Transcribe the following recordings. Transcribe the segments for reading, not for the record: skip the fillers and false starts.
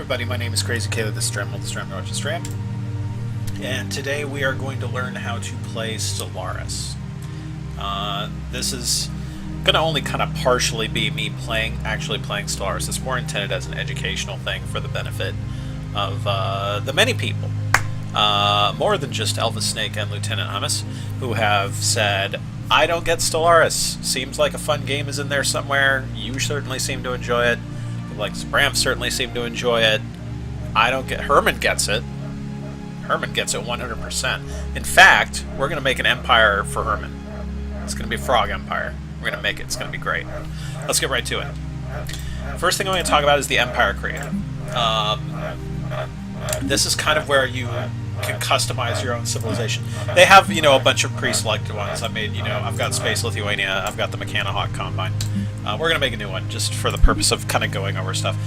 everybody, my name is Crazy Caleb, this is Stram, and today we are going to learn how to play Stellaris. This is going to only kind of partially be me actually playing Stellaris. It's more intended as an educational thing for the benefit of the many people, more than just Elvis Snake and Lieutenant Hummus, who have said, I don't get Stellaris. Seems like a fun game is in there somewhere. You certainly seem to enjoy it. Like Bram certainly seem to enjoy it. I don't get. Herman gets it. Herman gets it 100%. In fact, we're going to make an empire for Herman. It's going to be a frog empire. We're going to make it. It's going to be great. Let's get right to it. First thing I'm going to talk about is the empire creator. This is kind of where you can customize your own civilization. They have, a bunch of pre-selected ones. I've got Space Lithuania. I've got the Mechanahawk Combine. We're going to make a new one just for the purpose of kind of going over stuff.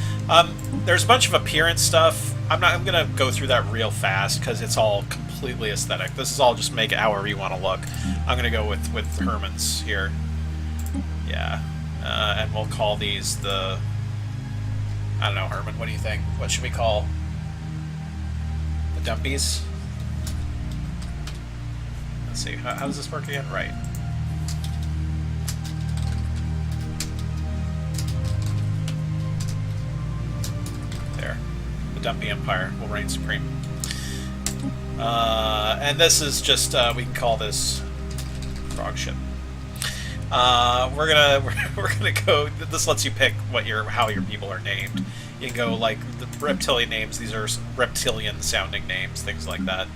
There's a bunch of appearance stuff. I'm going to go through that real fast because it's all completely aesthetic. This is all just make it however you want to look. I'm going to go with Herman's here. Yeah. And we'll call these the... I don't know, Herman, what do you think? What should we call the dumpies? Let's see. How does this work again? Right. The Dumpy Empire will reign supreme. And this is just we can call this frog ship. We're gonna go. This lets you pick how your people are named. You can go like the reptilian names. These are reptilian sounding names, things like that.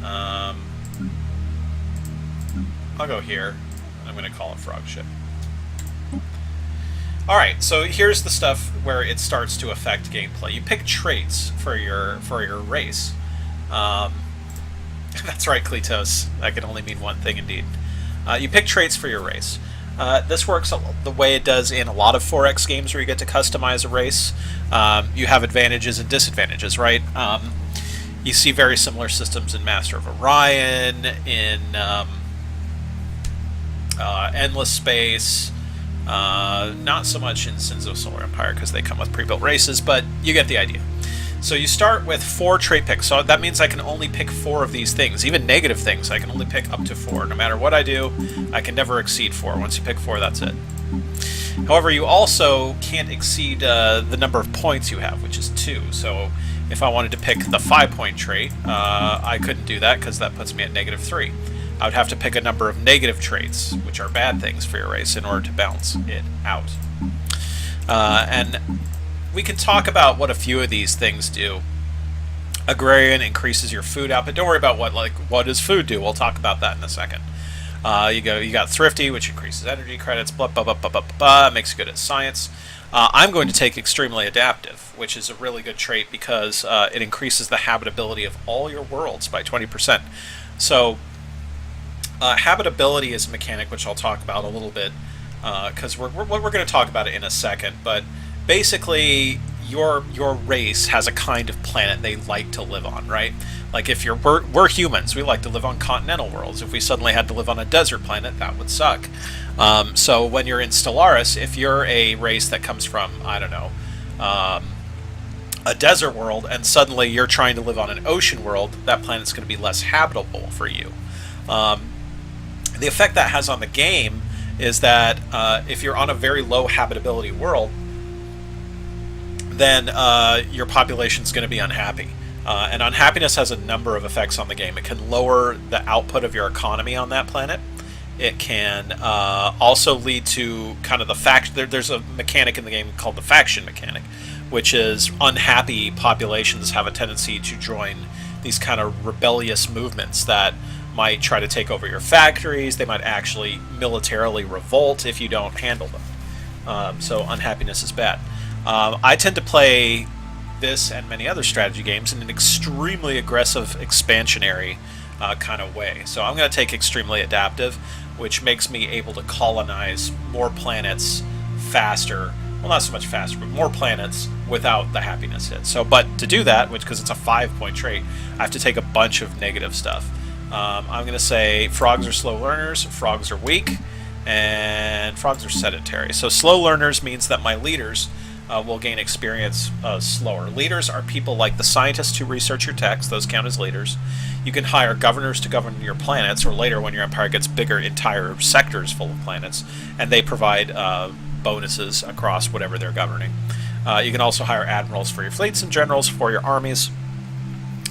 I'll go here. I'm gonna call it frog ship. Alright, so here's the stuff where it starts to affect gameplay. You pick traits for your race. That's right, Kletos. That can only mean one thing indeed. You pick traits for your race. This works the way it does in a lot of 4X games where you get to customize a race. You have advantages and disadvantages, right? You see very similar systems in Master of Orion, in Endless Space. Not so much in Sins of Solar Empire because they come with pre-built races, but you get the idea. So you start with 4 trait picks, so that means I can only pick 4 of these things. Even negative things, I can only pick up to 4. No matter what I do, I can never exceed 4. Once you pick 4, that's it. However, you also can't exceed the number of points you have, which is 2. So if I wanted to pick the 5-point trait, I couldn't do that because that puts me at -3. I would have to pick a number of negative traits, which are bad things for your race, in order to balance it out. And we can talk about what a few of these things do. Agrarian increases your food output. Don't worry about what does food do. We'll talk about that in a second. You got Thrifty, which increases energy credits. Blah blah blah blah blah blah. Makes you good at science. I'm going to take Extremely Adaptive, which is a really good trait because it increases the habitability of all your worlds by 20%. So habitability is a mechanic which I'll talk about a little bit because we're going to talk about it in a second. But basically, your race has a kind of planet they like to live on, right? Like if we're humans, we like to live on continental worlds. If we suddenly had to live on a desert planet, that would suck. So when you're in Stellaris, if you're a race that comes from, I don't know, a desert world, and suddenly you're trying to live on an ocean world, that planet's going to be less habitable for you. The effect that has on the game is that if you're on a very low habitability world, then your population's going to be unhappy. And unhappiness has a number of effects on the game. It can lower the output of your economy on that planet. It can also lead to kind of the fact... There's a mechanic in the game called the faction mechanic, which is unhappy populations have a tendency to join these kind of rebellious movements that might try to take over your factories. They might actually militarily revolt if you don't handle them. So unhappiness is bad. I tend to play this and many other strategy games in an extremely aggressive, expansionary kind of way. So I'm going to take Extremely Adaptive, which makes me able to colonize more planets faster. Well, not so much faster, but more planets without the happiness hit. So, but to do that, because it's a 5-point trait, I have to take a bunch of negative stuff. I'm going to say frogs are slow learners, frogs are weak, and frogs are sedentary. So slow learners means that my leaders will gain experience slower. Leaders are people like the scientists who research your text; those count as leaders. You can hire governors to govern your planets, or later, when your empire gets bigger, entire sectors full of planets, and they provide bonuses across whatever they're governing. You can also hire admirals for your fleets and generals for your armies,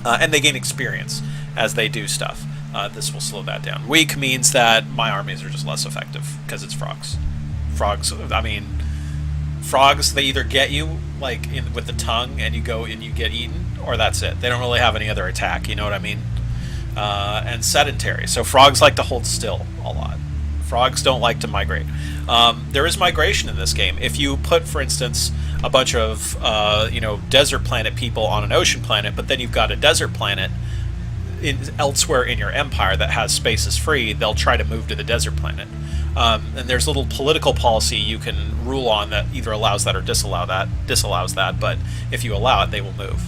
and they gain experience as they do stuff. This will slow that down. Weak means that my armies are just less effective because it's frogs. Frogs, I mean, frogs, they either get you like with the tongue and you go and you get eaten, or that's it. They don't really have any other attack, you know what I mean? And sedentary. So frogs like to hold still a lot. Frogs don't like to migrate. There is migration in this game. If you put, for instance, a bunch of desert planet people on an ocean planet, but then you've got a desert planet elsewhere in your empire that has spaces free, they'll try to move to the desert planet. And there's a little political policy you can rule on that either allows that or disallows that, but if you allow it, they will move.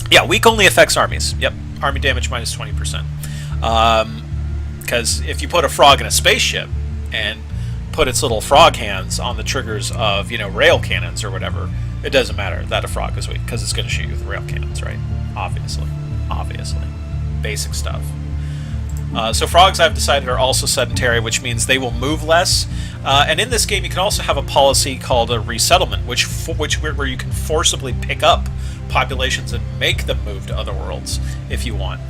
Yeah, weak only affects armies. Yep, army damage minus 20%. Because if you put a frog in a spaceship and put its little frog hands on the triggers of, rail cannons or whatever, it doesn't matter that a frog is weak, because it's going to shoot you with rail cannons, right? Obviously. Basic stuff. So frogs, I've decided, are also sedentary, which means they will move less. And in this game, you can also have a policy called a resettlement, where you can forcibly pick up populations and make them move to other worlds if you want.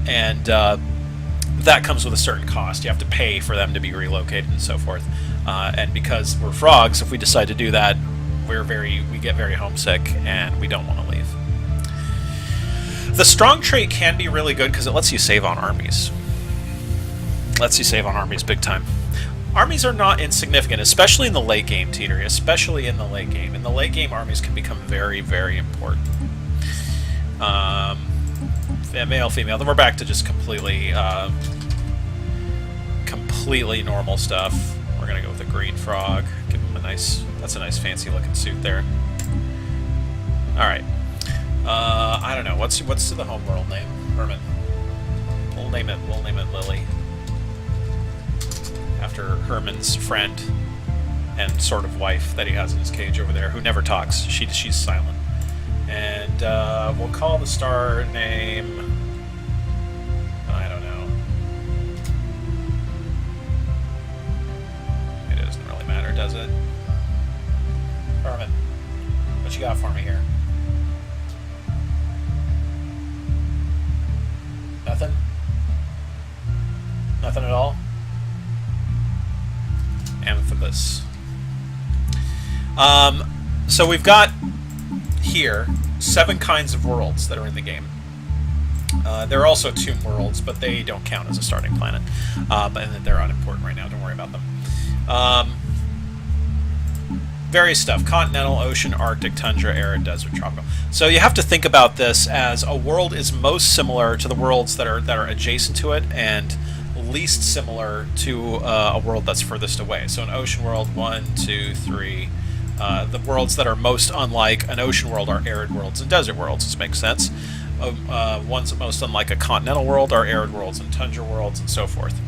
And that comes with a certain cost. You have to pay for them to be relocated and so forth. And because we're frogs, if we decide to do that, we get very homesick and we don't want to leave. The strong trait can be really good because it lets you save on armies. Big time. Armies are not insignificant, especially in the late game, Teetery, especially in the late game. In the late game, armies can become very, very important. Male, female. Then we're back to just completely normal stuff. We're going to go with a green frog. Give him that's a nice fancy looking suit there. Alright. I don't know. What's the homeworld name? Herman. We'll name it Lily. After Herman's friend and sort of wife that he has in his cage over there, who never talks. She's silent. And we'll call the star name, I don't know. It doesn't really matter, does it? Herman, what you got for me here? Nothing? Nothing at all? Amphibus. So we've got here 7 kinds of worlds that are in the game. There are also tomb worlds, but they don't count as a starting planet. And they're unimportant right now, don't worry about them. Various stuff: continental, ocean, Arctic, tundra, arid, desert, tropical. So you have to think about this as a world is most similar to the worlds that are adjacent to it, and least similar to a world that's furthest away. So an ocean world, 1, 2, 3. The worlds that are most unlike an ocean world are arid worlds and desert worlds. This makes sense. Ones most unlike a continental world are arid worlds and tundra worlds, and so forth.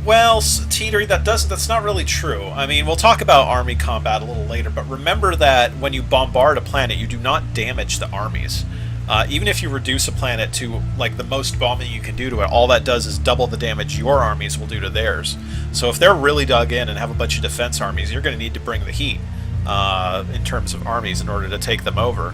Well, Teetery, that's not really true. I mean, we'll talk about army combat a little later, but remember that when you bombard a planet, you do not damage the armies. Even if you reduce a planet to, like, the most bombing you can do to it, all that does is double the damage your armies will do to theirs. So if they're really dug in and have a bunch of defense armies, you're going to need to bring the heat in terms of armies in order to take them over.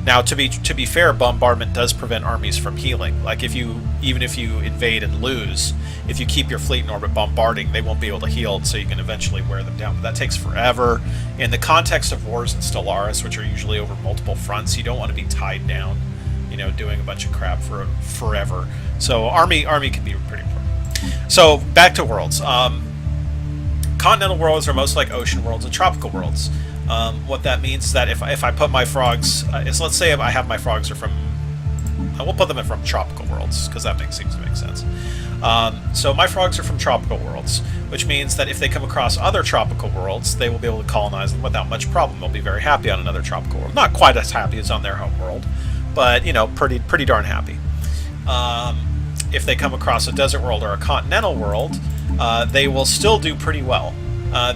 Now, to be fair, bombardment does prevent armies from healing. Like, even if you invade and lose, if you keep your fleet in orbit bombarding, they won't be able to heal, so you can eventually wear them down. But that takes forever. In the context of wars in Stellaris, which are usually over multiple fronts, you don't want to be tied down, doing a bunch of crap for forever. So army can be pretty important. So back to worlds. Continental worlds are most like ocean worlds and tropical worlds. What that means is that if I put my frogs, let's say I have my frogs are from, we'll put them from tropical worlds, because that seems to make sense. So my frogs are from tropical worlds, which means that if they come across other tropical worlds, they will be able to colonize them without much problem. They'll be very happy on another tropical world. Not quite as happy as on their home world, but pretty darn happy. if they come across a desert world or a continental world, they will still do pretty well.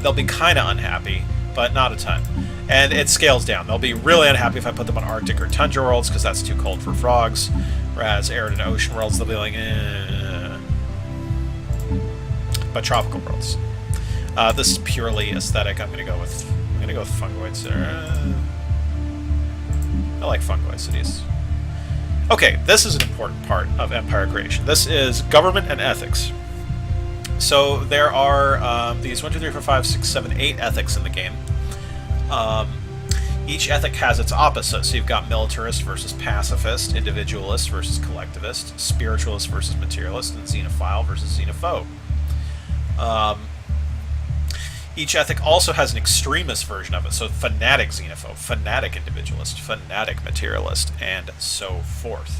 They'll be kind of unhappy, but not a ton. And it scales down. They'll be really unhappy if I put them on Arctic or tundra worlds because that's too cold for frogs. Whereas arid and ocean worlds, they'll be like, eh. But tropical worlds. This is purely aesthetic. I'm gonna go with fungoid there. I like fungoid cities. Okay, this is an important part of empire creation. This is government and ethics. So there are these 1, 2, 3, 4, 5, 6, 7, 8 ethics in the game. Each ethic has its opposite. So you've got militarist versus pacifist, individualist versus collectivist, spiritualist versus materialist, and xenophile versus xenophobe. Each ethic also has an extremist version of it. So fanatic xenophobe, fanatic individualist, fanatic materialist, and so forth.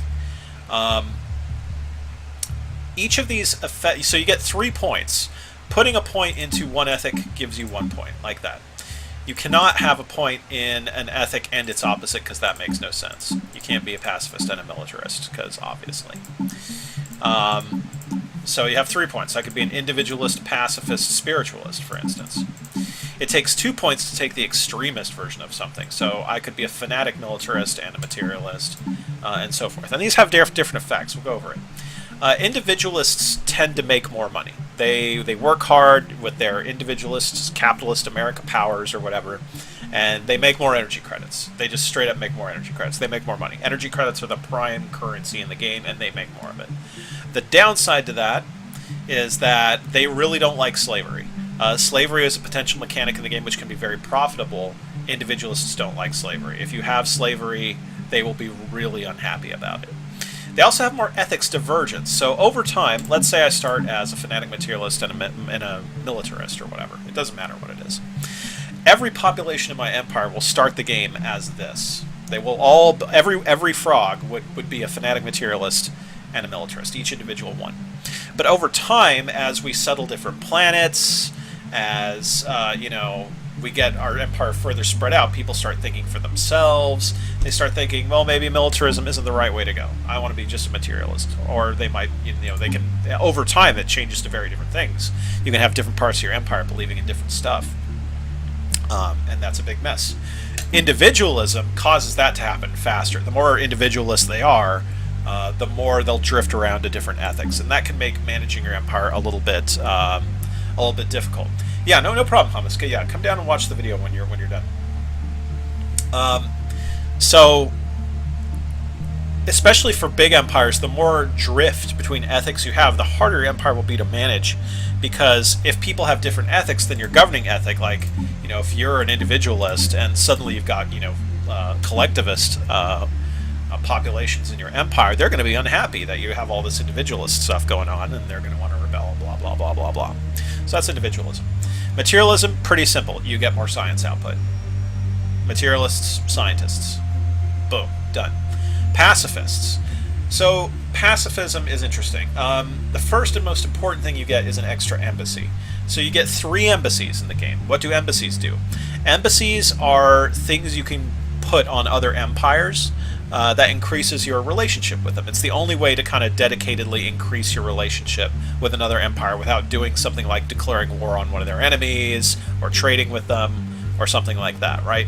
Each of these effects, so you get 3 points. Putting a point into one ethic gives you 1 point, like that. You cannot have a point in an ethic and its opposite because that makes no sense. You can't be a pacifist and a militarist because obviously. So you have 3 points. I could be an individualist, pacifist, spiritualist, for instance. It takes 2 points to take the extremist version of something. So I could be a fanatic militarist and a materialist, and so forth. And these have different effects. We'll go over it. Individualists tend to make more money. They work hard with their individualist, capitalist America powers or whatever, and they make more energy credits. They just straight up make more energy credits. They make more money. Energy credits are the prime currency in the game, and they make more of it. The downside to that is that they really don't like slavery. Slavery is a potential mechanic in the game which can be very profitable. Individualists don't like slavery. If you have slavery, they will be really unhappy about it. They also have more ethics divergence. So over time, let's say I start as a fanatic materialist and a militarist or whatever. It doesn't matter what it is. Every population in my empire will start the game as this. They will all, every frog would be a fanatic materialist and a militarist, each individual one. But over time, as we settle different planets, as we get our empire further spread out, people start thinking for themselves. They start thinking, well, maybe militarism isn't the right way to go. I want to be just a materialist. Or they might, they can, over time, it changes to very different things. You can have different parts of your empire believing in different stuff. And that's a big mess. Individualism causes that to happen faster. The more individualist they are, the more they'll drift around to different ethics. And that can make managing your empire a little bit difficult. Yeah, no problem, Hummus. Yeah, come down and watch the video when you're done. So, especially for big empires, the more drift between ethics you have, the harder your empire will be to manage. Because if people have different ethics than your governing ethic, like if you're an individualist and suddenly you've got collectivist populations in your empire, they're going to be unhappy that you have all this individualist stuff going on, and they're going to want to rebel. Blah blah blah blah blah. So that's individualism. Materialism, pretty simple. You get more science output. Materialists, scientists. Boom, done. Pacifists. So pacifism is interesting. The first and most important thing you get is an extra embassy. So you get 3 embassies in the game. What do embassies do? Embassies are things you can put on other empires that increases your relationship with them. It's the only way to kind of dedicatedly increase your relationship with another empire without doing something like declaring war on one of their enemies or trading with them or something like that, right?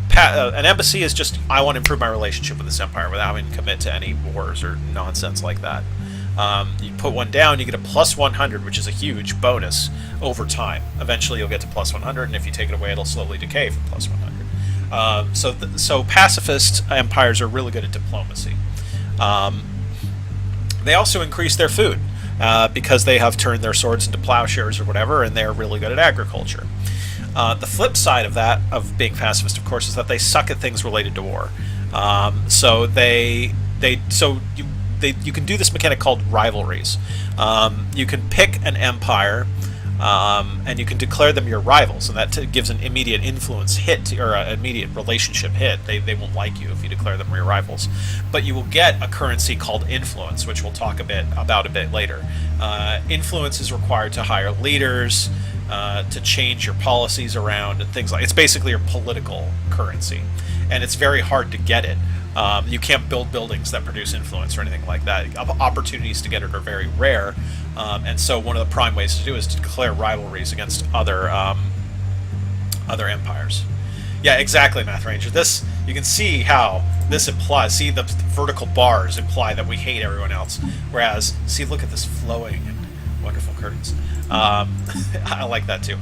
An embassy is just, I want to improve my relationship with this empire without having to commit to any wars or nonsense like that. You put one down, you get a plus 100, which is a huge bonus over time. Eventually you'll get to plus 100, and if you take it away, it'll slowly decay from plus 100. So pacifist empires are really good at diplomacy. They also increase their food because they have turned their swords into plowshares or whatever, and they're really good at agriculture. The flip side of that, of being pacifist, of course, is that they suck at things related to war. So you can do this mechanic called rivalries. You can pick an empire, and you can declare them your rivals, and that gives an immediate influence hit or an immediate relationship hit. They won't like you if you declare them your rivals, but you will get a currency called influence, which we'll talk about a bit later. Influence is required to hire leaders, to change your policies around and things like. It's basically your political currency, and it's very hard to get it. You can't build buildings that produce influence or anything like that. Opportunities to get it are very rare, and so one of the prime ways to do it is to declare rivalries against other empires. Yeah, exactly, Math Ranger. This, you can see how this implies. See, the vertical bars imply that we hate everyone else. Whereas, see, look at this flowing and wonderful curtains. I like that too.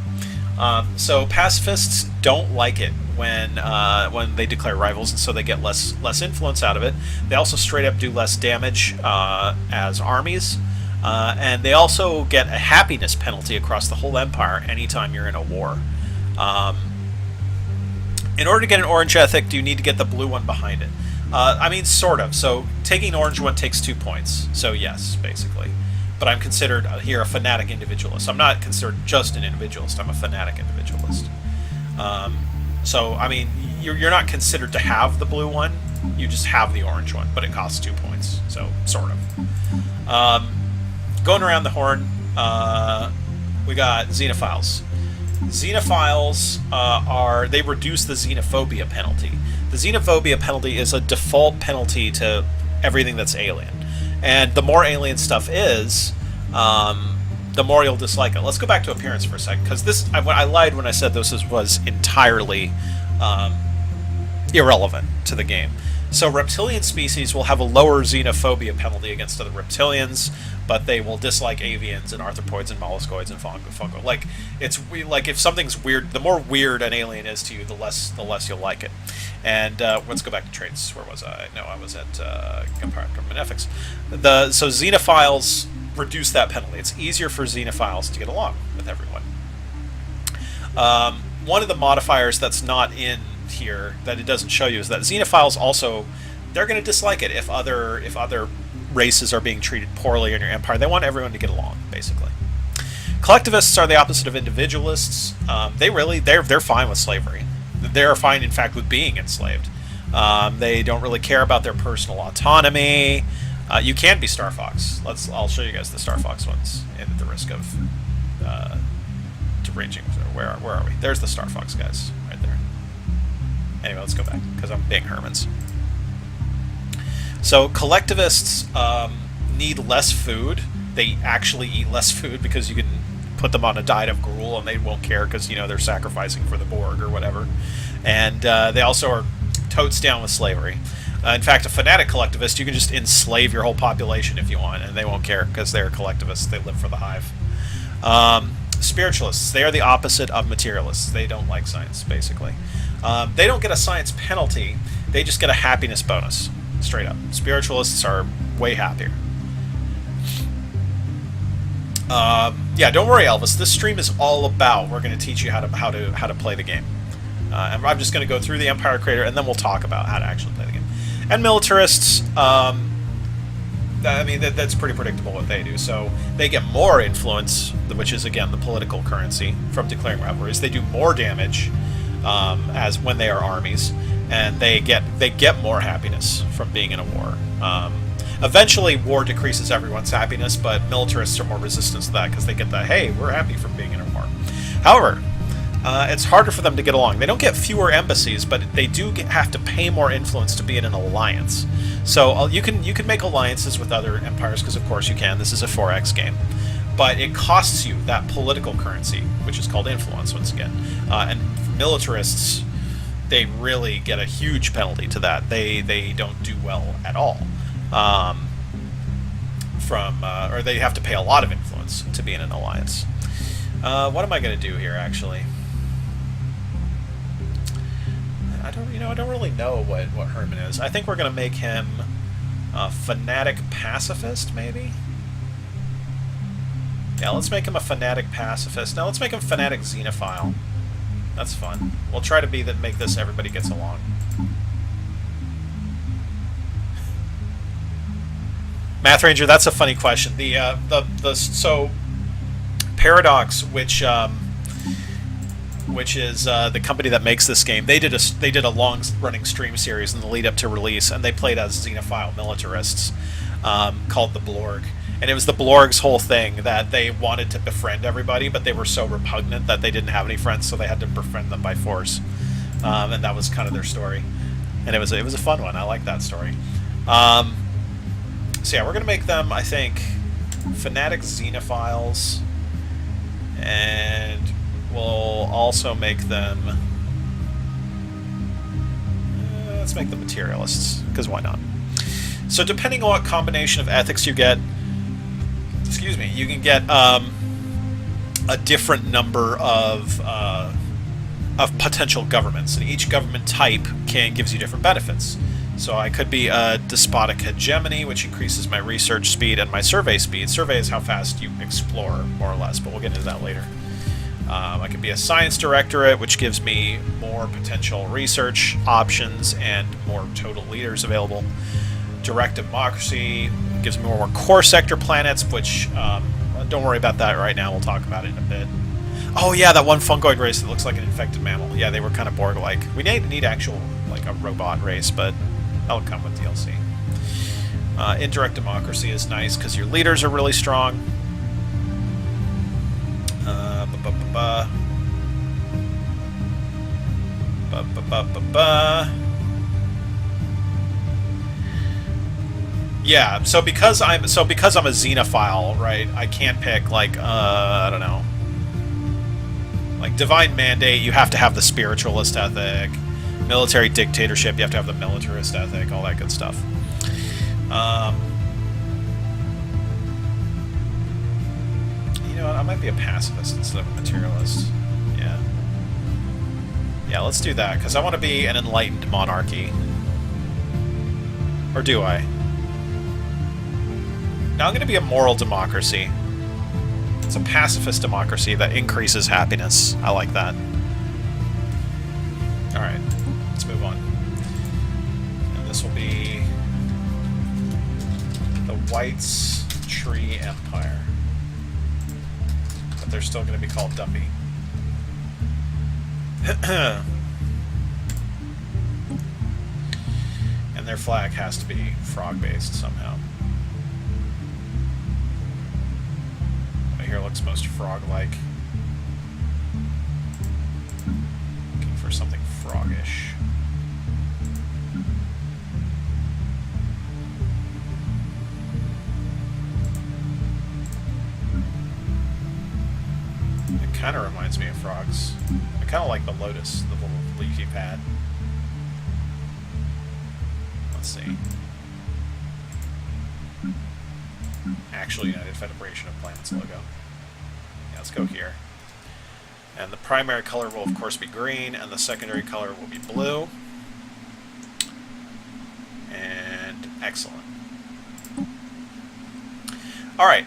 So pacifists don't like it when they declare rivals, and so they get less influence out of it. They also straight up do less damage as armies, and they also get a happiness penalty across the whole empire anytime you're in a war. In order to get an orange ethic, do you need to get the blue one behind it? I mean, sort of. So taking an orange one takes 2 points. So yes, basically. But I'm considered here a fanatic individualist. I'm not considered just an individualist. I'm a fanatic individualist. So, I mean, you're not considered to have the blue one. You just have the orange one, but it costs 2 points. So, sort of. Going around the horn, we got xenophiles. Xenophiles they reduce the xenophobia penalty. The xenophobia penalty is a default penalty to everything that's alien. And the more alien stuff is, the more you'll dislike it. Let's go back to appearance for a second, because I lied when I said this was entirely irrelevant to the game. So reptilian species will have a lower xenophobia penalty against other reptilians, but they will dislike avians and arthropoids and molluscoids and fungo. Like, like if something's weird, the more weird an alien is to you, the less you'll like it. And let's go back to traits. Where was I? No, I was at Benefics. So xenophiles reduce that penalty. It's easier for xenophiles to get along with everyone. One of the modifiers that's not in here that it doesn't show you is that xenophiles also, they're going to dislike it if other races are being treated poorly in your empire. They want everyone to get along, basically. Collectivists are the opposite of individualists. They're fine with slavery. They're fine, in fact, with being enslaved. They don't really care about their personal autonomy. You can be Star Fox. I'll show you guys the Star Fox ones at the risk of deranging. Where are we? There's the Star Fox guys right there. Anyway, let's go back because I'm being Hermans. So collectivists need less food. They actually eat less food because you can put them on a diet of gruel and they won't care because, you know, they're sacrificing for the Borg or whatever. And they also are totes down with slavery. In fact, a fanatic collectivist, you can just enslave your whole population if you want, and they won't care because they're collectivists. They live for the hive. Spiritualists, they are the opposite of materialists. They don't like science, basically. They don't get a science penalty. They just get a happiness bonus, straight up. Spiritualists are way happier. Yeah, don't worry, Elvis. This stream is all about, we're going to teach you how to play the game. And I'm just going to go through the Empire Creator, and then we'll talk about how to actually play the game. And militarists, I mean, that's pretty predictable what they do. So they get more influence, which is, again, the political currency from declaring rivalries. They do more damage as when they are armies, and they get more happiness from being in a war. Eventually, war decreases everyone's happiness, but militarists are more resistant to that because they get that, hey, we're happy from being in a war. However, it's harder for them to get along. They don't get fewer embassies, but they do have to pay more influence to be in an alliance. So you can make alliances with other empires, because of course you can. This is a 4X game. But it costs you that political currency, which is called influence, once again. And militarists, they really get a huge penalty to that. They don't do well at all. Or they have to pay a lot of influence to be in an alliance. What am I going to do here, actually? I don't really know what Herman is. I think we're going to make him a fanatic pacifist, maybe? Yeah, let's make him a fanatic pacifist. Now let's make him fanatic xenophile. That's fun. We'll try to make this everybody gets along. Math Ranger, that's a funny question. So Paradox, which is the company that makes this game, they did a long-running stream series in the lead up to release, and they played as xenophile militarists called the Blorg. And it was the Blorg's whole thing that they wanted to befriend everybody, but they were so repugnant that they didn't have any friends, so they had to befriend them by force. And that was kind of their story. And it was a fun one. I like that story. So yeah, we're gonna make them, I think, fanatic xenophiles, and we'll also make them. Let's make them materialists, because why not? So depending on what combination of ethics you get, excuse me, you can get a different number of potential governments, and each government type gives you different benefits. So I could be a despotic hegemony, which increases my research speed and my survey speed. Survey is how fast you explore, more or less, but we'll get into that later. I could be a science directorate, which gives me more potential research options and more total leaders available. Direct democracy gives me more core sector planets, which don't worry about that right now. We'll talk about it in a bit. Oh yeah, that one fungoid race that looks like an infected mammal. Yeah, they were kind of Borg-like. We need actual, like, a robot race, but that'll come with DLC. Indirect democracy is nice because your leaders are really strong. Yeah, so because I'm a xenophile, right? I can't pick, like, I don't know, like divine mandate. You have to have the spiritualist ethic. Military dictatorship, you have to have the militarist ethic, all that good stuff. You know what, I might be a pacifist instead of a materialist. Yeah. Yeah, let's do that, because I want to be an enlightened monarchy. Or do I? Now I'm going to be a moral democracy. It's a pacifist democracy that increases happiness. I like that. Alright. Let's move on. And this will be the White's Tree Empire. But they're still going to be called Dumpy. And their flag has to be frog-based somehow. What here looks most frog-like. Looking for something froggish. It kind of reminds me of frogs. I kind of like the lotus, the little leafy pad. Let's see. Actual United Federation of Planets logo. Yeah, let's go here. And the primary color will, of course, be green, and the secondary color will be blue. And excellent. Alright,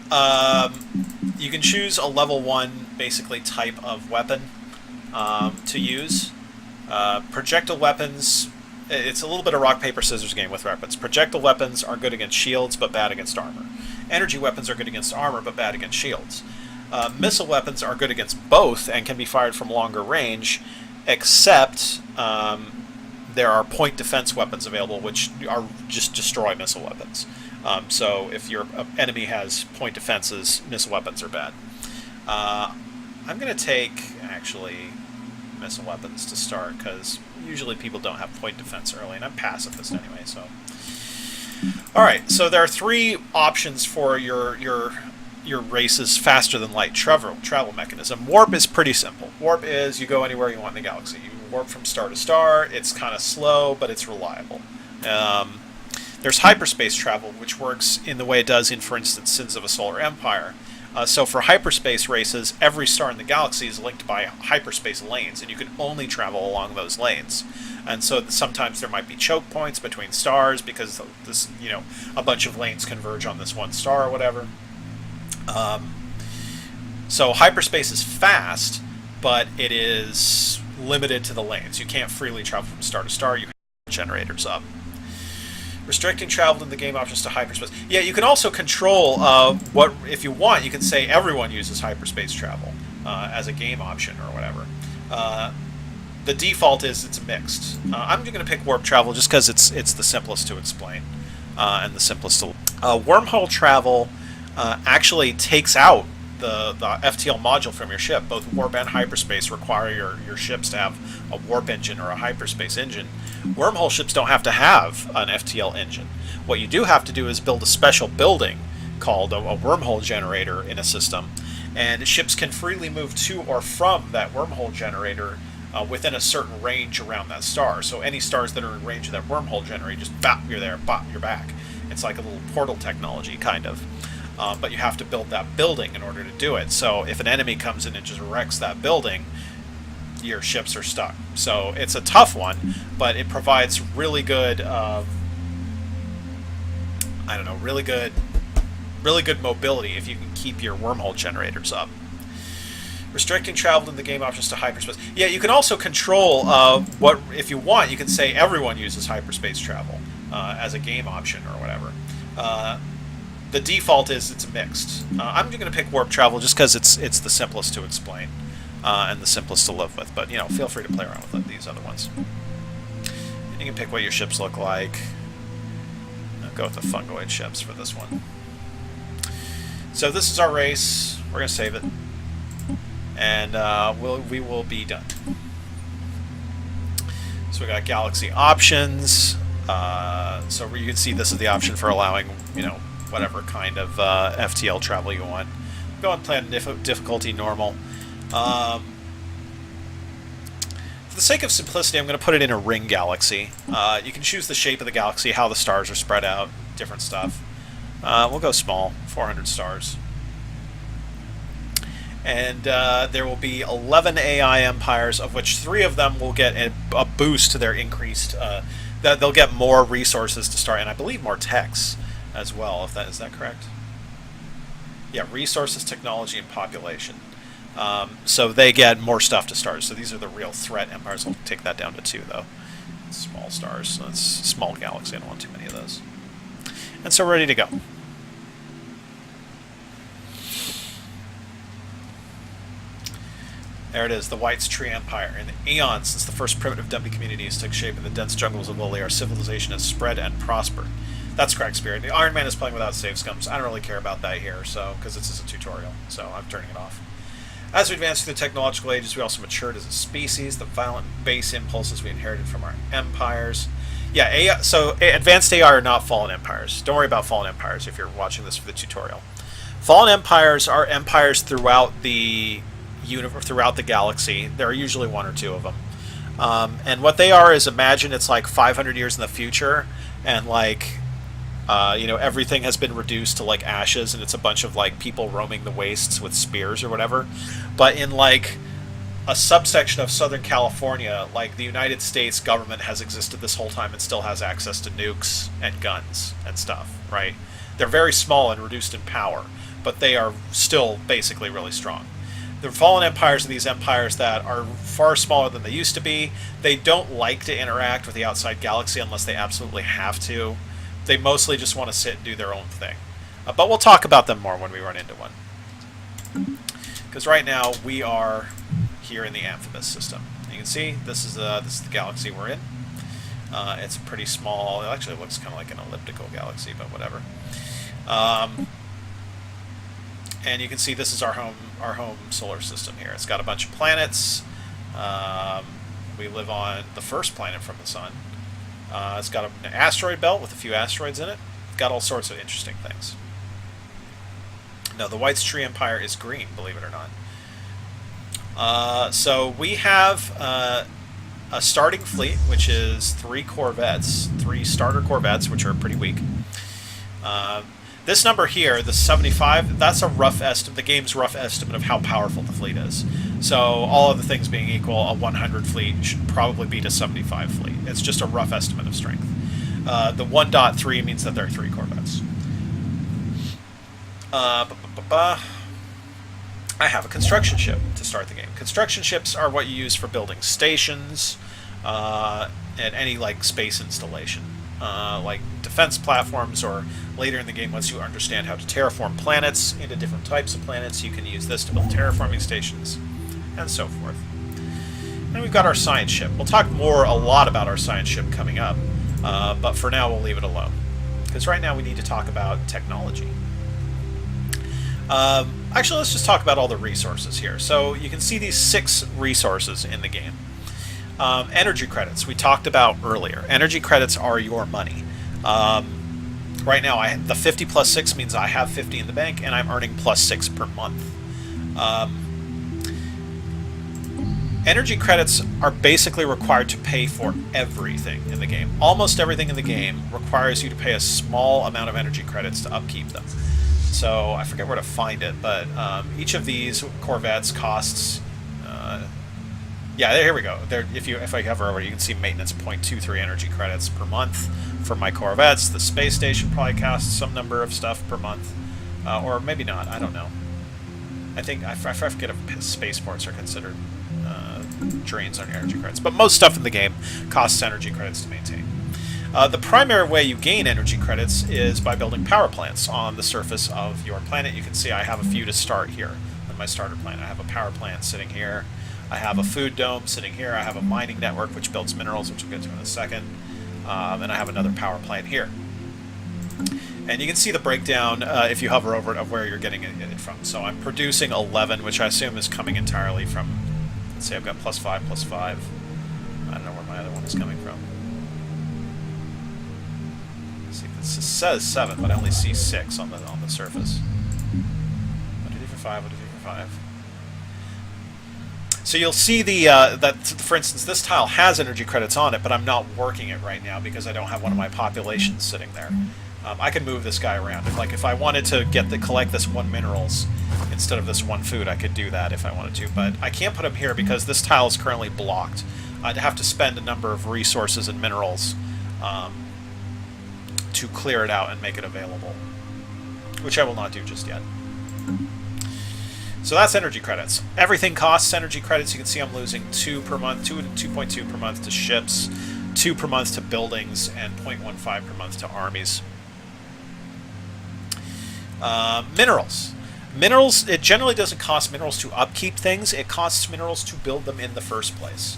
you can choose a level 1, basically, type of weapon to use. Projectile weapons, it's a little bit of rock, paper, scissors game with weapons. Projectile weapons are good against shields, but bad against armor. Energy weapons are good against armor, but bad against shields. Missile weapons are good against both and can be fired from longer range, except there are point defense weapons available, which are just destroy missile weapons. So if your enemy has point defenses, missile weapons are bad. I'm going to take, actually, missile weapons to start, because usually people don't have point defense early, and I'm pacifist anyway, so... Alright, so there are 3 options for your race's faster-than-light travel mechanism. Warp is pretty simple. Warp is you go anywhere you want in the galaxy. You warp from star to star. It's kind of slow, but it's reliable. There's hyperspace travel, which works in the way it does in, for instance, Sins of a Solar Empire. So for hyperspace races, every star in the galaxy is linked by hyperspace lanes, and you can only travel along those lanes. And so sometimes there might be choke points between stars because this, a bunch of lanes converge on this one star or whatever. So hyperspace is fast, but it is limited to the lanes. You can't freely travel from star to star. You have generators up. Restricting travel in the game options to hyperspace. Yeah, you can also control what, if you want, you can say everyone uses hyperspace travel as a game option or whatever. The default is it's mixed. I'm going to pick warp travel just because it's the simplest to explain and the simplest to... wormhole travel actually takes out the FTL module from your ship. Both warp and hyperspace require your ships to have a warp engine or a hyperspace engine. Wormhole ships don't have to have an FTL engine. What you do have to do is build a special building called a wormhole generator in a system, and ships can freely move to or from that wormhole generator within a certain range around that star. So any stars that are in range of that wormhole generator, just bop, you're there, bop, you're back. It's like a little portal technology, kind of. But you have to build that building in order to do it. So if an enemy comes in and just wrecks that building, your ships are stuck. So it's a tough one, but it provides really good, really good mobility if you can keep your wormhole generators up. Restricting travel in the game options to hyperspace. Yeah, you can also control what, if you want, you can say everyone uses hyperspace travel as a game option or whatever. The default is it's mixed. I'm going to pick warp travel just because it's the simplest to explain and the simplest to live with. But feel free to play around with these other ones. And you can pick what your ships look like. I'll go with the fungoid ships for this one. So this is our race. We're going to save it. And we will be done. So we got galaxy options. So you can see this is the option for allowing, whatever kind of FTL travel you want. Go on plan difficulty normal. For the sake of simplicity, I'm going to put it in a ring galaxy. You can choose the shape of the galaxy, how the stars are spread out, different stuff. We'll go small, 400 stars. And there will be 11 AI empires, of which 3 of them will get a boost to their increased... they'll get more resources to start, and I believe more techs as well. Is that correct? Yeah, resources, technology, and population. So they get more stuff to start. So these are the real threat empires. I'll take that down to 2, though. Small stars. So it's a small galaxy. I don't want too many of those. And so we're ready to go. There it is, the White's Tree Empire. In the eons since the first primitive dumpy communities took shape in the dense jungles of Lily, our civilization has spread and prospered. That's correct, Spirit. The Iron Man is playing without save scums. I don't really care about that here, because this is a tutorial, so I'm turning it off. As we advance through the technological ages, we also matured as a species. The violent base impulses we inherited from our empires. Yeah, so advanced AI are not fallen empires. Don't worry about fallen empires if you're watching this for the tutorial. Fallen empires are empires throughout the universe, throughout the galaxy. There are usually 1 or 2 of them. And what they are is, imagine it's like 500 years in the future, and everything has been reduced to like ashes, and it's a bunch of people roaming the wastes with spears or whatever. But in a subsection of Southern California, the United States government has existed this whole time and still has access to nukes and guns and stuff, right? They're very small and reduced in power, but they are still basically really strong. The fallen empires are these empires that are far smaller than they used to be. They don't like to interact with the outside galaxy unless they absolutely have to. They mostly just want to sit and do their own thing. But we'll talk about them more when we run into one. Because right now we are here in the Amphibus system. You can see this is the galaxy we're in. It's pretty small. It actually looks kind of like an elliptical galaxy, but whatever. And you can see this is our home solar system here. It's got a bunch of planets. We live on the first planet from the sun. It's got an asteroid belt with a few asteroids in it. It's got all sorts of interesting things. No, the White's Tree Empire is green, believe it or not. So we have a starting fleet, which is 3 corvettes, 3 starter corvettes, which are pretty weak. This number here, the 75, that's a rough estimate, the game's rough estimate of how powerful the fleet is. So all other things being equal, a 100 fleet should probably beat a 75 fleet. It's just a rough estimate of strength. The 1.3 means that there are 3 corvettes. I have a construction ship to start the game. Construction ships are what you use for building stations and any space installation. Like defense platforms, or later in the game, once you understand how to terraform planets into different types of planets, you can use this to build terraforming stations, and so forth. And we've got our science ship. We'll talk a lot about our science ship coming up, but for now we'll leave it alone. Because right now we need to talk about technology. Actually, let's just talk about all the resources here. So you can see these 6 resources in the game. Energy credits we talked about earlier. Energy credits are your money. Right now, the 50 plus 6 means I have 50 in the bank, and I'm earning plus 6 per month. Energy credits are basically required to pay for everything in the game. Almost everything in the game requires you to pay a small amount of energy credits to upkeep them. So I forget where to find it, but each of these corvettes costs. Yeah, here we go. There, if I hover over, you can see maintenance 0.23 energy credits per month for my corvettes. The space station probably costs some number of stuff per month, or maybe not. I don't know. I think I forget if spaceports are considered drains on your energy credits, but most stuff in the game costs energy credits to maintain. The primary way you gain energy credits is by building power plants on the surface of your planet. You can see I have a few to start here on my starter planet. I have a power plant sitting here. I have a food dome sitting here. I have a mining network which builds minerals, which we'll get to in a second. And I have another power plant here. And you can see the breakdown if you hover over it of where you're getting it from. So I'm producing 11, which I assume is coming entirely from, let's say I've got plus 5, plus 5. I don't know where my other one is coming from. Let's see, this says 7, but I only see 6 on the surface. 1, 2, 3, 4, 5, 1, 2, 3, 4, 5. So you'll see that, for instance, this tile has energy credits on it, but I'm not working it right now because I don't have one of my populations sitting there. I can move this guy around. If I wanted to collect this 1 minerals instead of this 1 food, I could do that if I wanted to. But I can't put him here because this tile is currently blocked. I'd have to spend a number of resources and minerals to clear it out and make it available, which I will not do just yet. So that's energy credits. Everything costs energy credits. You can see I'm losing 2 per month, 2.2 per month to ships, 2 per month to buildings, and 0.15 per month to armies. Minerals. Minerals, it generally doesn't cost minerals to upkeep things. It costs minerals to build them in the first place.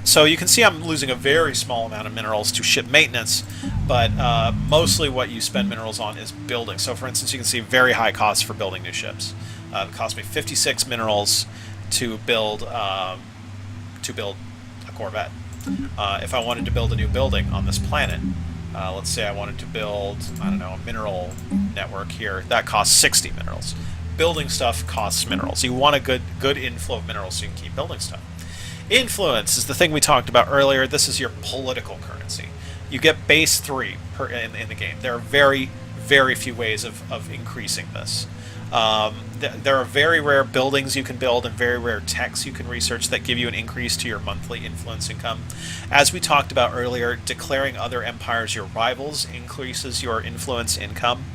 So you can see I'm losing a very small amount of minerals to ship maintenance, but mostly what you spend minerals on is building. So for instance, you can see very high costs for building new ships. It cost me 56 minerals to build a corvette. If I wanted to build a new building on this planet, let's say I wanted to build, I don't know, a mineral network here, that costs 60 minerals. Building stuff costs minerals. You want a good inflow of minerals so you can keep building stuff. Influence is the thing we talked about earlier. This is your political currency. You get base 3 in the game. There are very, very few ways of increasing this. There are very rare buildings you can build and very rare techs you can research that give you an increase to your monthly influence income. As we talked about earlier, declaring other empires your rivals increases your influence income.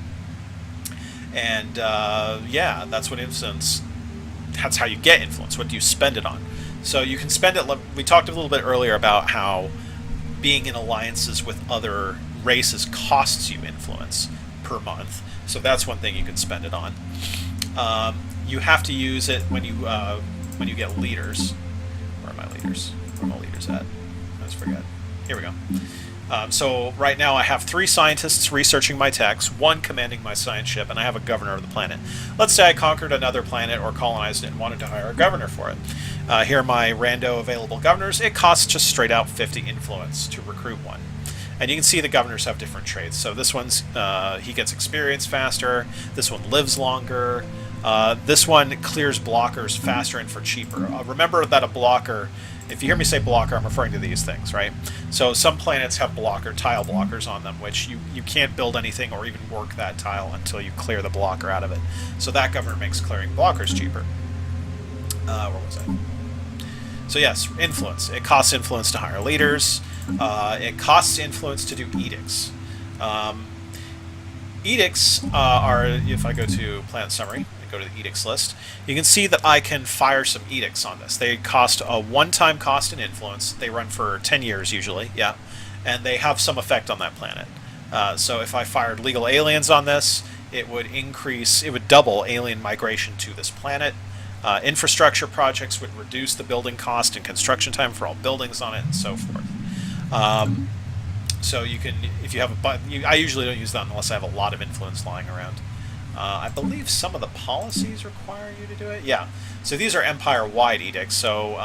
And yeah, that's what influence. That's how you get influence. What do you spend it on? So you can spend it. We talked a little bit earlier about how being in alliances with other races costs you influence per month. So that's one thing you can spend it on. You have to use it when you get leaders. Where are my leaders? Where are my leaders at? I always forget. Here we go. So right now I have 3 scientists researching my techs, 1 commanding my science ship, and I have a governor of the planet. Let's say I conquered another planet or colonized it and wanted to hire a governor for it. Here are my rando available governors. It costs just straight out 50 influence to recruit one. And you can see the governors have different traits. So this one's, he gets experience faster. This one lives longer. This one clears blockers faster and for cheaper. Remember that a blocker, if you hear me say blocker, I'm referring to these things, right? So some planets have tile blockers on them, which you can't build anything or even work that tile until you clear the blocker out of it. So that governor makes clearing blockers cheaper. Where was I? So yes, influence. It costs influence to hire leaders. It costs influence to do edicts. Edicts are, if I go to planet summary and go to the edicts list, you can see that I can fire some edicts on this. They cost a one-time cost in influence. They run for 10 years usually, yeah, and they have some effect on that planet. So if I fired legal aliens on this, it would double alien migration to this planet. Infrastructure projects would reduce the building cost and construction time for all buildings on it, and so forth. So you can, if you have I usually don't use that unless I have a lot of influence lying around. I believe some of the policies require you to do it. Yeah. So these are empire-wide edicts. So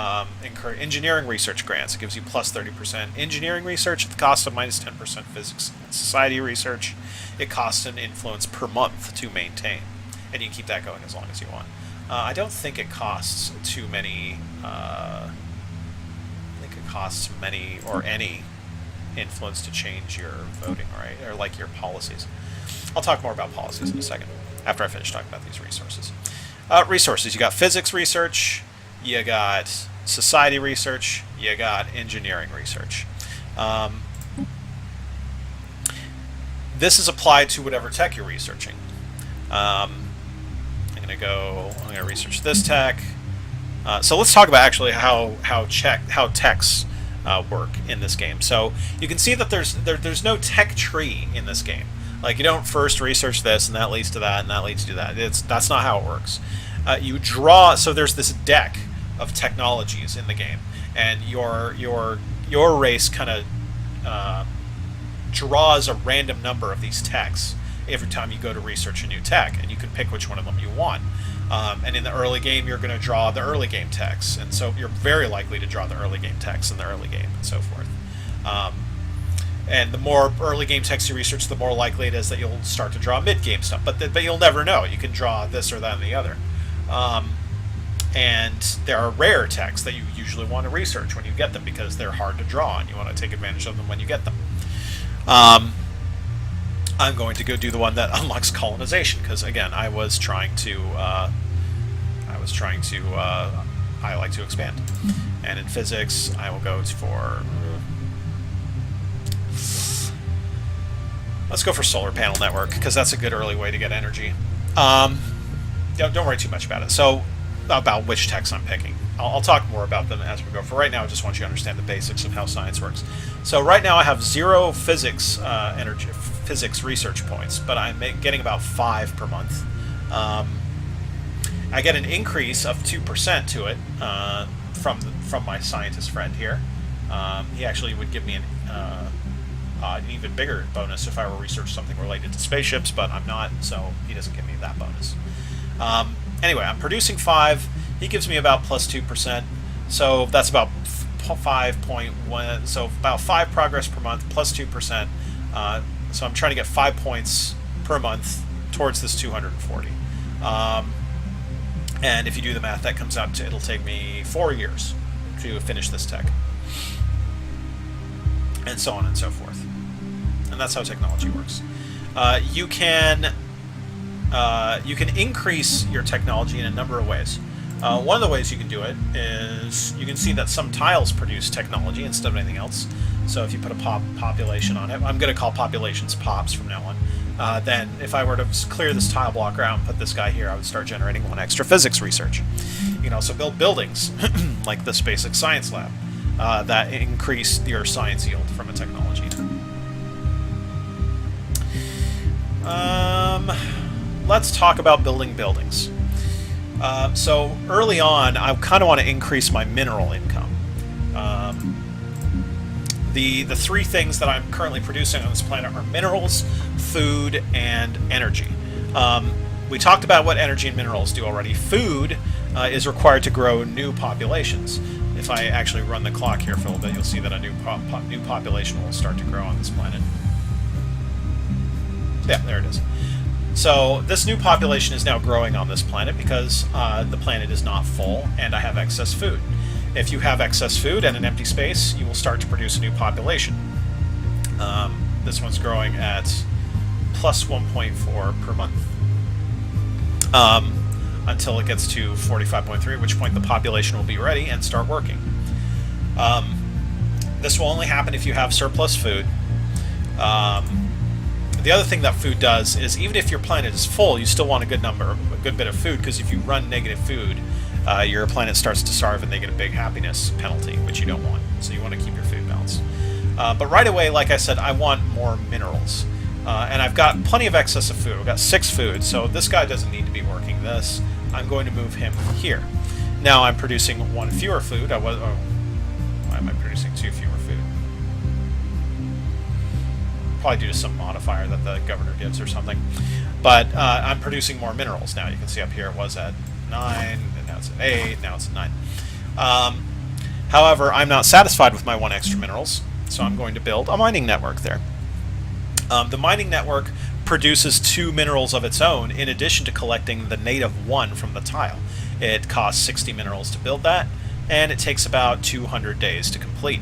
engineering research grants. It gives you plus 30% engineering research at the cost of minus 10% physics and society research. It costs an influence per month to maintain. And you can keep that going as long as you want. I don't think it costs too many... I think it costs many or any influence to change your voting, right? Or like your policies. I'll talk more about policies in a second, after I finish talking about these resources. Resources, you got physics research, you got society research, you got engineering research. This is applied to whatever tech you're researching. I'm going to research this tech. So let's talk about actually how techs work in this game. So you can see that there's no tech tree in this game. Like, you don't first research this, and that leads to that, and that leads to that. That's not how it works. You draw. So there's this deck of technologies in the game, and your race kind of draws a random number of these techs every time you go to research a new tech, and you can pick which one of them you want. And in the early game, you're going to draw the early game techs, and so you're very likely to draw the early game techs in the early game, and so forth. And the more early game techs you research, the more likely it is that you'll start to draw mid-game stuff. But you'll never know. You can draw this or that and the other. And there are rare techs that you usually want to research when you get them, because they're hard to draw, and you want to take advantage of them when you get them. I'm going to go do the one that unlocks colonization, because again, I like to expand. And in physics, I will go for... Let's go for solar panel network, because that's a good early way to get energy. Don't worry too much about it. So, about which techs I'm picking. I'll talk more about them as we go. For right now, I just want you to understand the basics of how science works. So right now I have 0 physics research points, but I'm getting about 5 per month. I get an increase of 2% to it from my scientist friend here. He actually would give me an even bigger bonus if I were to research something related to spaceships, but I'm not, so he doesn't give me that bonus. Anyway, I'm producing 5. He gives me about plus 2%, so that's about 5.1. So about 5 progress per month plus 2%. So I'm trying to get 5 points per month towards this 240. And if you do the math, that comes out to, it'll take me 4 years to finish this tech, and so on and so forth. And that's how technology works. You can increase your technology in a number of ways. One of the ways you can do it is you can see that some tiles produce technology instead of anything else. So if you put a population on it, I'm going to call populations pops from now on. Then if I were to clear this tile blocker out and put this guy here, I would start generating 1 extra physics research. You can also build buildings, like this basic science lab, that increase your science yield from a technology. Let's talk about building buildings. So early on, I kind of want to increase my mineral income. The 3 things that I'm currently producing on this planet are minerals, food, and energy. We talked about what energy and minerals do already. Food is required to grow new populations. If I actually run the clock here for a little bit, you'll see that a new population will start to grow on this planet. Yeah, there it is. So this new population is now growing on this planet because the planet is not full and I have excess food. If you have excess food and an empty space, you will start to produce a new population. This one's growing at plus 1.4 per month until it gets to 45.3, at which point the population will be ready and start working. This will only happen if you have surplus food. The other thing that food does is, even if your planet is full, you still want a good bit of food, because if you run negative food, your planet starts to starve and they get a big happiness penalty, which you don't want. So you want to keep your food balanced. But right away, like I said, I want more minerals. And I've got plenty of excess of food. I've got 6 food, so this guy doesn't need to be working this. I'm going to move him here. Now I'm producing 1 fewer food. Why am I producing 2 fewer food? Probably due to some modifier that the governor gives or something. But I'm producing more minerals now. You can see up here it was at 9, and now it's at 8, now it's at 9. However, I'm not satisfied with my 1 extra minerals, so I'm going to build a mining network there. The mining network produces 2 minerals of its own in addition to collecting the native 1 from the tile. It costs 60 minerals to build that, and it takes about 200 days to complete.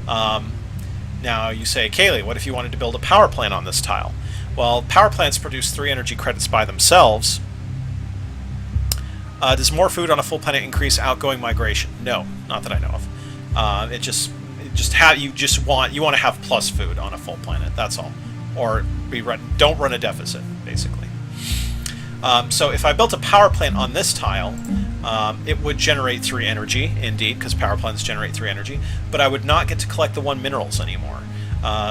Now you say, Kaylee, what if you wanted to build a power plant on this tile? Well, power plants produce 3 energy credits by themselves. Does more food on a full planet increase outgoing migration? No, not that I know of. You want to have plus food on a full planet. That's all, or don't run a deficit, basically. So if I built a power plant on this tile, it would generate 3 energy, indeed, because power plants generate 3 energy. But I would not get to collect the 1 minerals anymore.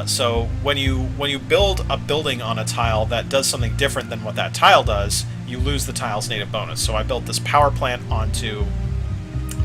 So when you build a building on a tile that does something different than what that tile does, you lose the tile's native bonus. So I built this power plant onto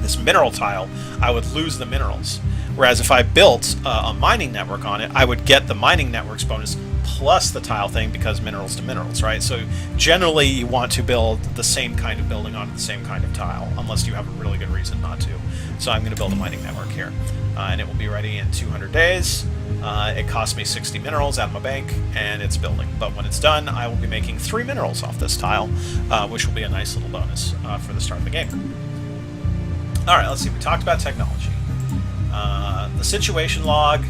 this mineral tile, I would lose the minerals. Whereas if I built a mining network on it, I would get the mining network's bonus plus the tile thing, because minerals to minerals, right? So generally you want to build the same kind of building onto the same kind of tile, unless you have a really good reason not to. So I'm going to build a mining network here, and it will be ready in 200 days. It cost me 60 minerals out of my bank, and it's building. But when it's done, I will be making 3 minerals off this tile, which will be a nice little bonus for the start of the game. Alright, let's see. We talked about technology. The situation log,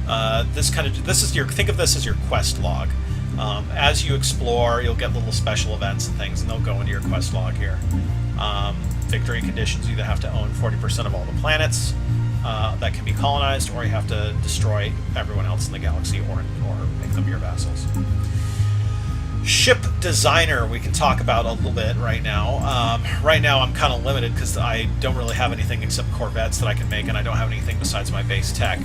think of this as your quest log. As you explore, you'll get little special events and things, and they'll go into your quest log here. Victory conditions, you either have to own 40% of all the planets that can be colonized, or you have to destroy everyone else in the galaxy, or make them your vassals. Ship designer we can talk about a little bit right now. Right now I'm kind of limited because I don't really have anything except corvettes that I can make, and I don't have anything besides my base tech.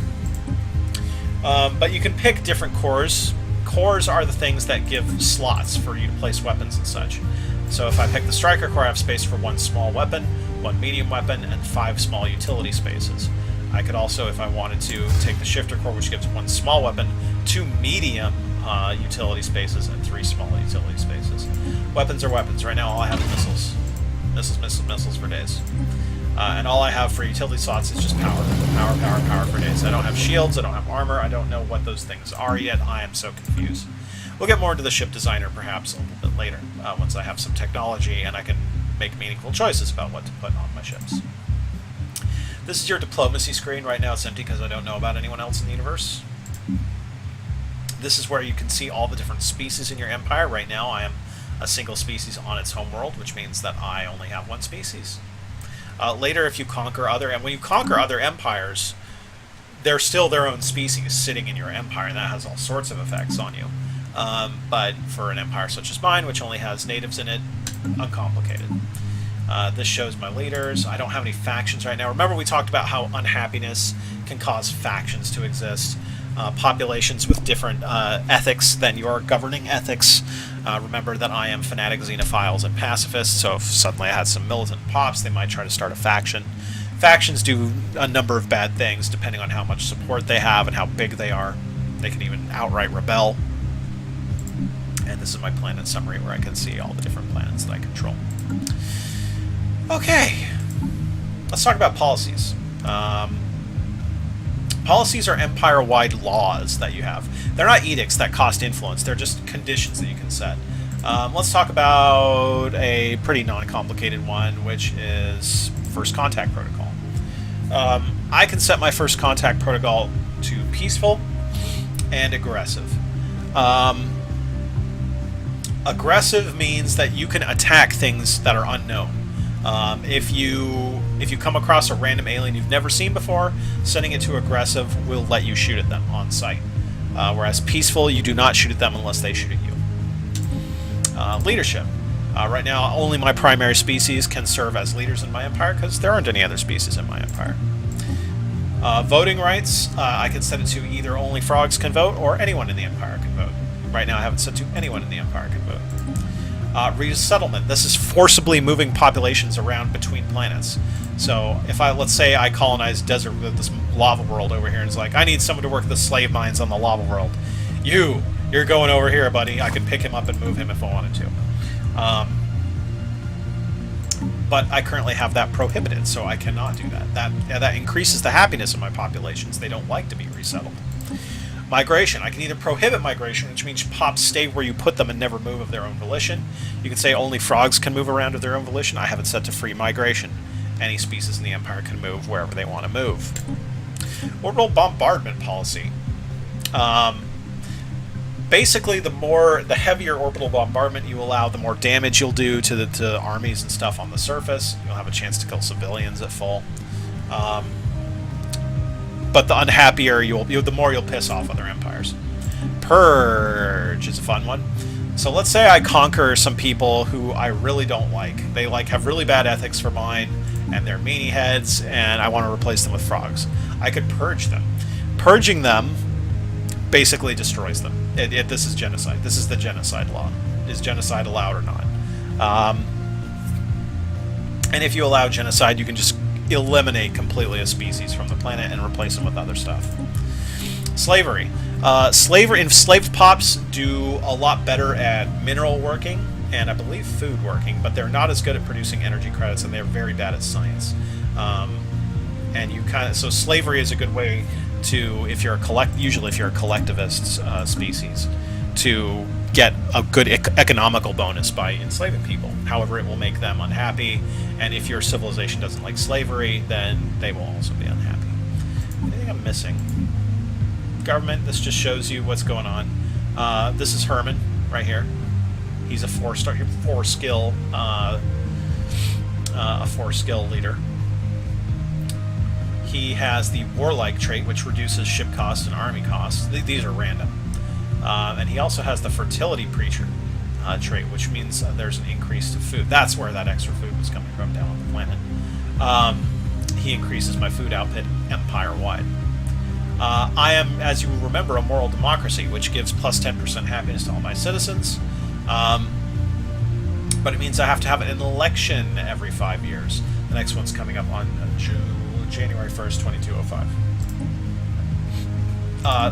But you can pick different cores. Cores are the things that give slots for you to place weapons and such. So if I pick the striker core, I have space for 1 small weapon, 1 medium weapon, and 5 small utility spaces. I could also, if I wanted to, take the shifter core, which gives 1 small weapon, 2 medium utility spaces, and 3 small utility spaces. Weapons are weapons. Right now all I have is missiles. Missiles for days. And all I have for utility slots is just power. Power for days. I don't have shields, I don't have armor, I don't know what those things are yet. I am so confused. We'll get more into the ship designer perhaps a little bit later, once I have some technology and I can make meaningful choices about what to put on my ships. This is your diplomacy screen. Right now it's empty because I don't know about anyone else in the universe. This is where you can see all the different species in your empire. Right now I am a single species on its homeworld, which means that I only have 1 species. Later, if you conquer when you conquer other empires, they're still their own species sitting in your empire, and that has all sorts of effects on you. But for an empire such as mine, which only has natives in it, uncomplicated. This shows my leaders. I don't have any factions right now. Remember we talked about how unhappiness can cause factions to exist. Populations with different ethics than your governing ethics. Remember that I am fanatic xenophiles and pacifists, so if suddenly I had some militant pops, they might try to start a faction. Factions do a number of bad things depending on how much support they have and how big they are. They can even outright rebel. And this is my planet summary where I can see all the different planets that I control. Okay, let's talk about policies. Policies are empire-wide laws that you have. They're not edicts that cost influence, they're just conditions that you can set. Let's talk about a pretty non-complicated one, which is First Contact Protocol. I can set my First Contact Protocol to peaceful and aggressive. Aggressive means that you can attack things that are unknown. If you come across a random alien you've never seen before, setting it to aggressive will let you shoot at them on sight. Whereas peaceful, you do not shoot at them unless they shoot at you. Leadership. Right now, only my primary species can serve as leaders in my empire because there aren't any other species in my empire. Voting rights, I can set it to either only frogs can vote or anyone in the empire can vote. Right now I have it set to anyone in the empire can vote. Resettlement. This is forcibly moving populations around between planets. So if let's say I colonize this lava world over here, and it's like, I need someone to work the slave mines on the lava world. You You're going over here, buddy. I could pick him up and move him if I wanted to. But I currently have that prohibited, so I cannot do that. That increases the happiness of my populations. They don't like to be resettled. Migration. I can either prohibit migration, which means pops stay where you put them and never move of their own volition. You can say only frogs can move around of their own volition. I have it set to free migration. Any species in the Empire can move wherever they want to move. Orbital bombardment policy. Basically, the heavier orbital bombardment you allow, the more damage you'll do to the armies and stuff on the surface. You'll have a chance to kill civilians at full. But the unhappier the more you'll piss off other empires. Purge is a fun one. So let's say I conquer some people who I really don't like. They have really bad ethics for mine, and they're meanie heads, and I want to replace them with frogs. I could purge them. Purging them basically destroys them. This is genocide. This is the genocide law. Is genocide allowed or not? And if you allow genocide, you can just eliminate completely a species from the planet and replace them with other stuff. Slavery. Enslaved pops do a lot better at mineral working and I believe food working, but they're not as good at producing energy credits, and they're very bad at science. And so slavery is a good way to, usually if you're a collectivist species, to get a good economical bonus by enslaving people. However, it will make them unhappy, and if your civilization doesn't like slavery, then they will also be unhappy. Anything I'm missing? Government, this just shows you what's going on. This is Herman, right here. He's a four-skill leader. He has the warlike trait, which reduces ship costs and army costs. These are random. And he also has the fertility preacher trait, which means there's an increase to food. That's where that extra food was coming from down on the planet. He increases my food output empire-wide. I am, as you remember, a moral democracy, which gives plus 10% happiness to all my citizens. But it means I have to have an election every 5 years. The next one's coming up on January 1st, 2205.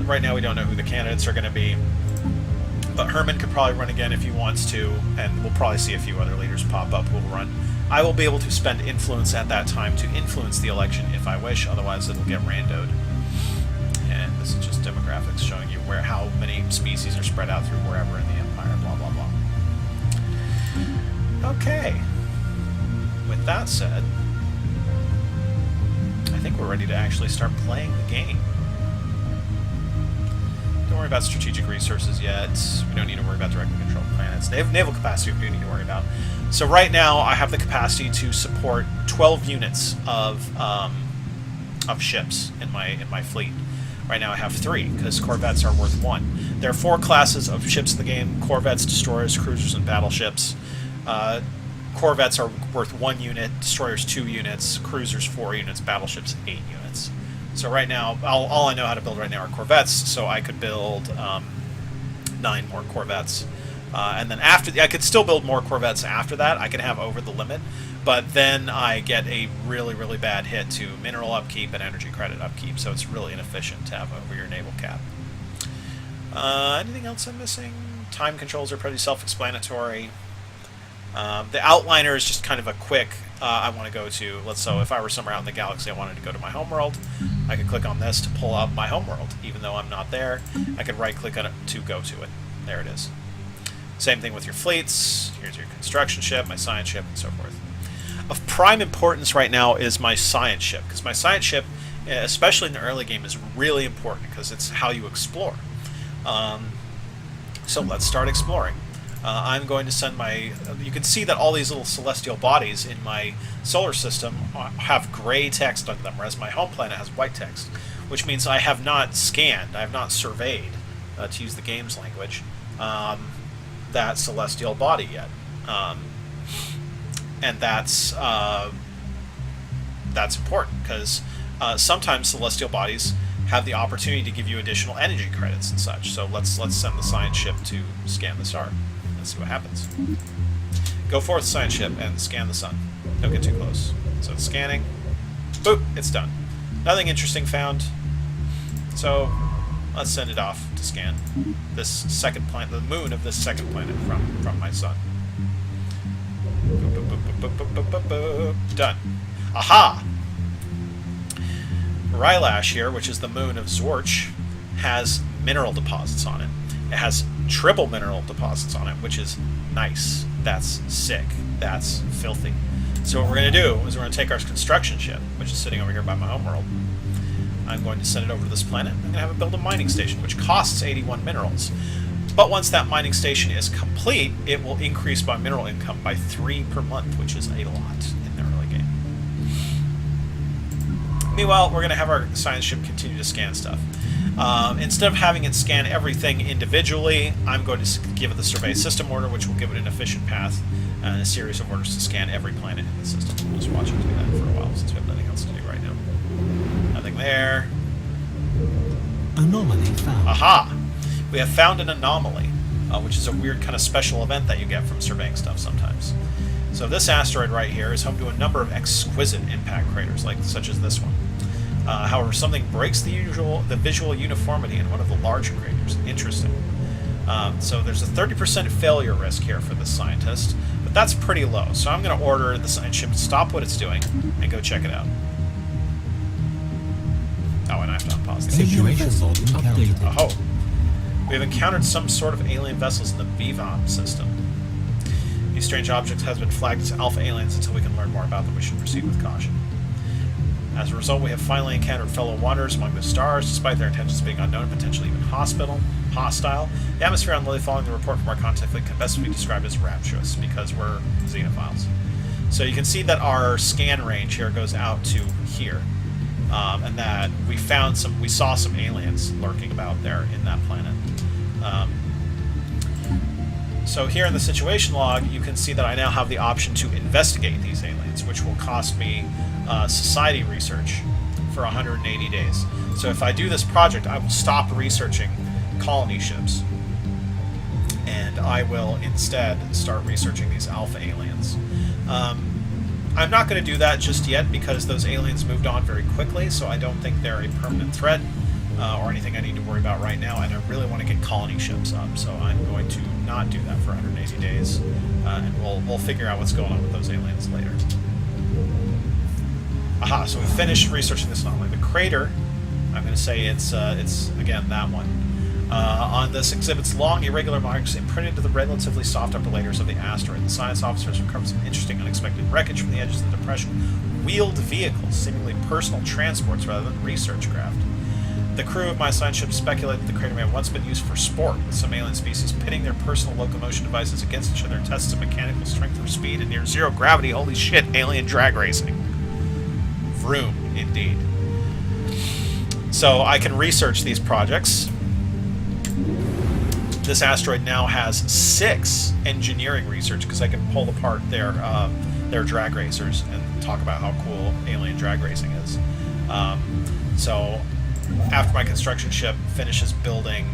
Right now we don't know who the candidates are going to be, but Herman could probably run again if he wants to, and we'll probably see a few other leaders pop up who will run. I will be able to spend influence at that time to influence the election if I wish, otherwise it'll get randoed. And this is just demographics showing you how many species are spread out through wherever in the empire, blah blah blah. Okay. With that said, I think we're ready to actually start playing the game. Don't worry about strategic resources yet. We don't need to worry about directly controlled planets. Naval capacity we do need to worry about. So right now I have the capacity to support 12 units of ships in my fleet. Right now I have 3, because corvettes are worth 1. There are 4 classes of ships in the game: corvettes, destroyers, cruisers, and battleships. Corvettes are worth 1 unit, destroyers 2 units, cruisers 4 units, battleships 8 units. So right now, all I know how to build right now are corvettes, so I could build 9 more corvettes. And then I could still build more corvettes after that. I can have over the limit, but then I get a really, really bad hit to mineral upkeep and energy credit upkeep, so it's really inefficient to have over your naval cap. Anything else I'm missing? Time controls are pretty self-explanatory. The outliner is just kind of a quick, I want to go to, so if I were somewhere out in the galaxy I wanted to go to my homeworld, I could click on this to pull up my homeworld. Even though I'm not there, I could right-click on it to go to it. There it is. Same thing with your fleets. Here's your construction ship, my science ship, and so forth. Of prime importance right now is my science ship, because my science ship, especially in the early game, is really important because it's how you explore. So let's start exploring. I'm going to send you can see that all these little celestial bodies in my solar system have gray text on them, whereas my home planet has white text, which means I have not scanned, I have not surveyed, to use the game's language, that celestial body yet. And that's important, because sometimes celestial bodies have the opportunity to give you additional energy credits and such. So let's send the science ship to scan the star. Let's see what happens. Go forth, science ship, and scan the sun. Don't get too close. So it's scanning. Boop, it's done. Nothing interesting found. So let's send it off to scan this second planet, the moon of this second planet from my sun. Done. Aha! Rylash here, which is the moon of Zorch, has mineral deposits on it. It has triple mineral deposits on it, which is nice. That's sick. That's filthy. So what we're going to do is we're going to take our construction ship, which is sitting over here by my homeworld. I'm going to send it over to this planet. I'm going to have it build a mining station, which costs 81 minerals. But once that mining station is complete, it will increase my mineral income by 3 per month, which is a lot in the early game. Meanwhile, we're going to have our science ship continue to scan stuff. Instead of having it scan everything individually, I'm going to give it the survey system order, which will give it an efficient path and a series of orders to scan every planet in the system. We'll just watch it do that for a while, since we have nothing else to do right now. Nothing there. Anomaly found. Aha! We have found an anomaly, which is a weird kind of special event that you get from surveying stuff sometimes. So this asteroid right here is home to a number of exquisite impact craters, such as this one. However, something breaks the visual uniformity in one of the larger craters. Interesting. So there's a 30% failure risk here for this scientist, but that's pretty low. So I'm going to order the science ship to stop what it's doing and go check it out. Oh, and I have to unpause the Situation updated. Oh. We have encountered some sort of alien vessels in the VVOM system. These strange objects have been flagged as alpha aliens. Until we can learn more about them, we should proceed with caution. As a result, we have finally encountered fellow wanderers among the stars, despite their intentions being unknown and potentially even hostile. The atmosphere on Lily following the report from our contact fleet can best be described as rapturous, because we're xenophiles. So you can see that our scan range here goes out to here, and that we saw some aliens lurking about there in that planet. So here in the situation log, you can see that I now have the option to investigate these aliens, which will cost me society research for 180 days. So if I do this project, I will stop researching colony ships, and I will instead start researching these alpha aliens. I'm not going to do that just yet because those aliens moved on very quickly, so I don't think they're a permanent threat or anything I need to worry about right now, and I really want to get colony ships up, so I'm going to not do that for 180 days, and we'll figure out what's going on with those aliens later. Aha, so we finished researching this anomaly. The crater, I'm going to say it's again, that one. On this exhibit's long, irregular marks imprinted to the relatively soft upper layers of the asteroid. The science officers recovered some interesting, unexpected wreckage from the edges of the depression. Wheeled vehicles, seemingly personal transports rather than research craft. The crew of my science ship speculated the crater may have once been used for sport, with some alien species pitting their personal locomotion devices against each other in tests of mechanical strength or speed and near zero gravity. Holy shit, alien drag racing. Vroom, indeed. So I can research these projects. This asteroid now has 6 engineering research because I can pull apart their drag racers and talk about how cool alien drag racing is. So after my construction ship finishes building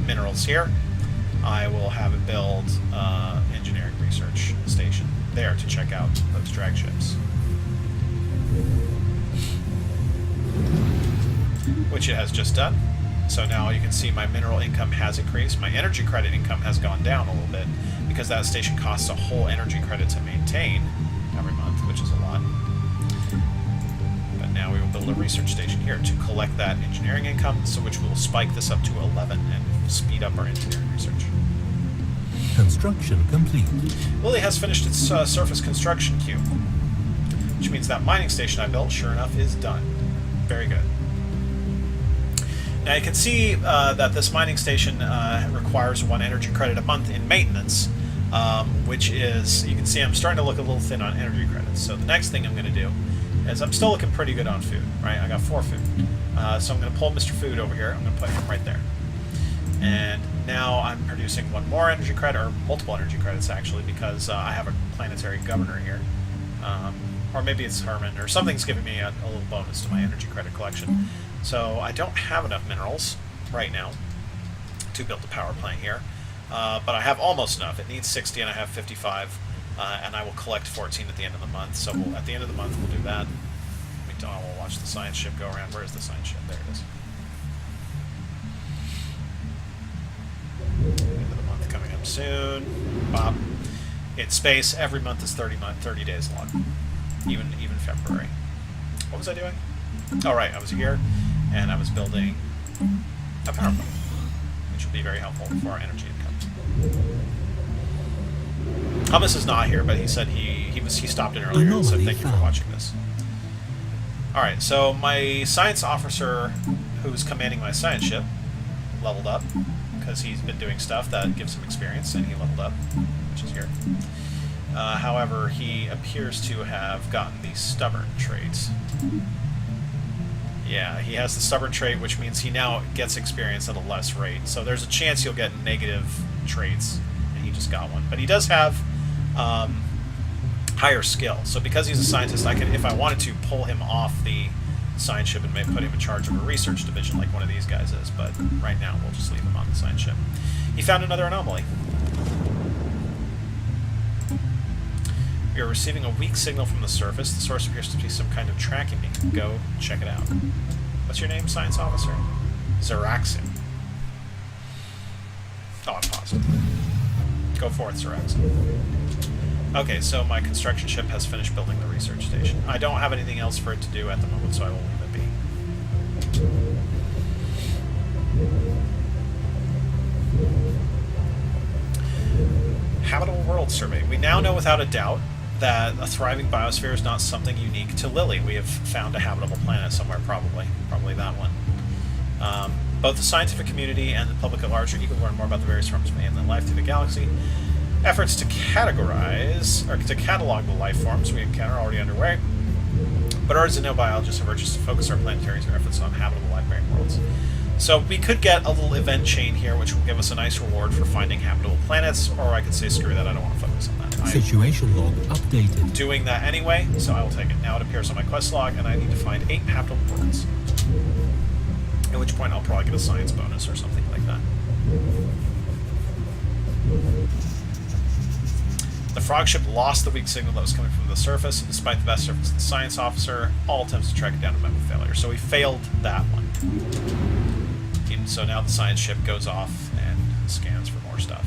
minerals here, I will have it build engineering research station there to check out those drag ships, which it has just done. So now you can see my mineral income has increased. My energy credit income has gone down a little bit because that station costs a whole energy credit to maintain every month, which is a lot. But now we will build a research station here to collect that engineering income, so which will spike this up to 11 and speed up our engineering research. Construction complete. Lily has finished its surface construction queue, which means that mining station I built, sure enough, is done. Very good. Now you can see that this mining station requires 1 energy credit a month in maintenance, which is, you can see I'm starting to look a little thin on energy credits. So the next thing I'm going to do is, I'm still looking pretty good on food, right? I got 4 food. So I'm going to pull Mr. Food over here. I'm going to put him right there. And now I'm producing 1 more energy credit, or multiple energy credits actually, because I have a planetary governor here. Or maybe it's Herman, or something's giving me a little bonus to my energy credit collection. So I don't have enough minerals right now to build a power plant here, but I have almost enough. It needs 60 and I have 55, and I will collect 14 at the end of the month. So at the end of the month we'll do that. We'll watch the science ship go around. Where is the science ship? There it is. End of the month coming up soon. Bop. In space, every month is 30 days long. Even February. What was I doing? Oh, right, I was here, and I was building a power plant, which will be very helpful for our energy income. Hummus is not here, but he said he stopped in earlier and said thank you for watching this. Alright, so my science officer, who's commanding my science ship, leveled up, because he's been doing stuff that gives him experience, and he leveled up, which is here. However, he appears to have gotten the stubborn trait. Yeah, he has the stubborn trait, which means he now gets experience at a less rate. So there's a chance he'll get negative traits, and he just got one. But he does have higher skill. So because he's a scientist, I can, if I wanted to, pull him off the science ship and maybe put him in charge of a research division like one of these guys is. But right now, we'll just leave him on the science ship. He found another anomaly. We are receiving a weak signal from the surface. The source appears to be some kind of tracking beacon. Go check it out. What's your name, science officer? Zeraxin. Oh, I'm paused. Go forth, Zeraxin. Okay, so my construction ship has finished building the research station. I don't have anything else for it to do at the moment, so I will leave it be. Habitable World Survey. We now know without a doubt that a thriving biosphere is not something unique to Lily. We have found a habitable planet somewhere, probably that one. Both the scientific community and the public at large are eager to learn more about the various forms of alien life through the galaxy. Efforts to categorize, or to catalog the life forms we encounter are already underway, but ours and no biologists have urged us to focus our planetary efforts on habitable life-bearing worlds. So we could get a little event chain here, which will give us a nice reward for finding habitable planets, or I could say, screw that, I don't want to focus on that. Situation log updated. Doing that anyway, so I will take it. Now it appears on my quest log, and I need to find 8 habitable worlds. At which point I'll probably get a science bonus or something like that. The frog ship lost the weak signal that was coming from the surface, and despite the best efforts of the science officer, all attempts to track it down have met with failure. So we failed that one. And so now the science ship goes off and scans for more stuff.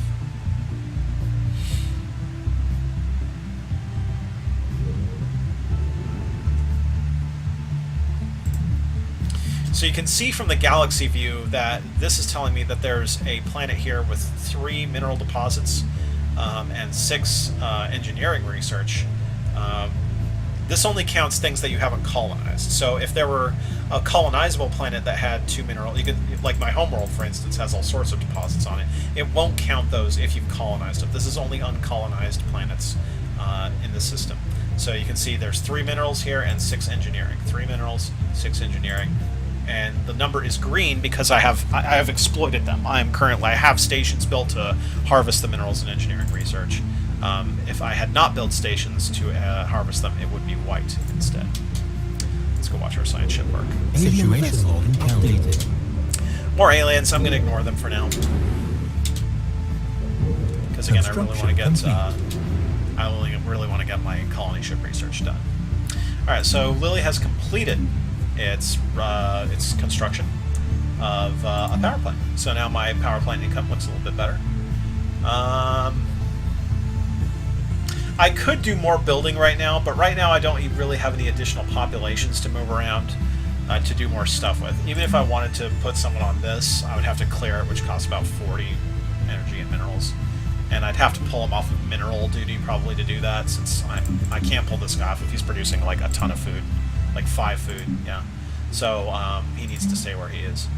So you can see from the galaxy view that this is telling me that there's a planet here with 3 mineral deposits and 6 engineering research. This only counts things that you haven't colonized. So if there were a colonizable planet that had 2 mineral, you could, like my homeworld, for instance, has all sorts of deposits on it. It won't count those if you've colonized them. This is only uncolonized planets in the system. So you can see there's 3 minerals here and 6 engineering. 3 minerals, 6 engineering. And the number is green because I have exploited them. I have stations built to harvest the minerals and engineering research. If I had not built stations to harvest them, it would be white instead. Let's go watch our science ship work. Situation log updated. More aliens. I'm going to ignore them for now. Because again, I really want to get really want to get my colony ship research done. All right, so Lily has completed its construction of a power plant. So now my power plant income looks a little bit better. I could do more building right now, but right now I don't really have any additional populations to move around to do more stuff with. Even if I wanted to put someone on this, I would have to clear it, which costs about 40 energy and minerals. And I'd have to pull him off of mineral duty probably to do that, since I can't pull this guy off if he's producing like a ton of food. Like 5 food, yeah. So he needs to stay where he is.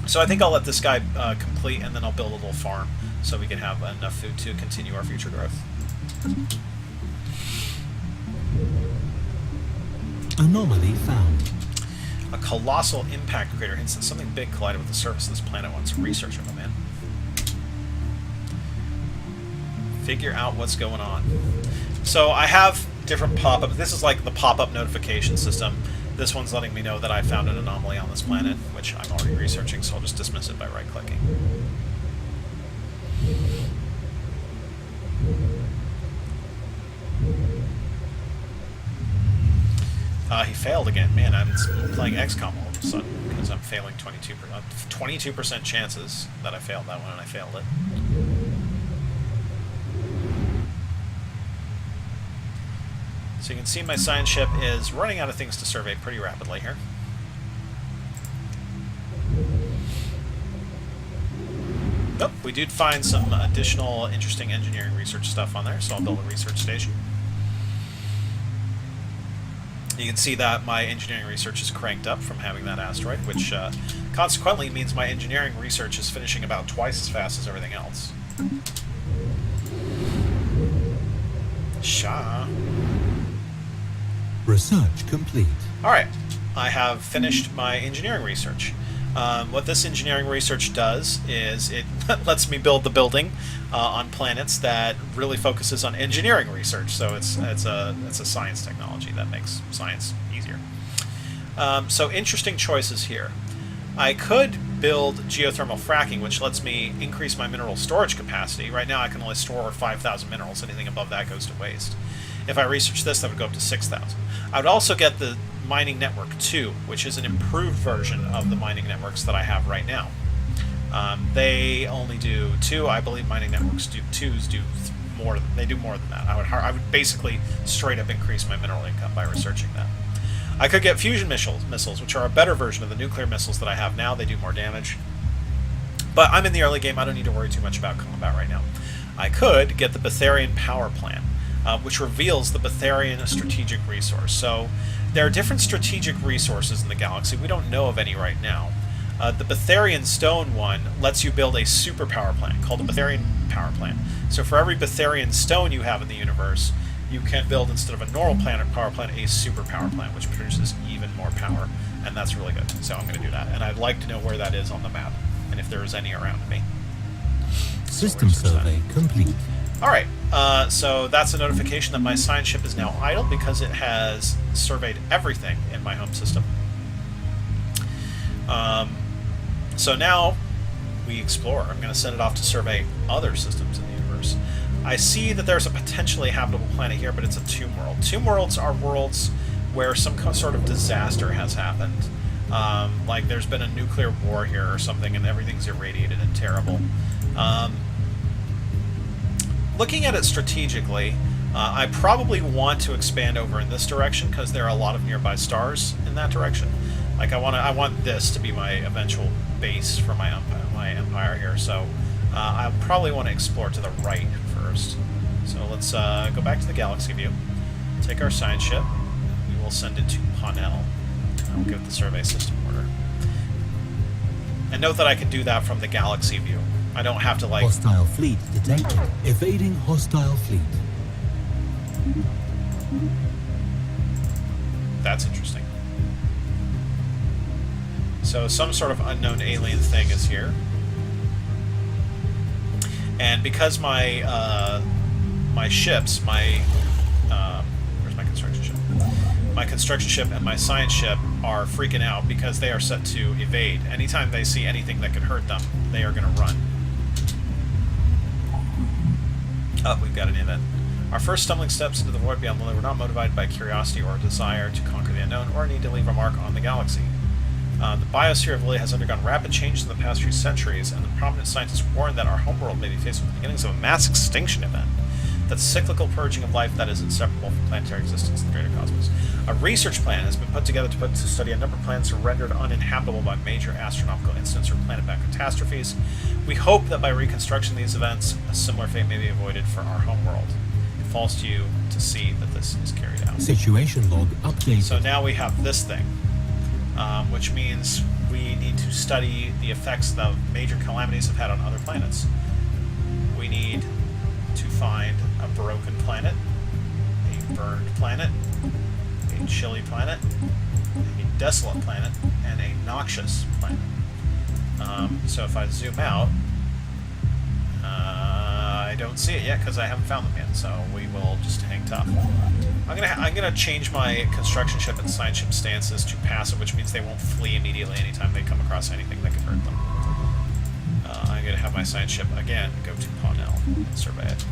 So I think I'll let this guy complete, and then I'll build a little farm so we can have enough food to continue our future growth. Anomaly found. A colossal impact crater hints that something big collided with the surface of this planet once. Research it, my man. Figure out what's going on. So I have different pop-up. This is like the pop-up notification system. This one's letting me know that I found an anomaly on this planet, which I'm already researching, so I'll just dismiss it by right-clicking. He failed again. Man, I'm playing XCOM all of a sudden. because I'm failing 22% chances that I failed that one, and I failed it. So you can see my science ship is running out of things to survey pretty rapidly here. Oh, we did find some additional interesting engineering research stuff on there, so I'll build a research station. You can see that my engineering research is cranked up from having that asteroid, which consequently means my engineering research is finishing about twice as fast as everything else. Sha. Research complete. Alright, I have finished my engineering research. What this engineering research does is it lets me build the building on planets that really focuses on engineering research. So it's a science technology that makes science easier. So interesting choices here. I could build geothermal fracking, which lets me increase my mineral storage capacity. Right now I can only store 5,000 minerals. Anything above that goes to waste. If I research this, that would go up to 6,000. I would also get the Mining Network 2, which is an improved version of the mining networks that I have right now. They only do 2. I believe Mining Networks 2s do more. They do more than that. I would basically straight up increase my mineral income by researching that. I could get fusion missiles, which are a better version of the nuclear missiles that I have now. They do more damage. But I'm in the early game. I don't need to worry too much about combat right now. I could get the Betharian power plant, which reveals the Betharian strategic resource. So there are different strategic resources in the galaxy. We don't know of any right now. The Betharian stone one lets you build a super power plant called the Betharian power plant. So for every Betharian stone you have in the universe, you can build, instead of a normal planet power plant, a super power plant, which produces even more power. And that's really good. So I'm going to do that. And I'd like to know where that is on the map, and if there is any around me. System survey complete. Alright, so that's a notification that my science ship is now idle because it has surveyed everything in my home system. So now we explore. I'm going to send it off to survey other systems in the universe. I see that there's a potentially habitable planet here, but it's a tomb world. Tomb worlds are worlds where some sort of disaster has happened. Like there's been a nuclear war here or something, and everything's irradiated and terrible. Looking at it strategically, I probably want to expand over in this direction because there are a lot of nearby stars in that direction. Like I want this to be my eventual base for my empire here. So I probably want to explore to the right first. So let's go back to the galaxy view. Take our science ship. We will send it to Ponel. I'll give the survey system order. And note that I can do that from the galaxy view. I don't have to like... Hostile fleet detected. Evading hostile fleet. That's interesting. So some sort of unknown alien thing is here. And because my ships, where's my construction ship? My construction ship and my science ship are freaking out because they are set to evade. Anytime they see anything that could hurt them, they are going to run. Oh, we've got an event. Our first stumbling steps into the void beyond the limit were not motivated by curiosity or a desire to conquer the unknown or a need to leave a mark on the galaxy. The biosphere of Lily has undergone rapid changes in the past few centuries, and the prominent scientists warn that our homeworld may be faced with the beginnings of a mass extinction event. That cyclical purging of life that is inseparable from planetary existence in the greater cosmos. A research plan has been put together to study a number of planets rendered uninhabitable by major astronomical incidents or planet-backed catastrophes. We hope that by reconstructing these events, a similar fate may be avoided for our homeworld. It falls to you to see that this is carried out. Situation log updated. So now we have this thing, which means we need to study the effects that major calamities have had on other planets. We need to find a broken planet, a burned planet, a chilly planet, a desolate planet, and a noxious planet. So if I zoom out, I don't see it yet because I haven't found them yet. So we will just hang tough. I'm gonna change my construction ship and science ship stances to passive, which means they won't flee immediately anytime they come across anything that could hurt them. I'm gonna have my science ship again go to Ponel and survey it.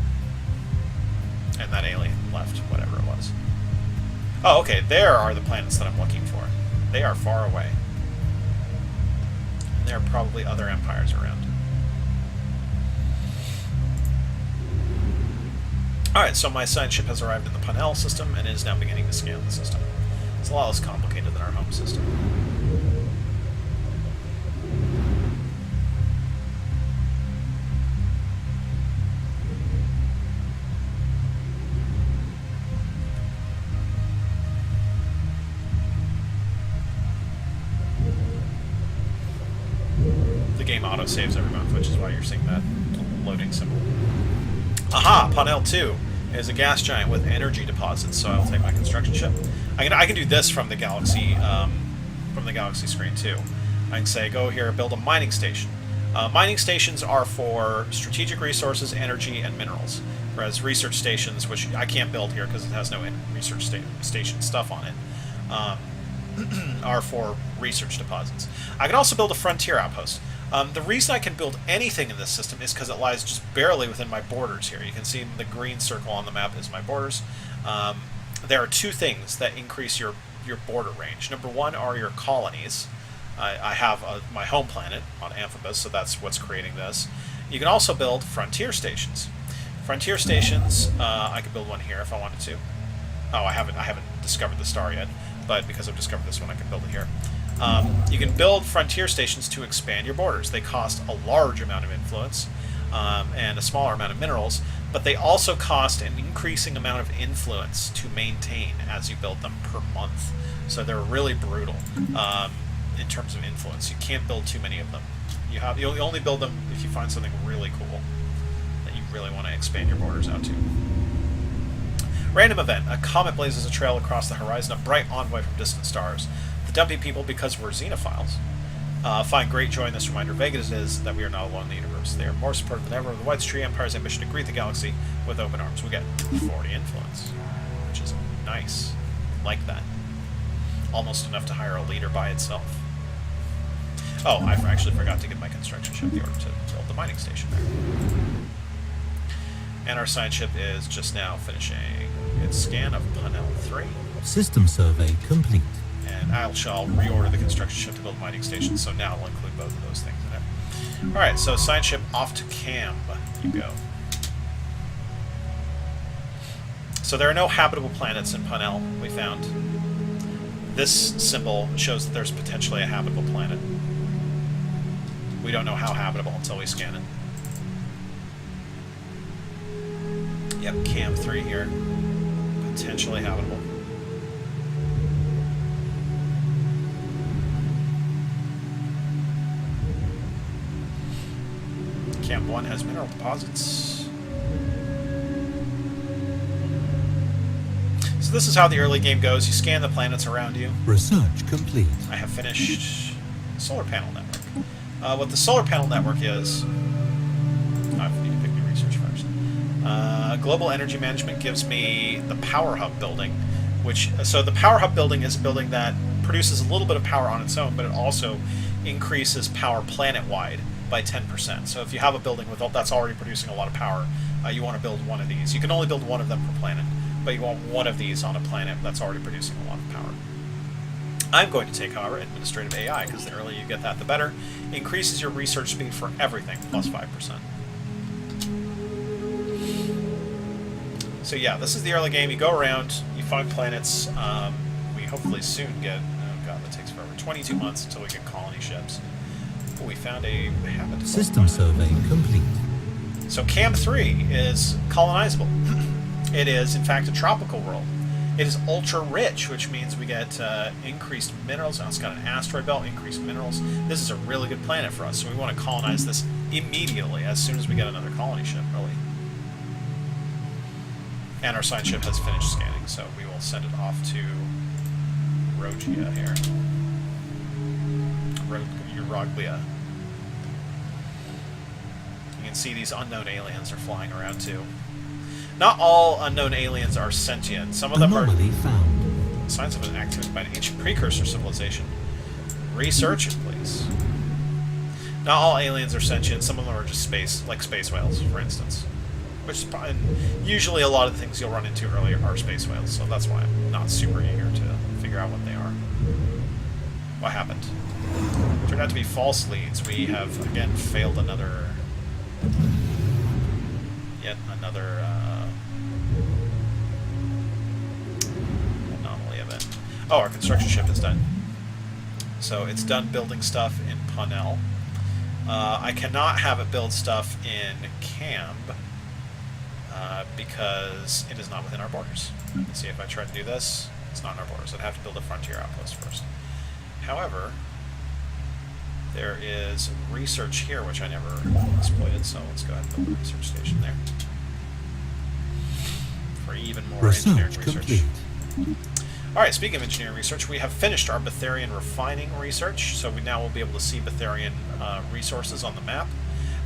And that alien left, whatever it was. Oh, okay, there are the planets that I'm looking for. They are far away. There are probably other empires around. Alright, so my science ship has arrived in the Punel system and is now beginning to scan the system. It's a lot less complicated than our home system. The game auto-saves every month, which is why you're seeing that loading symbol. Aha! Punel 2 is a gas giant with energy deposits, so I'll take my construction ship. I can do this from the galaxy screen too. I can say, go here, build a mining station. Mining stations are for strategic resources, energy, and minerals. Whereas research stations, which I can't build here because it has no research station stuff on it, are for research deposits. I can also build a frontier outpost. The reason I can build anything in this system is because it lies just barely within my borders here. You can see the green circle on the map is my borders. There are two things that increase your border range. Number one are your colonies. I have my home planet on Amphibus, so that's what's creating this. You can also build frontier stations. Frontier stations, I could build one here if I wanted to. Oh, I haven't discovered the star yet, but because I've discovered this one, I can build it here. You can build frontier stations to expand your borders. They cost a large amount of influence and a smaller amount of minerals, but they also cost an increasing amount of influence to maintain as you build them per month. So they're really brutal in terms of influence. You can't build too many of them. You only build them if you find something really cool that you really want to expand your borders out to. Random event. A comet blazes a trail across the horizon, a bright envoy from distant stars. The dumpy people, because we're xenophiles, find great joy in this reminder, vague as it is, that we are not alone in the universe. They are more supportive than ever of the White Tree Empire's ambition to greet the galaxy with open arms. We get 40 influence, which is nice. Like that. Almost enough to hire a leader by itself. Oh, I actually forgot to give my construction ship the order to build the mining station there. And our science ship is just now finishing its scan of Punel 3. System survey complete. And I shall reorder the construction ship to build mining stations, so now it'll include both of those things in it. Alright, so science ship off to Cam. You go. So there are no habitable planets in Punel, we found. This symbol shows that there's potentially a habitable planet. We don't know how habitable until we scan it. Yep, Cam 3 here. Potentially habitable. Cam 1 has mineral deposits. So this is how the early game goes. You scan the planets around you. Research complete. I have finished solar panel network. What the solar panel network is... I need to pick new research first. Global energy management gives me the power hub building, so the power hub building is a building that produces a little bit of power on its own, but it also increases power planet-wide by 10%. So if you have a building that's already producing a lot of power, you want to build one of these. You can only build one of them per planet, but you want one of these on a planet that's already producing a lot of power. I'm going to take, however, administrative AI, because the earlier you get that, the better. Increases your research speed for everything, plus 5%. So yeah, this is the early game. You go around, you find planets. We hopefully soon get... Oh god, that takes forever. 22 months until we get colony ships. Oh, we found a habitable System survey complete. So Cam 3 is colonizable. It is, in fact, a tropical world. It is ultra-rich, which means we get increased minerals. Now it's got an asteroid belt, increased minerals. This is a really good planet for us, so we want to colonize this immediately, as soon as we get another colony ship, really. And our science ship has finished scanning, so we will send it off to Rogia here. Uroglia. You can see these unknown aliens are flying around too. Not all unknown aliens are sentient. Some of them Anomaly are found. signs of an activity by an ancient precursor civilization. Research it, please. Not all aliens are sentient. Some of them are just space whales, for instance. Which is probably, usually a lot of the things you'll run into earlier are space whales, so that's why I'm not super eager to figure out what they are. What happened? Turned out to be false leads. We have, again, failed another... Yet another anomaly event. Oh, our construction ship is done. So it's done building stuff in Punel. I cannot have it build stuff in Camb because it is not within our borders. Let's see if I try to do this. It's not in our borders. I'd have to build a frontier outpost first. However, there is research here, which I never exploited, so let's go ahead and build a research station there. For even more engineering research. Alright, speaking of engineering research, we have finished our Betharian refining research, so we now will be able to see Betharian resources on the map.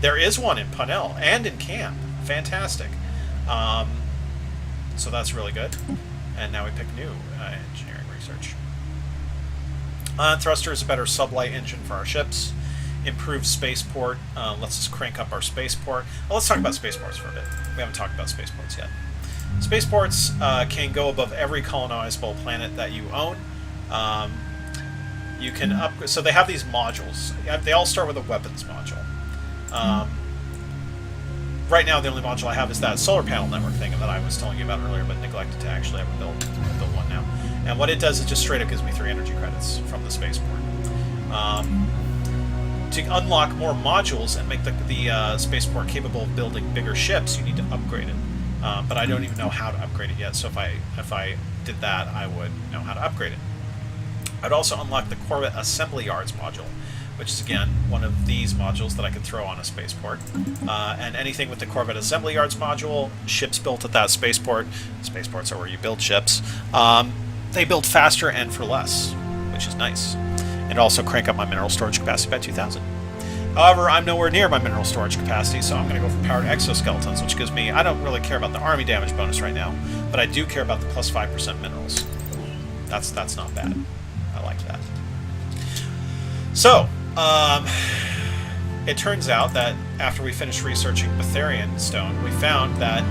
There is one in Punel and in Camp. Fantastic. So that's really good. And now we pick new engineering research. Thruster is a better sublight engine for our ships. Improved spaceport lets us crank up our spaceport. Well, let's talk about spaceports for a bit. We haven't talked about spaceports yet. Spaceports can go above every colonizable planet that you own. You can upgrade. So they have these modules. They all start with a weapons module. Right now, the only module I have is that solar panel network thing that I was telling you about earlier, but neglected to actually ever build one now. And what it does is just straight up gives me 3 energy credits from the spaceport. To unlock more modules and make the spaceport capable of building bigger ships, you need to upgrade it. But I don't even know how to upgrade it yet, so if I did that, I would know how to upgrade it. I'd also unlock the Corvette Assembly Yards module, which is, again, one of these modules that I could throw on a spaceport. And anything with the Corvette Assembly Yards module, ships built at that spaceport, spaceports are where you build ships, they build faster and for less, which is nice. And also crank up my mineral storage capacity by 2,000. However, I'm nowhere near my mineral storage capacity, so I'm going to go for powered exoskeletons, which gives me... I don't really care about the army damage bonus right now, but I do care about the plus 5% minerals. That's not bad. I like that. So, it turns out that after we finished researching Betharian stone, we found that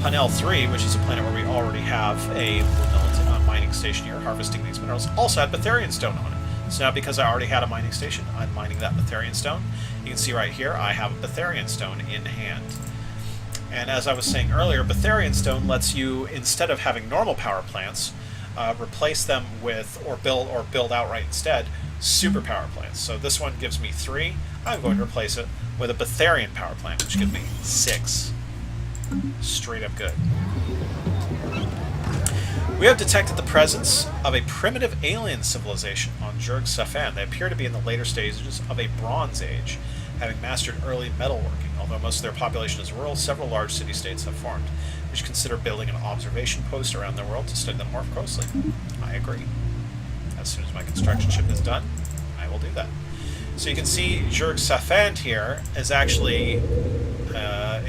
Punel 3, which is a planet where we already have a mining station here harvesting these minerals, also had Betharian stone on it. So now, because I already had a mining station, I'm mining that Betharian stone. You can see right here, I have a Betharian stone in hand. And as I was saying earlier, Betharian stone lets you, instead of having normal power plants, replace them with, or build outright instead, super power plants. So this one gives me 3. I'm going to replace it with a Betharian power plant, which gives me 6. Straight up good. We have detected the presence of a primitive alien civilization on Jurg-Safan. They appear to be in the later stages of a Bronze Age, having mastered early metalworking. Although most of their population is rural, several large city-states have formed. We should consider building an observation post around their world to study them more closely. I agree. As soon as my construction ship is done, I will do that. So you can see Jurg-Safan here is actually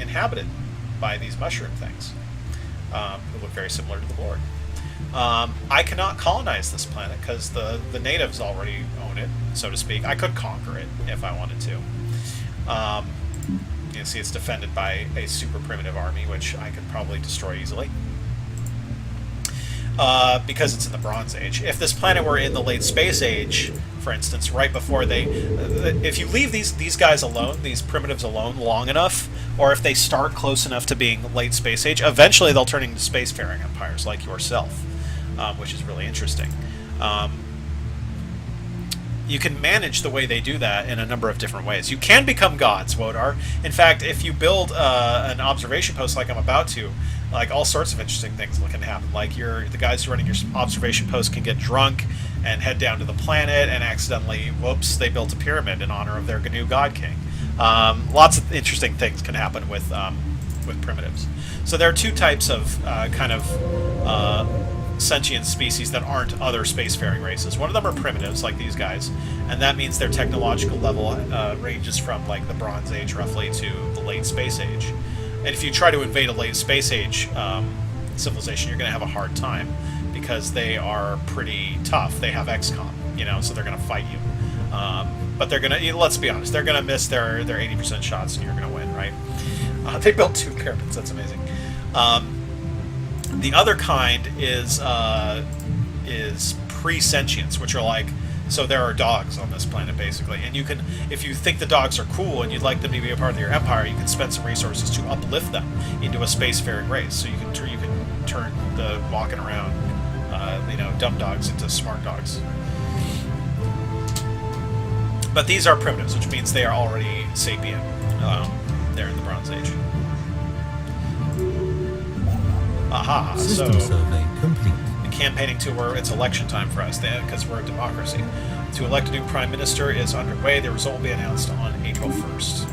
inhabited by these mushroom things, who look very similar to the Lord. I cannot colonize this planet because the natives already own it, so to speak. I could conquer it if I wanted to. You can see it's defended by a super primitive army, which I could probably destroy easily. Because it's in the Bronze Age. If this planet were in the late Space Age, for instance, right before they... if you leave these guys alone, these primitives alone, long enough, or if they start close enough to being late Space Age, eventually they'll turn into spacefaring empires like yourself, which is really interesting. You can manage the way they do that in a number of different ways. You can become gods, Wodar. In fact, if you build an observation post like I'm about to, like all sorts of interesting things can happen. Like the guys running your observation post can get drunk and head down to the planet and accidentally, whoops, they built a pyramid in honor of their GNU God King. Lots of interesting things can happen with primitives. So there are 2 types of sentient species that aren't other spacefaring races. One of them are primitives, like these guys, and that means their technological level ranges from like the Bronze Age roughly to the late Space Age. And if you try to invade a late Space Age civilization, you're going to have a hard time because they are pretty tough. They have XCOM, so they're going to fight you. But they're going to, let's be honest, they're going to miss their 80% shots and you're going to win, right? They built 2 pyramids, that's amazing. The other kind is pre-sentience, which are like So there are dogs on this planet, basically, and you can, if you think the dogs are cool and you'd like them to be a part of your empire, you can spend some resources to uplift them into a spacefaring race. So you can turn the walking around, dumb dogs into smart dogs. But these are primitives, which means they are already sapient. They're in the Bronze Age. Aha! System survey complete. Campaigning to where it's election time for us, because we're a democracy. To elect a new prime minister is underway. The result will be announced on April 1st.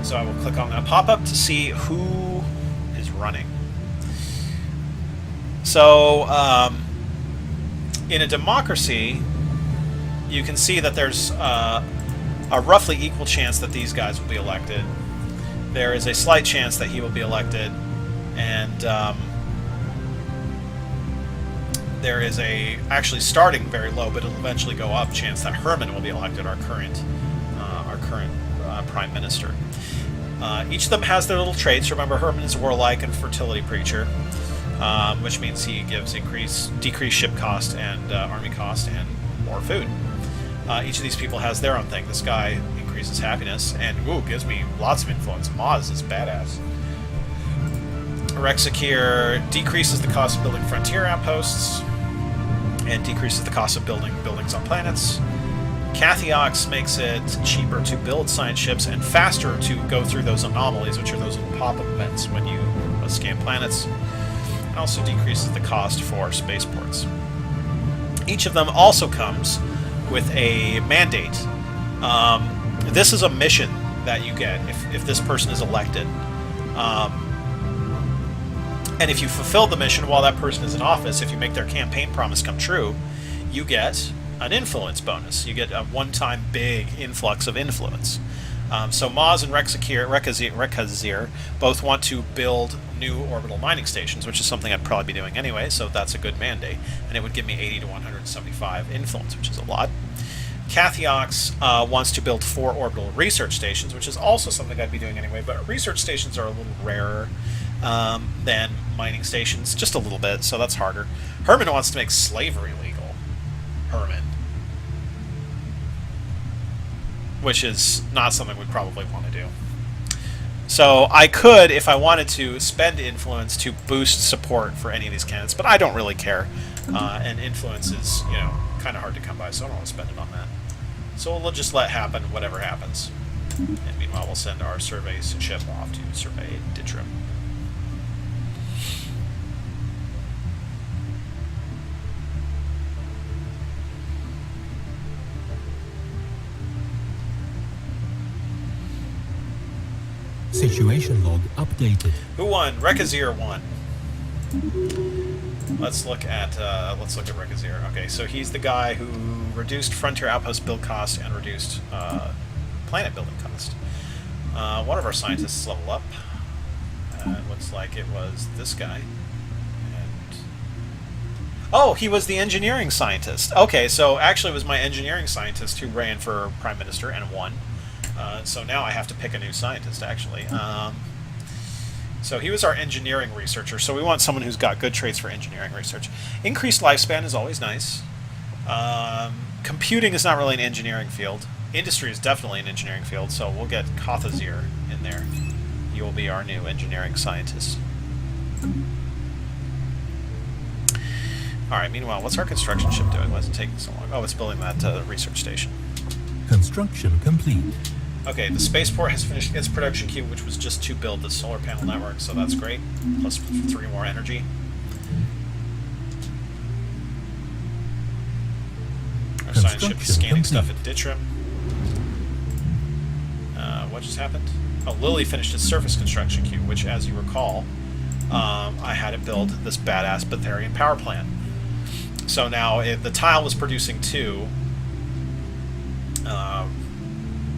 So I will click on that pop-up to see who is running. So in a democracy, you can see that there's a roughly equal chance that these guys will be elected. There is a slight chance that he will be elected, and there is a, actually starting very low, but it'll eventually go up, chance that Herman will be elected, our current prime minister. Each of them has their little traits. Remember, Herman is warlike and fertility preacher, which means he gives decreased ship cost and army cost and more food. Each of these people has their own thing. This guy increases happiness and gives me lots of influence. Maz is badass. Rexakir decreases the cost of building frontier outposts and decreases the cost of building buildings on planets. Cathiox makes it cheaper to build science ships and faster to go through those anomalies, which are those little pop-up events when you scan planets. And also decreases the cost for spaceports. Each of them also comes with a mandate. This is a mission that you get if this person is elected. And if you fulfill the mission while that person is in office, if you make their campaign promise come true, you get an influence bonus. You get a one-time big influx of influence. So Maz and Rekazir both want to build new orbital mining stations, which is something I'd probably be doing anyway, so that's a good mandate. And it would give me 80 to 175 influence, which is a lot. Cathiox wants to build 4 orbital research stations, which is also something I'd be doing anyway, but research stations are a little rarer than mining stations, just a little bit, so that's harder. Herman wants to make slavery legal. Herman. Which is not something we'd probably want to do. So I could, if I wanted to, spend influence to boost support for any of these candidates, but I don't really care. And influence is, kind of hard to come by, so I don't want to spend it on that. So we'll just let happen whatever happens. And meanwhile, we'll send our surveys ship off to survey Ditram. Situation log updated. Who won? Rekazir won. Let's look at Rekazir. Okay, so he's the guy who reduced frontier outpost build cost and reduced planet building cost. One of our scientists level up. It looks like it was this guy. And oh, he was the engineering scientist. Okay, so actually it was my engineering scientist who ran for prime minister and won. So now I have to pick a new scientist, actually. So he was our engineering researcher, so we want someone who's got good traits for engineering research. Increased lifespan is always nice. Computing is not really an engineering field. Industry is definitely an engineering field, so we'll get Kothazir in there. He will be our new engineering scientist. Alright, meanwhile, what's our construction ship doing? Why is it taking so long? Oh, it's building that research station. Construction complete. Okay, the spaceport has finished its production queue, which was just to build the solar panel network, so that's great. Plus 3 more energy. Our science ship is scanning stuff at Ditram. What just happened? Oh, Lily finished its surface construction queue, which, as you recall, I had it build this badass Betharian power plant. So now, if the tile was producing 2,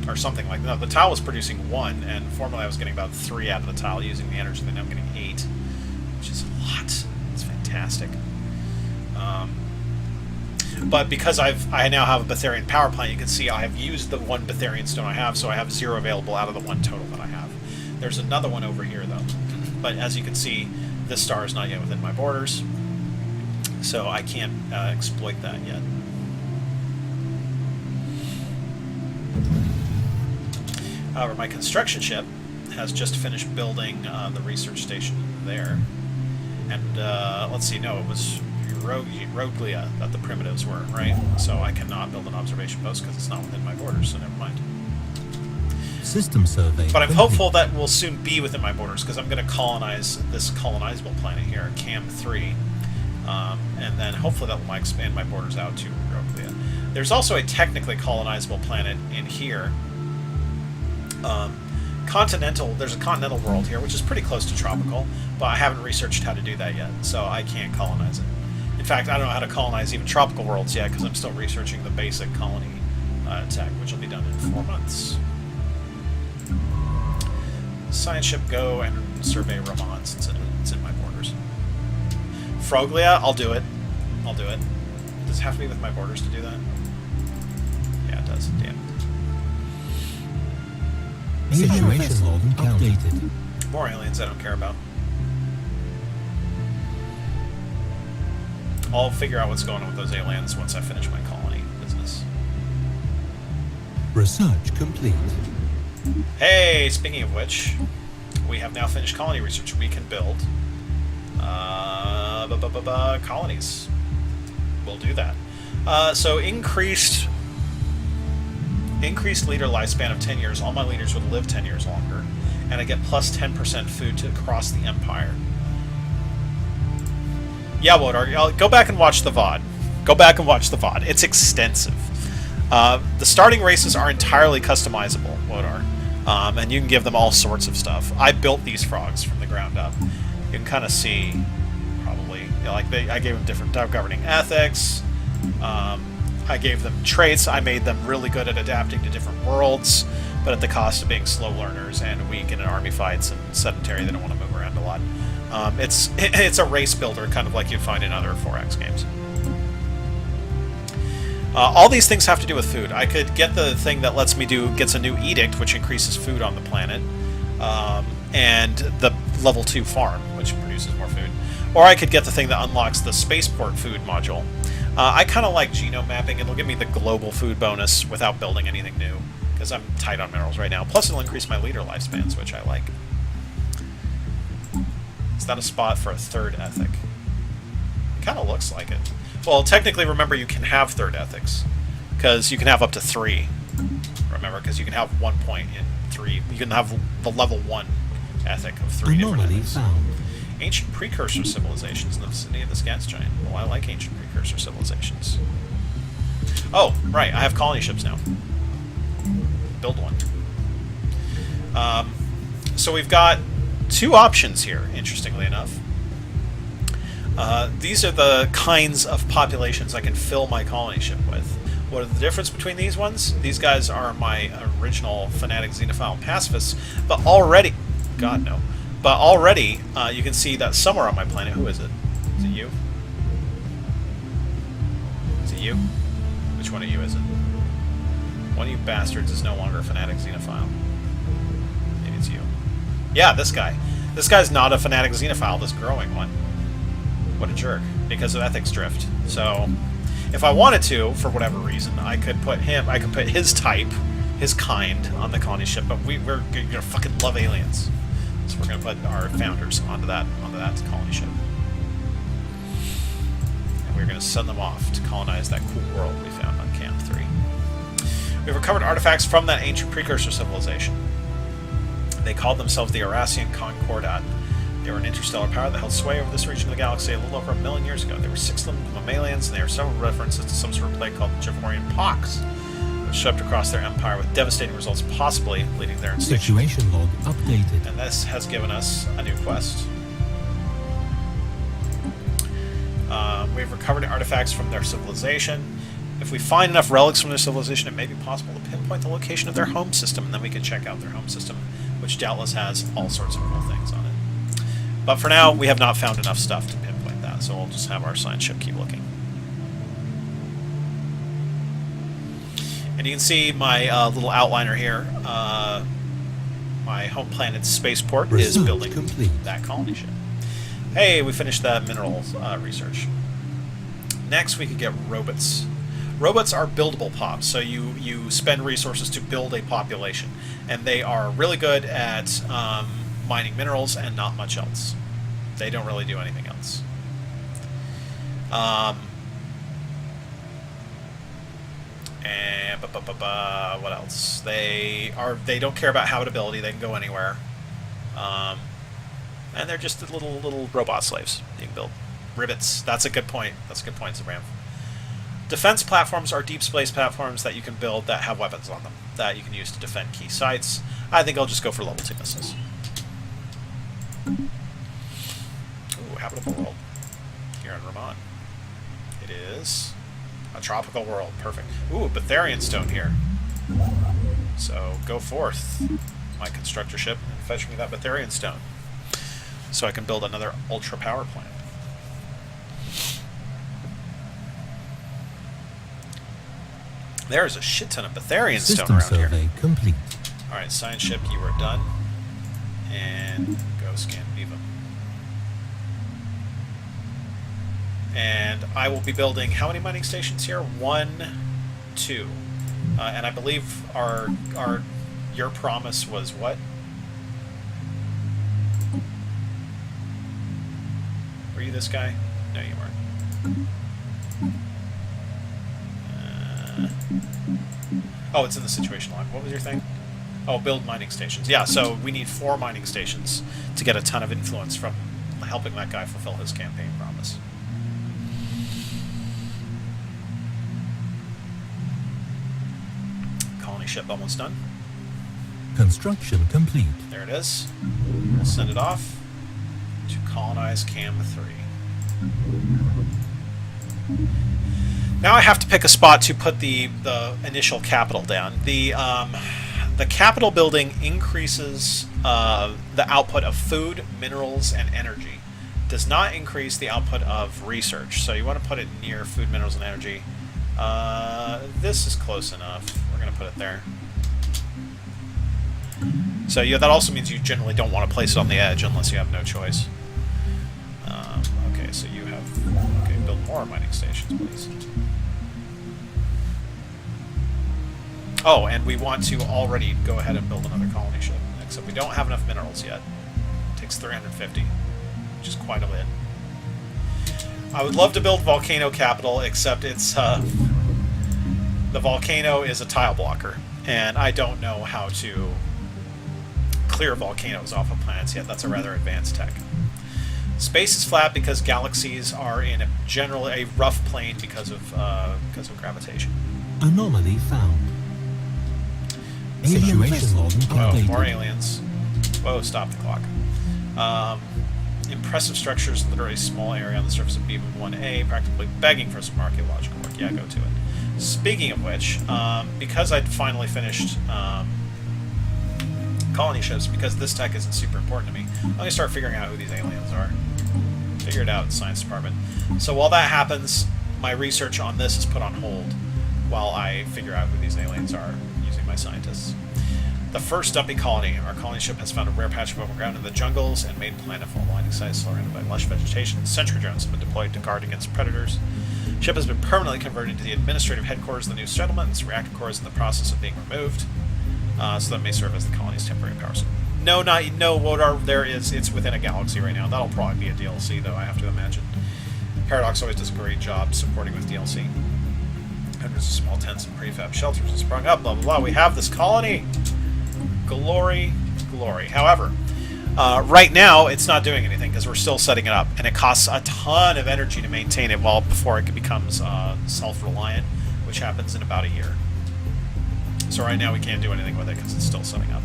or something like that. No, the tile was producing 1, and formerly I was getting about 3 out of the tile using the energy, then I'm getting 8, which is a lot. It's fantastic. But because I now have a Betharian power plant, you can see I have used the 1 Betharian stone I have, so I have 0 available out of the 1 total that I have. There's another one over here, though. But as you can see, this star is not yet within my borders, so I can't exploit that yet. However, my construction ship has just finished building the research station there. And let's see, no, it was Roglia that the primitives were, right? So I cannot build an observation post because it's not within my borders, so never mind. System survey. But I'm hopeful that will soon be within my borders because I'm going to colonize this colonizable planet here, Cam 3. And then hopefully that will expand my borders out to Roglia. There's also a technically colonizable planet in here. Continental, there's a continental world here, which is pretty close to tropical, but I haven't researched how to do that yet, so I can't colonize it. In fact, I don't know how to colonize even tropical worlds yet, because I'm still researching the basic colony tech, which will be done in 4 months. Science ship go and survey Ramon, since it's in my borders. Froglia, I'll do it. I'll do it. Does it have to be with my borders to do that? Yeah, it does. Damn. Situation log updated. More aliens I don't care about. I'll figure out what's going on with those aliens once I finish my colony business. Research complete. Hey, speaking of which, we have now finished colony research. We can build colonies. We'll do that. So increased leader lifespan of 10 years. All my leaders would live 10 years longer. And I get plus 10% food to across the Empire. Yeah, Wodar, go back and watch the VOD. Go back and watch the VOD. It's extensive. The starting races are entirely customizable, Wodar. And you can give them all sorts of stuff. I built these frogs from the ground up. You can kind of see, probably, you know, like I gave them different governing ethics. I gave them traits. I made them really good at adapting to different worlds, but at the cost of being slow learners and weak in army fights and sedentary. They don't want to move around a lot. It's a race builder, kind of like you'd find in other 4X games. All these things have to do with food. I could get the thing that lets me gets a new edict, which increases food on the planet, and the level 2 farm, which produces more food. Or I could get the thing that unlocks the spaceport food module. I kind of like genome mapping. It'll give me the global food bonus without building anything new, because I'm tight on minerals right now. Plus, it'll increase my leader lifespans, which I like. Is that a spot for a third ethic? It kind of looks like it. Well, technically, remember, you can have third ethics, because you can have up to 3. Remember, because you can have 1 point in 3. You can have the level 1 ethic of 3 different ethics. Ancient precursor civilizations in the vicinity of this gas giant. Well, I like ancient precursor civilizations. Oh, right, I have colony ships now. Build one. So we've got 2 options here, interestingly enough. These are the kinds of populations I can fill my colony ship with. What are the difference between these ones? These guys are my original fanatic xenophile pacifists, but already... God, no. But already, you can see that somewhere on my planet... Who is it? Is it you? Is it you? Which one of you is it? One of you bastards is no longer a fanatic xenophile. Maybe it's you. Yeah, this guy. This guy's not a fanatic xenophile, this growing one. What a jerk. Because of ethics drift. So, if I wanted to, for whatever reason, I could put his type, his kind, on the colony ship, but we're gonna fucking love aliens. So we're gonna put our founders onto that colony ship. And we're gonna send them off to colonize that cool world we found on Camp 3. We've recovered artifacts from that ancient precursor civilization. They called themselves the Eurasian Concordat. They were an interstellar power that held sway over this region of the galaxy a little over 1 million years ago. There were 6 limbed mammalians, and there are several references to some sort of plague called the Javorian Pox, which swept across their empire with devastating results, possibly leading to their extinction. Situation log updated. And this has given us a new quest. We've recovered artifacts from their civilization. If we find enough relics from their civilization, it may be possible to pinpoint the location of their home system, and then we can check out their home system, which doubtless has all sorts of cool things on it. But for now, we have not found enough stuff to pinpoint that, so we'll just have our science ship keep looking. And you can see my little outliner here. My home planet spaceport is building that colony ship. Hey, we finished that mineral research. Next, we could get robots. Robots are buildable pops, so you spend resources to build a population, and they are really good at mining minerals and not much else. They don't really do anything else. And what else? They don't care about habitability. They can go anywhere. And they're just little robot slaves you can build. Rivets. That's a good point. That's a good point, Zabram. Defense platforms are deep space platforms that you can build that have weapons on them that you can use to defend key sites. I think I'll just go for level 2 missiles. Ooh, habitable world. Here in Ramon. It is a tropical world. Perfect. Ooh, Betharian stone here. So go forth, my constructor ship, and fetch me that Betharian stone, so I can build another ultra power plant. There's a shit ton of Betharian stone around here. Survey complete. All right, science ship, you are done, and go scan Viva. And I will be building how many mining stations here? 1, 2, and I believe your promise was what? Were you this guy? No, you weren't. Oh, it's in the situation log. What was your thing? Oh, build mining stations. Yeah, so we need 4 mining stations to get a ton of influence from helping that guy fulfill his campaign promise. Colony ship almost done. Construction complete. There it is. We'll send it off to colonize Cam 3. Now I have to pick a spot to put the initial capital down. The capital building increases the output of food, minerals, and energy. Does not increase the output of research. So you want to put it near food, minerals, and energy. This is close enough. We're going to put it there. So yeah, that also means you generally don't want to place it on the edge unless you have no choice. Okay, so you have... Okay, build more mining stations, please. Oh, and we want to already go ahead and build another colony ship. Except we don't have enough minerals yet. It takes 350, which is quite a bit. I would love to build Volcano Capital, except it's... the volcano is a tile blocker, and I don't know how to clear volcanoes off of planets yet. That's a rather advanced tech. Space is flat because galaxies are in a rough plane because of gravitation. Anomaly found. Situation log updated. More aliens. Whoa, stop the clock. Impressive structures, literally small area on the surface of Beam 1A, practically begging for some archaeological work. Yeah, go to it. Speaking of which, because I'd finally finished colony ships, because this tech isn't super important to me, I'm going to start figuring out who these aliens are. Figure it out, Science Department. So while that happens, my research on this is put on hold while I figure out who these aliens are using my scientists. The first dumpy colony. Our colony ship has found a rare patch of open ground in the jungles and made planetful mining sites surrounded by lush vegetation. Sentry drones have been deployed to guard against predators. Ship has been permanently converted to the administrative headquarters of the new settlement, and its reactor core is in the process of being removed, so that may serve as the colony's temporary power source. No, Wodar, it's within a galaxy right now. That'll probably be a DLC, though, I have to imagine. Paradox always does a great job supporting with DLC. Hundreds of small tents and prefab shelters have sprung up, blah, blah, blah. We have this colony. Glory, glory. However, right now, it's not doing anything because we're still setting it up, and it costs a ton of energy to maintain it before it becomes self-reliant, which happens in about a year. So right now we can't do anything with it because it's still setting up.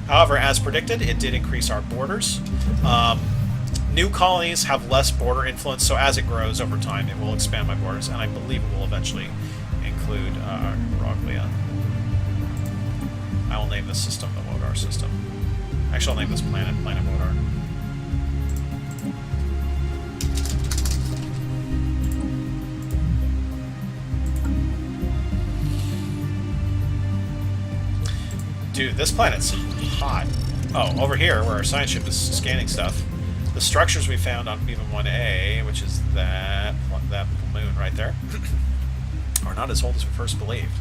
However, as predicted, it did increase our borders. New colonies have less border influence, so as it grows over time, it will expand my borders, and I believe it will eventually include Roglia. I will name this system the Wodar system. Actually, I'll name this planet Wodar. Dude, this planet's hot. Oh, over here, where our science ship is scanning stuff, the structures we found on Beam 1A, which is that moon right there, are not as old as we first believed.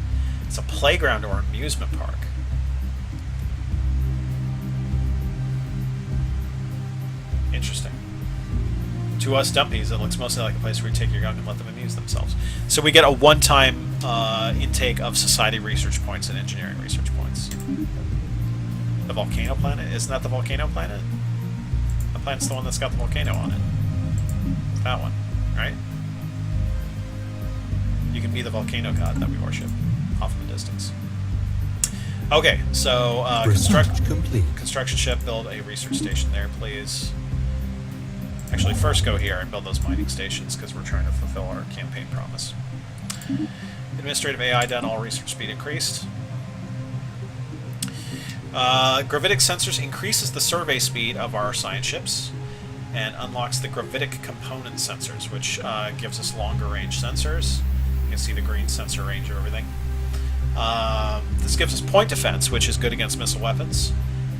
It's a playground or amusement park. Interesting. To us dumpies, it looks mostly like a place where you take your young and let them amuse themselves. So we get a one-time intake of society research points and engineering research points. The volcano planet? Isn't that the volcano planet? The planet's the one that's got the volcano on it. That one, right? You can be the volcano god that we worship off in the distance. Okay, so construction ship, build a research station there, please. Actually, first go here and build those mining stations because we're trying to fulfill our campaign promise. Administrative AI done, all research speed increased. Gravitic sensors increases the survey speed of our science ships and unlocks the gravitic component sensors, which gives us longer range sensors. You can see the green sensor range of everything. This gives us point defense, which is good against missile weapons,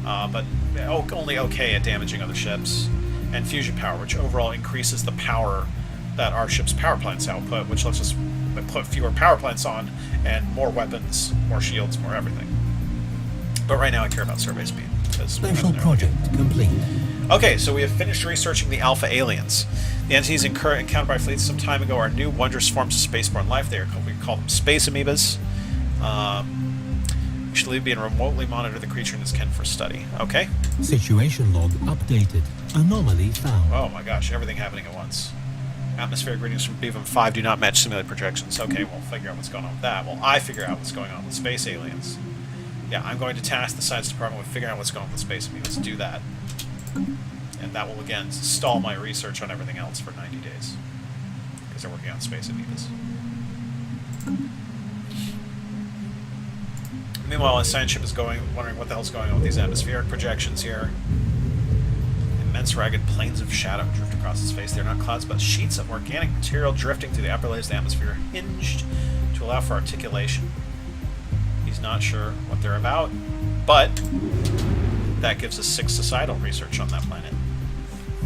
but only okay at damaging other ships. And fusion power, which overall increases the power that our ship's power plants output, which lets us put fewer power plants on and more weapons, more shields, more everything. But right now I care about survey speed. Special project complete. Okay, so we have finished researching the Alpha aliens. The entities encountered by fleets some time ago are new wondrous forms of spaceborne life. We call them space amoebas. We should leave and remotely monitor the creature and its kin for study. Okay. Situation log updated. Anomaly found. Oh my gosh, everything happening at once. Atmospheric readings from BVM 5 do not match simulated projections. Okay, we'll figure out what's going on with that. Well, I figure out what's going on with space aliens. Yeah, I'm going to task the science department with figuring out what's going on with space amoebas. Do that. And that will, again, stall my research on everything else for 90 days. Because they're working on space amoebas. Meanwhile, a science ship is wondering what the hell's going on with these atmospheric projections here. Immense ragged planes of shadow drift across its face. They're not clouds, but sheets of organic material drifting through the upper layers of the atmosphere, hinged to allow for articulation. He's not sure what they're about, but that gives us 6 societal research on that planet,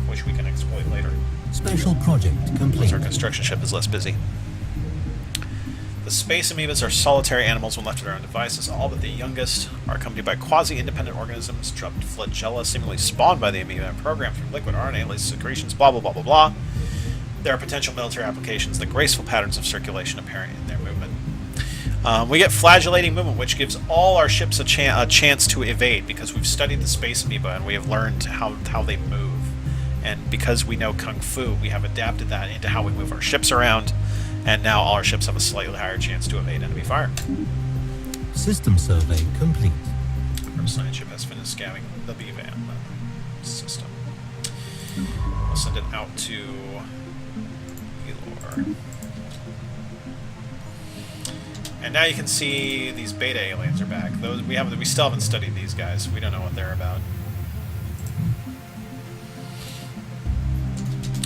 which we can exploit later. Special project complete. Once our construction ship is less busy. The space amoebas are solitary animals when left to their own devices. All but the youngest are accompanied by quasi-independent organisms, dropped flagella, seemingly spawned by the amoeba and programmed through liquid RNA-laced secretions, blah, blah, blah, blah, blah. There are potential military applications, the graceful patterns of circulation apparent in their movement. We get flagellating movement, which gives all our ships a chance to evade, because we've studied the space amoeba and we have learned how they move. And because we know Kung Fu, we have adapted that into how we move our ships around. And now all our ships have a slightly higher chance to evade enemy fire. System survey complete. Our science ship has finished scanning the BVAM system. We'll send it out to Elor. And now you can see these beta aliens are back. Those we still haven't studied these guys. We don't know what they're about.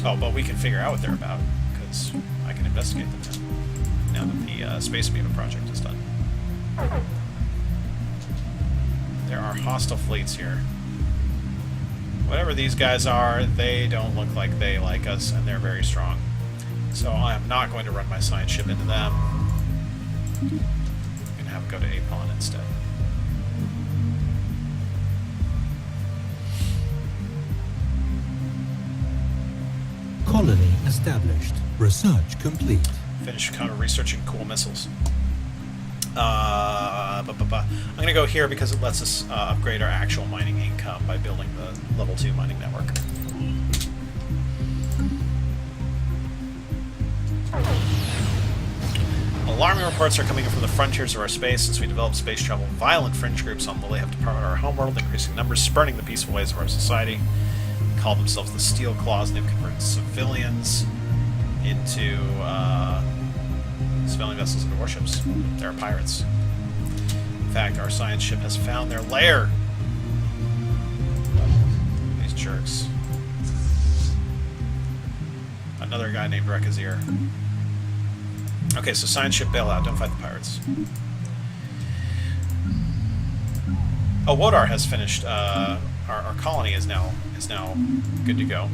Oh, but we can figure out what they're about, because I can investigate them now that the Space Amoeba project is done. There are hostile fleets here. Whatever these guys are, they don't look like they like us, and they're very strong. So I am not going to run my science ship into them. I'm going to have it go to Apon instead. Colony established. Research complete. Finish counter-researching cool missiles. I'm going to go here because it lets us upgrade our actual mining income by building the level 2 mining network. Alarming reports are coming in from the frontiers of our space. Since we developed space travel, violent fringe groups on Lily have departed our homeworld, increasing numbers, spurning the peaceful ways of our society. They call themselves the Steel Claws, and they've converted civilians into civilian vessels into warships. They're pirates. In fact, our science ship has found their lair. These jerks. Another guy named Rekazir. Okay, so science ship bailout. Don't fight the pirates. Oh, Wodar has finished. Our colony is now good to go,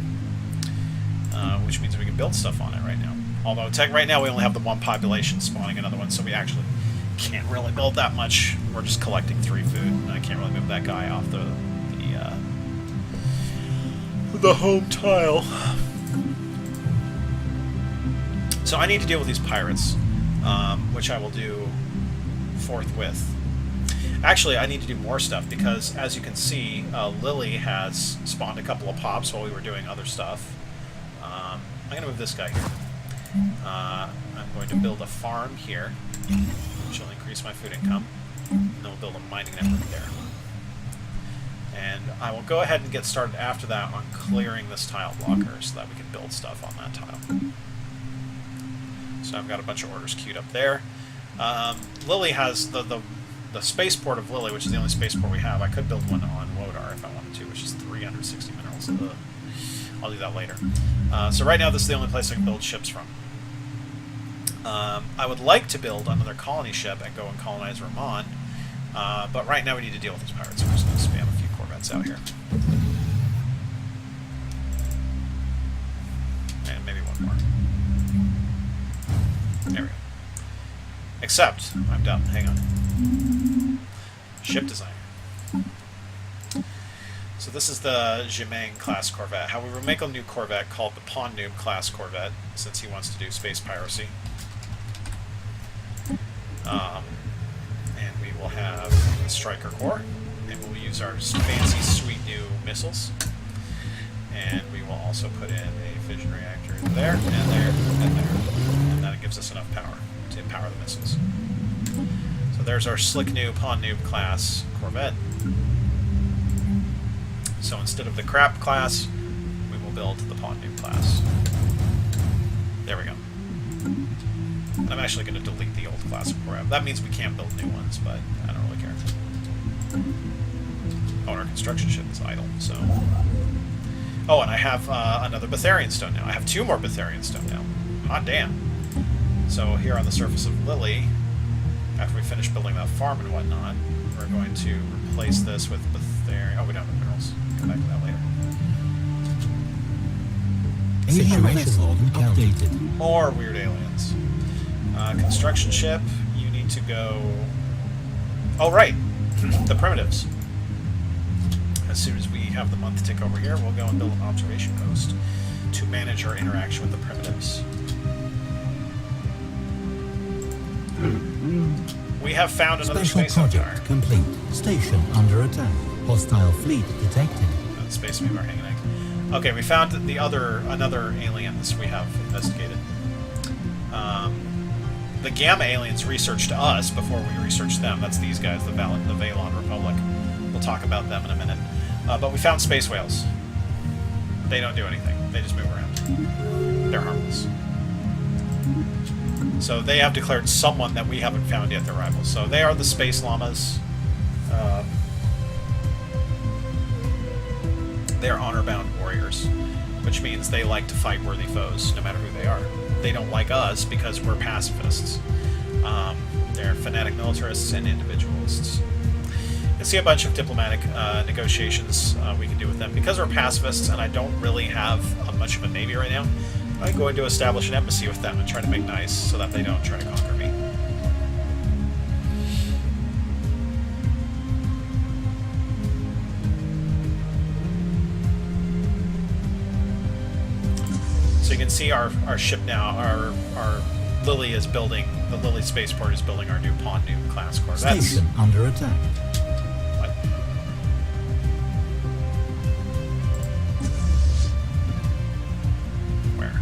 which means we can build stuff on it right now. Although right now we only have the one population spawning another one, so we actually can't really build that much. We're just collecting 3 food, and I can't really move that guy off the home tile. So I need to deal with these pirates, which I will do forthwith. Actually, I need to do more stuff because, as you can see, Lily has spawned a couple of pops while we were doing other stuff. I'm going to move this guy here. I'm going to build a farm here, which will increase my food income. And then we'll build a mining network there. And I will go ahead and get started after that on clearing this tile blocker so that we can build stuff on that tile. So I've got a bunch of orders queued up there. Lily has the spaceport of Lily, which is the only spaceport we have. I could build one on Wodar if I wanted to, which is 360 minerals. I'll do that later. So right now this is the only place I can build ships from. I would like to build another colony ship and go and colonize Ramon, but right now we need to deal with these pirates. So we're just going to spam a few corvettes out here. And maybe one more. There we go. Except, I'm done. Hang on. Ship design. So this is the Jimeng class corvette. However, we'll make a new corvette called the Pawn Noob class corvette, since he wants to do space piracy. And we will have a striker core, and we'll use our fancy, sweet new missiles. And we will also put in a fission reactor there, and there, and there. And that gives us enough power to power the missiles. So there's our slick new Pawn Noob class corvette. So instead of the crap class, we will build the Pawn Noob class. There we go. I'm actually going to delete the old class before that means we can't build new ones, but I don't really care. Oh, and our construction ship is idle, so... Oh, and I have another Betharian stone now. I have 2 more Betharian stone now. Hot damn. So here on the surface of Lily, after we finish building that farm and whatnot, we're going to replace this with Betharian... Oh, we don't have minerals. Come back to that later. Situation log updated. More weird aliens. Construction ship, you need to go... Oh, right! The primitives. As soon as we have the month tick over here, we'll go and build an observation post to manage our interaction with the primitives. We have found another Special space project avatar. complete. Station under attack. Hostile fleet detected. Space maybe our hanging egg. Okay, we found another aliens we have investigated. The Gamma aliens researched us before we researched them. That's these guys, the Valon Republic. We'll talk about them in a minute. But we found space whales. They don't do anything. They just move around. They're harmless. So they have declared someone that we haven't found yet their rivals. So they are the space llamas. They are honor-bound warriors, which means they like to fight worthy foes, no matter who they are. They don't like us because we're pacifists. They're fanatic militarists and individualists. You can see a bunch of diplomatic negotiations we can do with them. Because we're pacifists and I don't really have much of a navy right now, I'm going to establish an embassy with them and try to make nice so that they don't try to conquer me. So you can see our ship now, our Lily is building, the Lily spaceport is building our new Pawn Noob class corvettes. Station under attack. What? Where?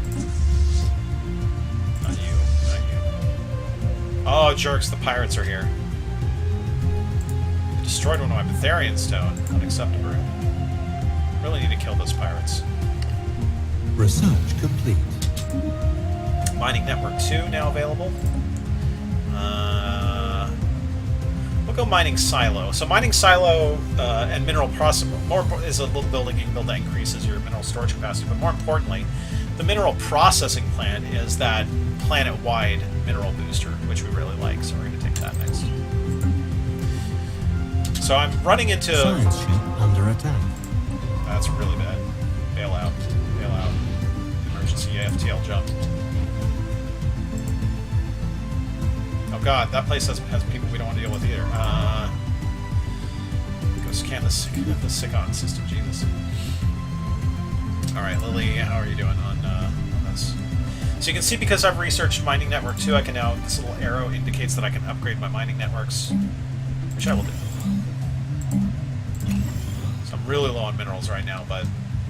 Not you, not you. Oh, jerks, the pirates are here. They destroyed one of my Betharian stone. Unacceptable. Really need to kill those pirates. Research complete. Mining Network 2 now available. We'll go Mining Silo. So Mining Silo and Mineral Processing is a little building you can build that increases your mineral storage capacity, but more importantly, the Mineral Processing Plant is that planet-wide mineral booster, which we really like, so we're going to take that next. So I'm running into... Science ship under attack. That's really bad. Bail out. Bail out. Emergency AFTL jump. Oh god, that place has people we don't want to deal with either. Go scan the SICON system, Jesus. Alright, Lily, how are you doing on this? So you can see, because I've researched mining network 2, I can now, this little arrow indicates that I can upgrade my mining networks, which I will do. So I'm really low on minerals right now, but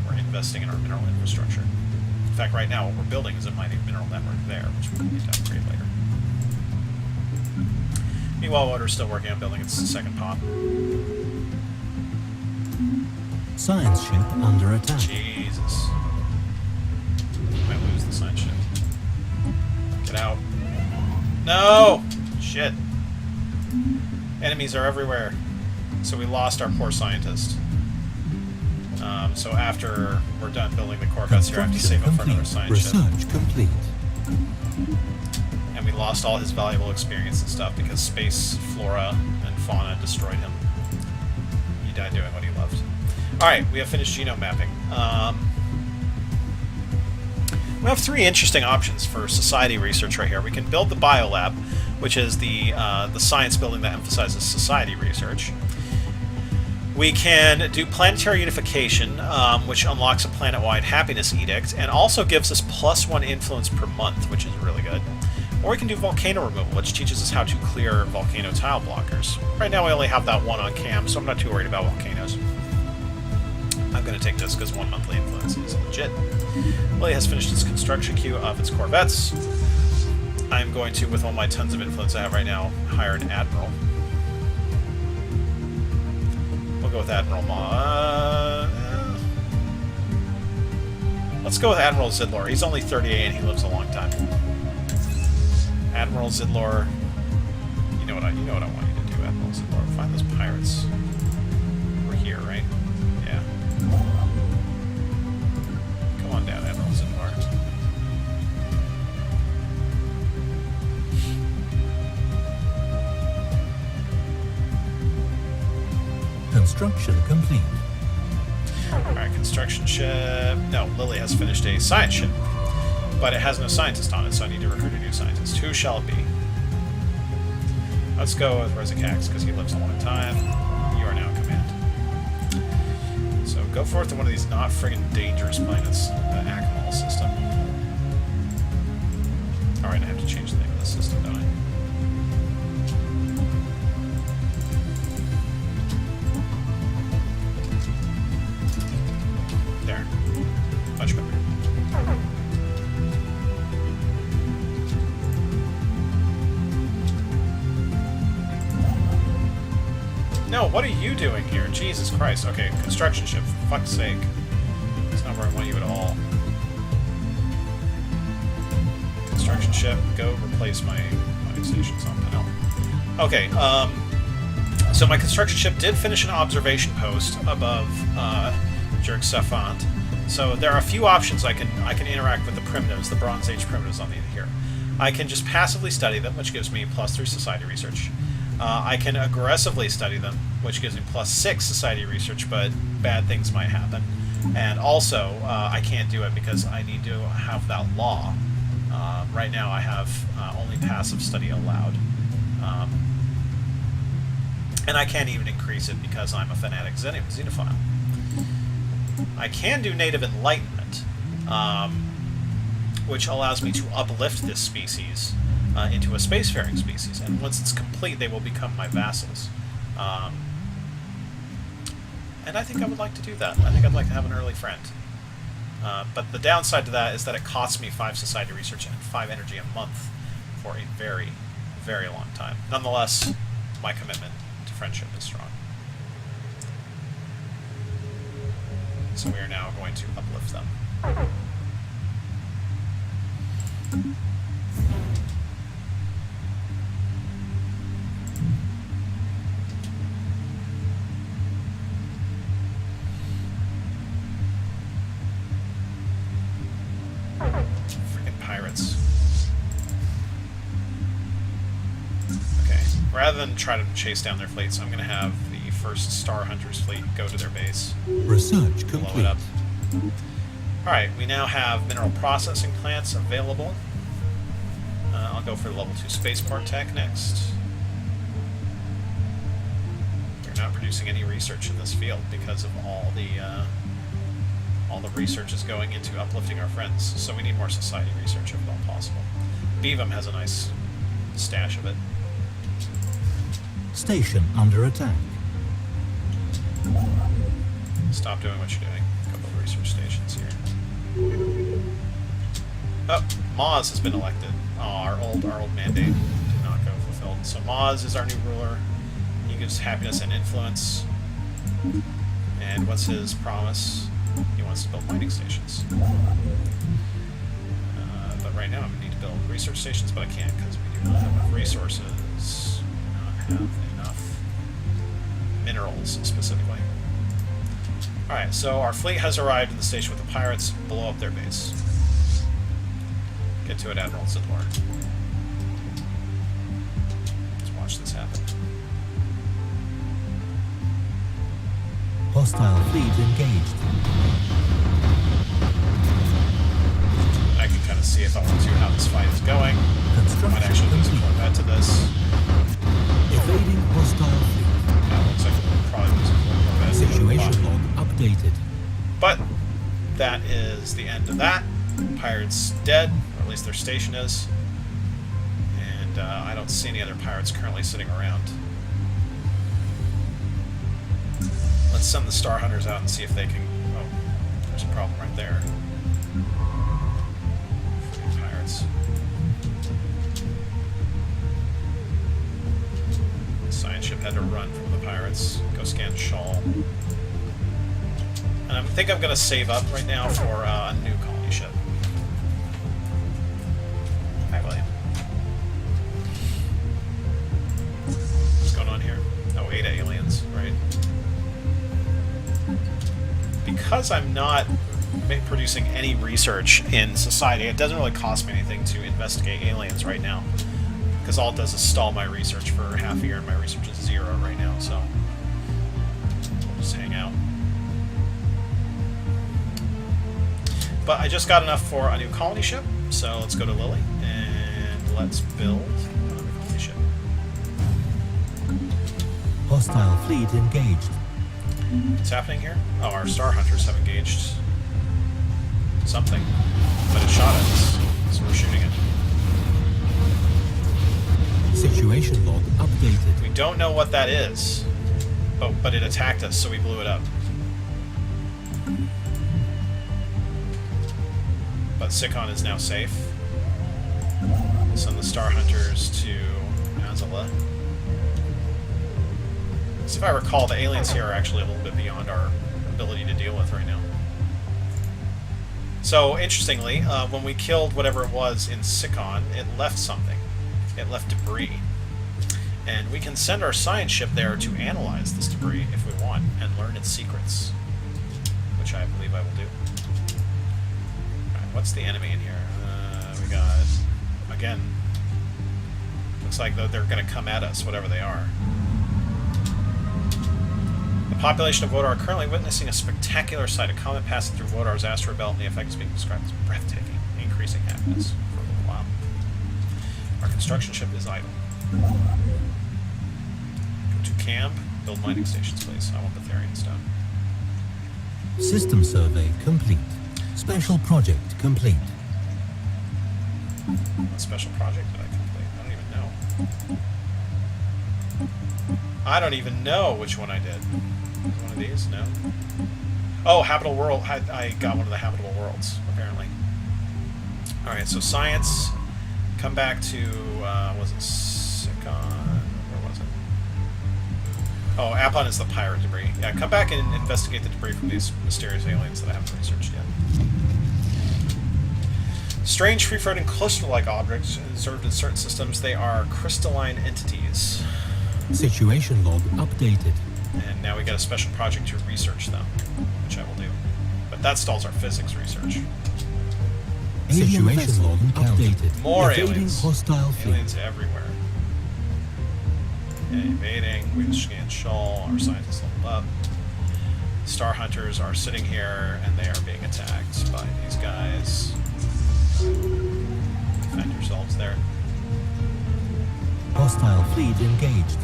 we're investing in our mineral infrastructure. In fact, right now what we're building is a mining mineral network there, which we need to upgrade later. Meanwhile, Water's still working on building its second pod. Science ship under attack. Jesus. Might lose the science ship. Get out. No! Shit. Enemies are everywhere. So we lost our poor scientist. So after we're done building the corvettes here, I have to save up for another science ship. Research complete. And we lost all his valuable experience and stuff because space flora and fauna destroyed him. He died doing what he loved. Alright, we have finished genome mapping. We have 3 interesting options for society research right here. We can build the biolab, which is the science building that emphasizes society research. We can do planetary unification, which unlocks a planet-wide happiness edict, and also gives us +1 influence per month, which is really good. Or we can do volcano removal, which teaches us how to clear volcano tile blockers. Right now we only have that one on cam, so I'm not too worried about volcanoes. I'm going to take this because 1 monthly influence is legit. Lily has finished its construction queue of its corvettes. I'm going to, with all my tons of influence I have right now, hire an admiral. We'll go with Admiral Let's go with Admiral Zidlor. He's only 38 and he lives a long time. Admiral Zidlor. You know what I want you to do, Admiral Zidlor. Find those pirates. We're here, right? Yeah. Come on down, Admiral Zidlor. Construction complete. Alright, construction ship. No, Lily has finished a science ship, but it has no scientist on it, so I need to recruit a new scientist. Who shall it be? Let's go with Rezikax, because he lives a long time. You are now in command. So go forth to one of these not friggin' dangerous planets, the Akmal system. Alright, I have to change the name of the system, don't I? There. Much better. No, what are you doing here? Jesus Christ. Okay, construction ship, for fuck's sake. That's not where I want you at all. Construction ship, go replace my mining stations on Panel. Okay, so my construction ship did finish an observation post above Jerk Sefant. So there are a few options I can interact with the primitives, the Bronze Age primitives on the here. I can just passively study them, which gives me +3 society research. I can aggressively study them, which gives me +6 society research, but bad things might happen. And also, I can't do it because I need to have that law. Right now I have only passive study allowed. And I can't even increase it because I'm a fanatic xenophile. I can do Native Enlightenment, which allows me to uplift this species into a spacefaring species, and once it's complete, they will become my vassals. And I think I would like to do that. I think I'd like to have an early friend. But the downside to that is that it costs me 5 society research and 5 energy a month for a very, very long time. Nonetheless, my commitment to friendship is strong. So we are now going to uplift them. Freaking pirates. Okay, rather than try to chase down their fleets, I'm going to have the first Star Hunters fleet go to their base. Research Blow complete. it up. Alright, we now have mineral processing plants available. On go for level 2 spaceport tech next. We're not producing any research in this field because of all the research is going into uplifting our friends. So we need more society research if at all possible. Beavam has a nice stash of it. Station under attack. Stop doing what you're doing. A couple of research stations here. Oh, Maz has been elected. Oh, our old mandate did not go fulfilled. So Maz is our new ruler. He gives happiness and influence. And what's his promise? He wants to build mining stations. But right now I need to build research stations, but I can't because we do not have enough resources. We do not have enough minerals, specifically. Alright, so our fleet has arrived in the station with the pirates. Blow up their base. Get to it, Admiral Zidlor. Let's watch this happen. Hostile fleet engaged. I can kind of see if I want to how this fight is going. I might actually lose a corvette to this. Evading hostile fleet. Yeah, it looks like we'll probably lose a corvette. Situation log updated. But that is the end of that. Pirates dead, or at least their station is. And I don't see any other pirates currently sitting around. Let's send the Star Hunters out and see if they can... Oh, there's a problem right there. Free pirates. The science ship had to run from the pirates. Go scan Shawl. And I think I'm going to save up right now for a new colony ship. Hi, William. What's going on here? Oh, 8 aliens, right? Because I'm not producing any research in society, it doesn't really cost me anything to investigate aliens right now. Because all it does is stall my research for half a year, and my research is 0 right now, so we'll just hang out. But I just got enough for a new colony ship, so let's go to Lily, and let's build another colony ship. Hostile fleet engaged. What's happening here? Oh, our Star Hunters have engaged something, but it shot at us, so we're shooting it. Situation log updated. We don't know what that is. Oh, but it attacked us, so we blew it up. But Sikon is now safe. We'll send the Star Hunters to Azala. So if I recall, the aliens here are actually a little bit beyond our ability to deal with right now. So, interestingly, when we killed whatever it was in Sikon, it left something. It left debris. And we can send our science ship there to analyze this debris if we want, and learn its secrets. Which I believe I will do. Alright, what's the enemy in here? We got... Again... Looks like they're going to come at us, whatever they are. The population of Vodar are currently witnessing a spectacular sight. A comet passing through Vodar's asteroid belt, and the effect is being described as breathtaking, increasing happiness for a little while. Our construction ship is idle. Go to camp, build mining stations, please. I want the Therian stone. System survey complete. Special project complete. What special project did I complete? I don't even know. I don't even know which one I did. One of these? No. Oh, habitable world. I got one of the habitable worlds, apparently. Alright, so science. Come back to, was it Sikon? Where was it? Oh, Apon is the pirate debris. Yeah, come back and investigate the debris from these mysterious aliens that I haven't researched yet. Strange, free-floating, cluster-like objects observed in certain systems. They are crystalline entities. Situation log updated. And now we got a special project to research them, which I will do. But that stalls our physics research. Situation log updated. More Evading aliens. Hostile fleet. Aliens everywhere. Okay, evading. We just scanned Shawl. Our scientists leveled up. Star Hunters are sitting here, and they are being attacked by these guys. Defend yourselves there. Hostile fleet engaged.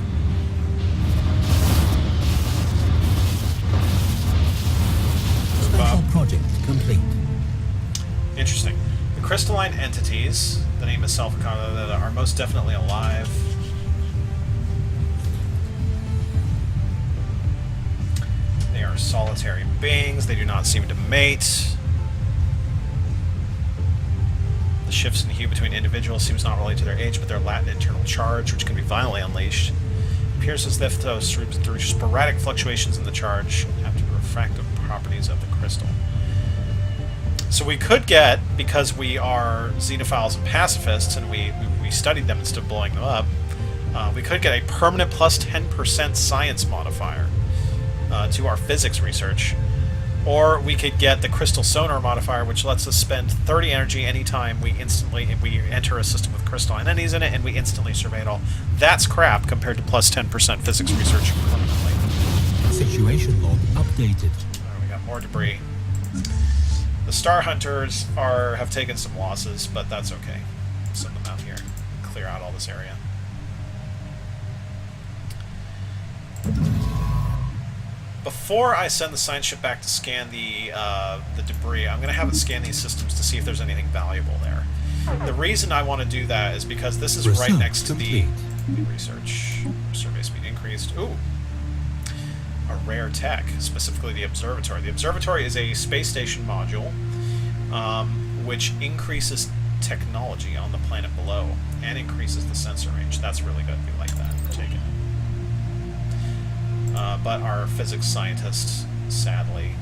Special project complete. Interesting. The crystalline entities, the name itself, that are most definitely alive. They are solitary beings. They do not seem to mate. The shifts in hue between individuals seems not related to their age, but their latent internal charge, which can be violently unleashed. It appears as if those through sporadic fluctuations in the charge after the refractive properties of the crystal. So we could get, because we are xenophiles and pacifists, and we studied them instead of blowing them up, we could get a permanent plus 10% science modifier to our physics research. Or we could get the crystal sonar modifier, which lets us spend 30 energy anytime we enter a system with crystalline entities in it, and we instantly survey it all. That's crap compared to plus 10% physics research permanently. Situation log updated. We got more debris. The Star Hunters have taken some losses, but that's okay. Send them out here. Clear out all this area. Before I send the science ship back to scan the debris, I'm going to have it scan these systems to see if there's anything valuable there. The reason I want to do that is because this is right next to the research. Survey speed increased. Ooh. A rare tech, specifically the observatory. The observatory is a space station module which increases technology on the planet below and increases the sensor range. That's really good. We like that. Take it. But our physics scientists, sadly,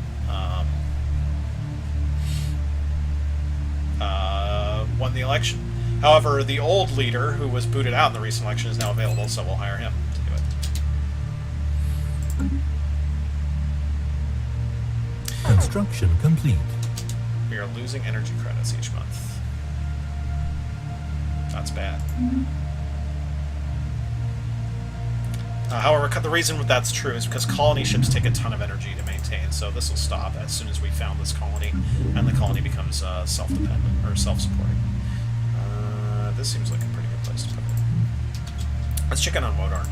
won the election. However, the old leader, who was booted out in the recent election, is now available, so we'll hire him to do it. Construction complete. We are losing energy credits each month. That's bad. However, the reason that's true is because colony ships take a ton of energy to maintain, so this will stop as soon as we found this colony, and the colony becomes self-dependent, or self-supporting. This seems like a pretty good place to put it. Let's check in on Wodar.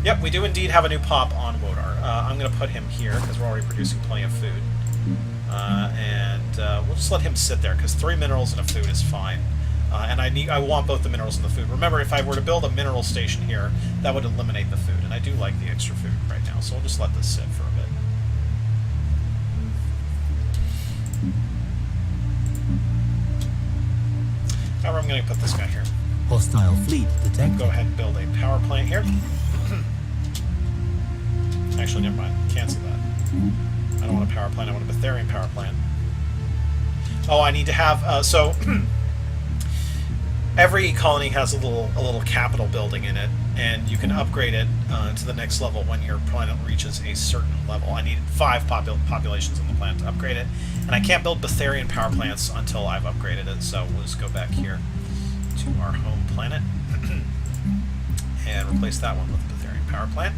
Yep, we do indeed have a new pop on Wodar. I'm going to put him here, because we're already producing plenty of food. We'll just let him sit there, because 3 minerals and a food is fine. And I want both the minerals and the food. Remember, if I were to build a mineral station here, that would eliminate the food, and I do like the extra food right now, so we'll just let this sit for a bit. However, I'm going to put this guy here. Hostile fleet detected. Go ahead and build a power plant here. Actually, never mind. Cancel that. I don't want a power plant. I want a Betharian power plant. Oh, I need to have... so... Every colony has a little capital building in it, and you can upgrade it to the next level when your planet reaches a certain level. I need 5 populations on the planet to upgrade it, and I can't build Betharian power plants until I've upgraded it, so we'll just go back here to our home planet and replace that one with a Betharian power plant.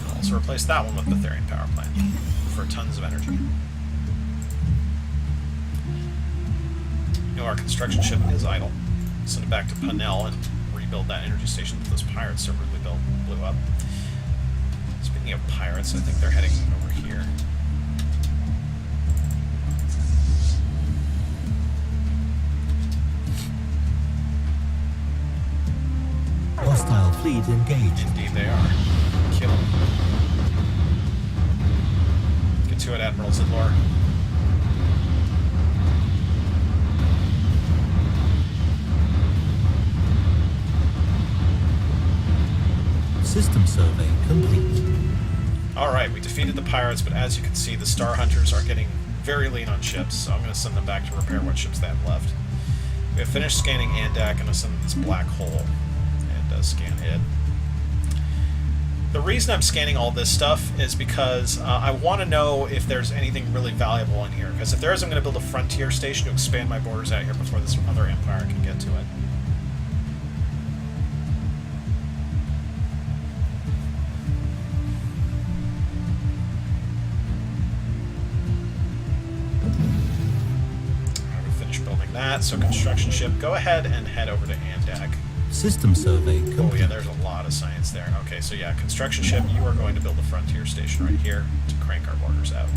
I'll also replace that one with a Betharian power plant for tons of energy. Our construction ship is idle. Send it back to Panel and rebuild that energy station that those pirates so rudely blew up. Speaking of pirates, I think they're heading over here. Hostile fleet engaged. Indeed they are. Kill them. Get to it, Admiral Zidlor. System survey complete. Alright, we defeated the pirates, but as you can see, the Star Hunters are getting very lean on ships, so I'm going to send them back to repair what ships they have left. We have finished scanning Andak, and I'm going to send them this black hole and scan it. The reason I'm scanning all this stuff is because I want to know if there's anything really valuable in here, because if there is, I'm going to build a frontier station to expand my borders out here before this other empire can get to it. So construction ship, go ahead and head over to Andak. System survey complete. Oh yeah, there's a lot of science there. Okay, so yeah, construction ship, you are going to build a frontier station right here to crank our borders out.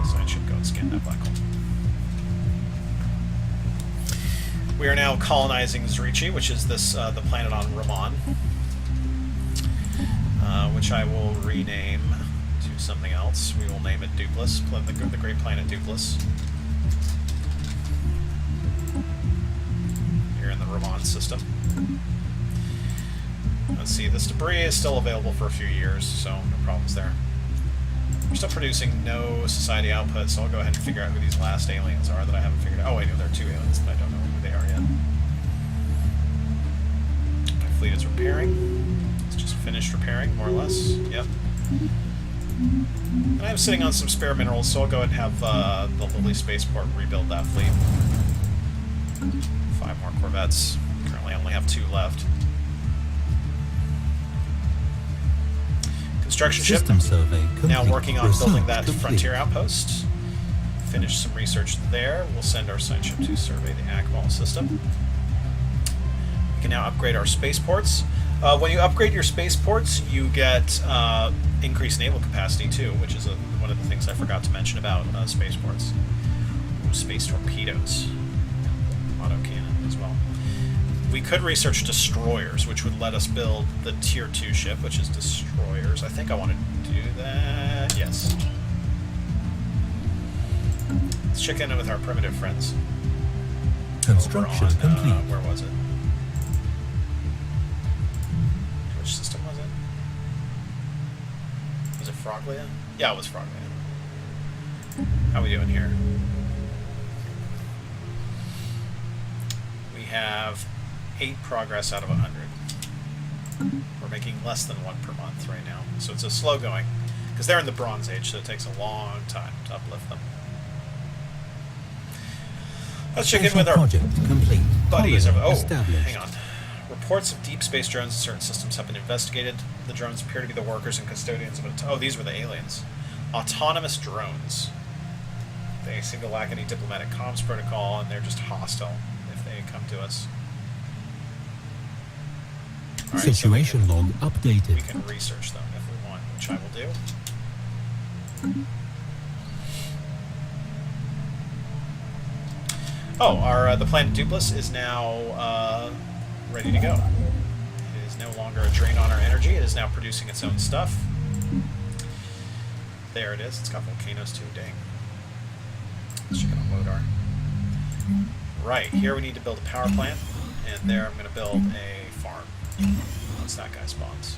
Science ship, go and scan that black hole. We are now colonizing Zrichi, which is this the planet on Ramon, which I will rename to something else. We will name it Dupless, the great planet Dupless. Here in the Ramon system. Let's see, this debris is still available for a few years, so no problems there. We're still producing no society output, so I'll go ahead and figure out who these last aliens are that I haven't figured out. Oh, I know there are 2 aliens that I don't know who they are yet. My fleet is repairing. It's just finished repairing, more or less. Yep. And I'm sitting on some spare minerals, so I'll go ahead and have the Lily spaceport rebuild that fleet. 5 more corvettes. Currently I only have 2 left. Construction ship. System survey complete. Now working on Research building that complete. frontier outpost. Finish some research there. We'll send our science ship to survey the Akmal system. We can now upgrade our spaceports. When you upgrade your spaceports, you get increased naval capacity too, which is one of the things I forgot to mention about spaceports. Ooh, space torpedoes. Autocannon as well. We could research destroyers, which would let us build the Tier 2 ship, which is destroyers. I think I want to do that. Yes. Let's check in with our primitive friends. Construction Over on, complete. where was it? Which system was it? Was it Froglia? Yeah, it was Froglia. How we doing here? We have 8 progress out of 100. We're making less than 1 per month right now, so it's a slow going, because they're in the Bronze Age, so it takes a long time to uplift them. Let's check in with our project complete. buddies. Colony Oh, established. hang on. Reports of deep space drones in certain systems have been investigated. The drones appear to be the workers and custodians of oh, these were the aliens. Autonomous drones. They seem to lack any diplomatic comms protocol, and they're just hostile if they come to us. All right, Situation so log we updated. can research them if we want, which I will do. Oh, our the planet Dupless is now ready to go. It is no longer a drain on our energy. It is now producing its own stuff. There it is. It's got volcanoes too. Dang. Let's check it on Lodar. Right, here we need to build a power plant, and there I'm going to build a farm once that guy spawns.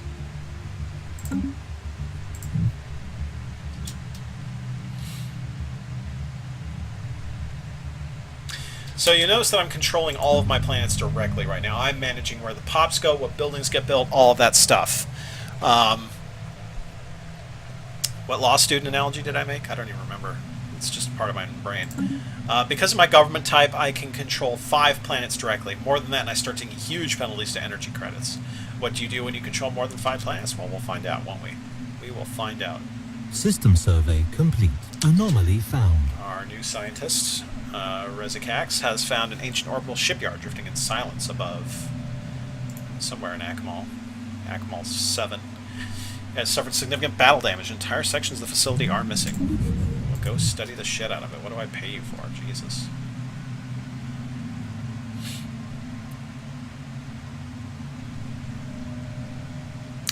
So you notice that I'm controlling all of my planets directly right now. I'm managing where the pops go, what buildings get built, all of that stuff. What law student analogy did I make? I don't even remember. It's just part of my brain. Because of my government type, I can control 5 planets directly. More than that, and I start taking huge penalties to energy credits. What do you do when you control more than 5 planets? Well, we'll find out, won't we? We will find out. System survey complete. Anomaly found. Our new scientist, Rezikax, has found an ancient orbital shipyard drifting in silence above somewhere in Akmal. Akmal 7. It has suffered significant battle damage. Entire sections of the facility are missing. Well, go study the shit out of it. What do I pay you for? Jesus.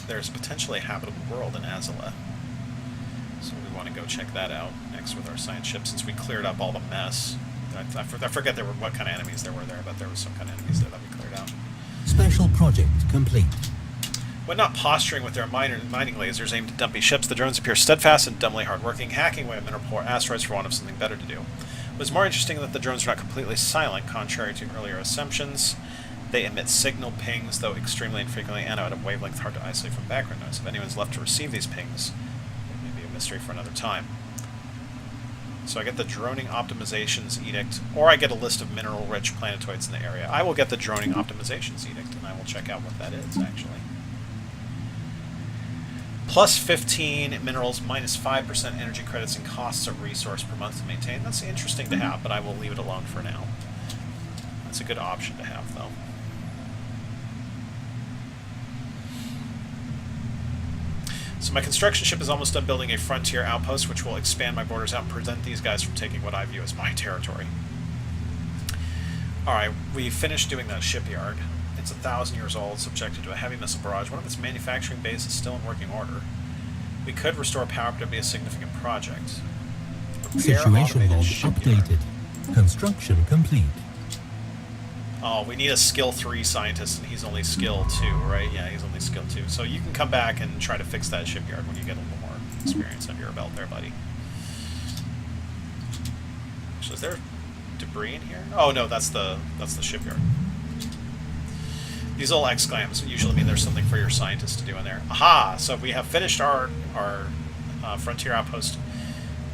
There's potentially a habitable world in Azala. So we want to go check that out next with our science ship, since we cleared up all the mess. I forget there were what kind of enemies there were there, but there was some kind of enemies there that we cleared out. Special project complete. When not posturing with their mining lasers aimed at dumpy ships, the drones appear steadfast and dumbly hardworking, hacking away at mineral poor asteroids for want of something better to do. It was more interesting that the drones are not completely silent, contrary to earlier assumptions. They emit signal pings, though extremely infrequently, and at a wavelength hard to isolate from background noise. If anyone's left to receive these pings, it may be a mystery for another time. So I get the droning optimizations edict, or I get a list of mineral-rich planetoids in the area. I will get the droning optimizations edict, and I will check out what that is, actually. Plus 15 minerals, minus 5% energy credits and costs of resource per month to maintain. That's interesting to have, but I will leave it alone for now. That's a good option to have, though. So my construction ship is almost done building a frontier outpost, which will expand my borders out and prevent these guys from taking what I view as my territory. Alright, we finished doing that shipyard. It's 1,000 years old, subjected to a heavy missile barrage. One of its manufacturing bases is still in working order. We could restore power, but it would be a significant project. Situation log updated. Construction complete. Oh, we need a skill 3 scientist, and he's only skill 2, right? Yeah, he's only skill 2. So you can come back and try to fix that shipyard when you get a little more experience under your belt there, buddy. So is there debris in here? Oh no, that's the shipyard. These little exclams usually mean there's something for your scientists to do in there. Aha! So we have finished our frontier outpost.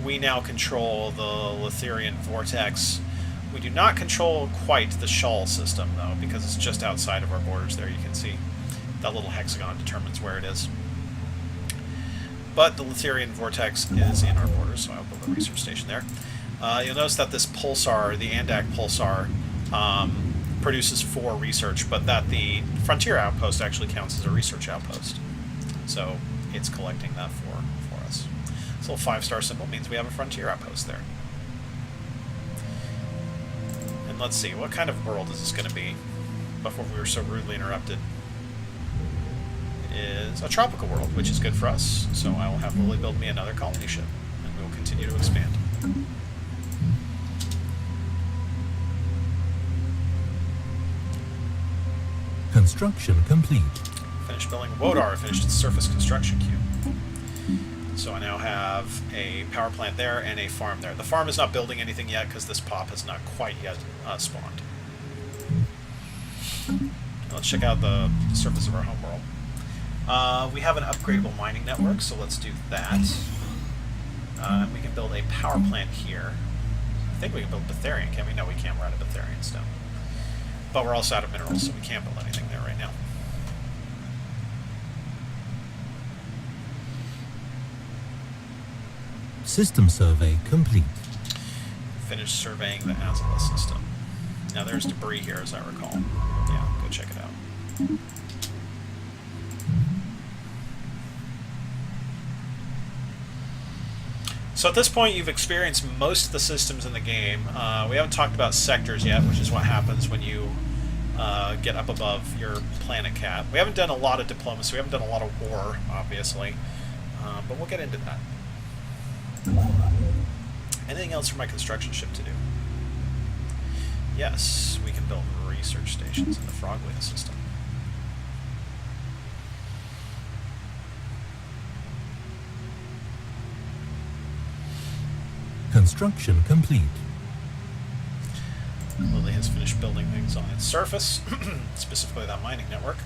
We now control the Litherian vortex. We do not control quite the Shawl system, though, because it's just outside of our borders there. You can see that little hexagon determines where it is. But the Litherian vortex is in our borders, so I'll build a research station there. You'll notice that this pulsar, the Andak pulsar, produces 4 research, but that the frontier outpost actually counts as a research outpost. So it's collecting that for us. This little 5-star symbol means we have a frontier outpost there. And let's see, what kind of world is this going to be before we were so rudely interrupted? It is a tropical world, which is good for us. So I will have Lily build me another colony ship, and we will continue to expand. Construction complete. Finished building Wodar, finished its surface construction queue. So I now have a power plant there and a farm there. The farm is not building anything yet because this pop has not quite yet spawned. Let's check out the surface of our homeworld. We have an upgradable mining network, so let's do that. We can build a power plant here. I think we can build Betharian, can't we? No, we can't. We're out of Betharian stone. But we're also out of minerals, so we can't build anything there right now. System survey complete. Finished surveying the Azula system. Now there's debris here, as I recall. Yeah, go check it out. So at this point, you've experienced most of the systems in the game. We haven't talked about sectors yet, which is what happens when you get up above your planet cap. We haven't done a lot of diplomacy. We haven't done a lot of war, obviously. But we'll get into that. Anything else for my construction ship to do? Yes, we can build research stations in the Frogwheel system. Construction complete. Lily has finished building things on its surface, specifically that mining network.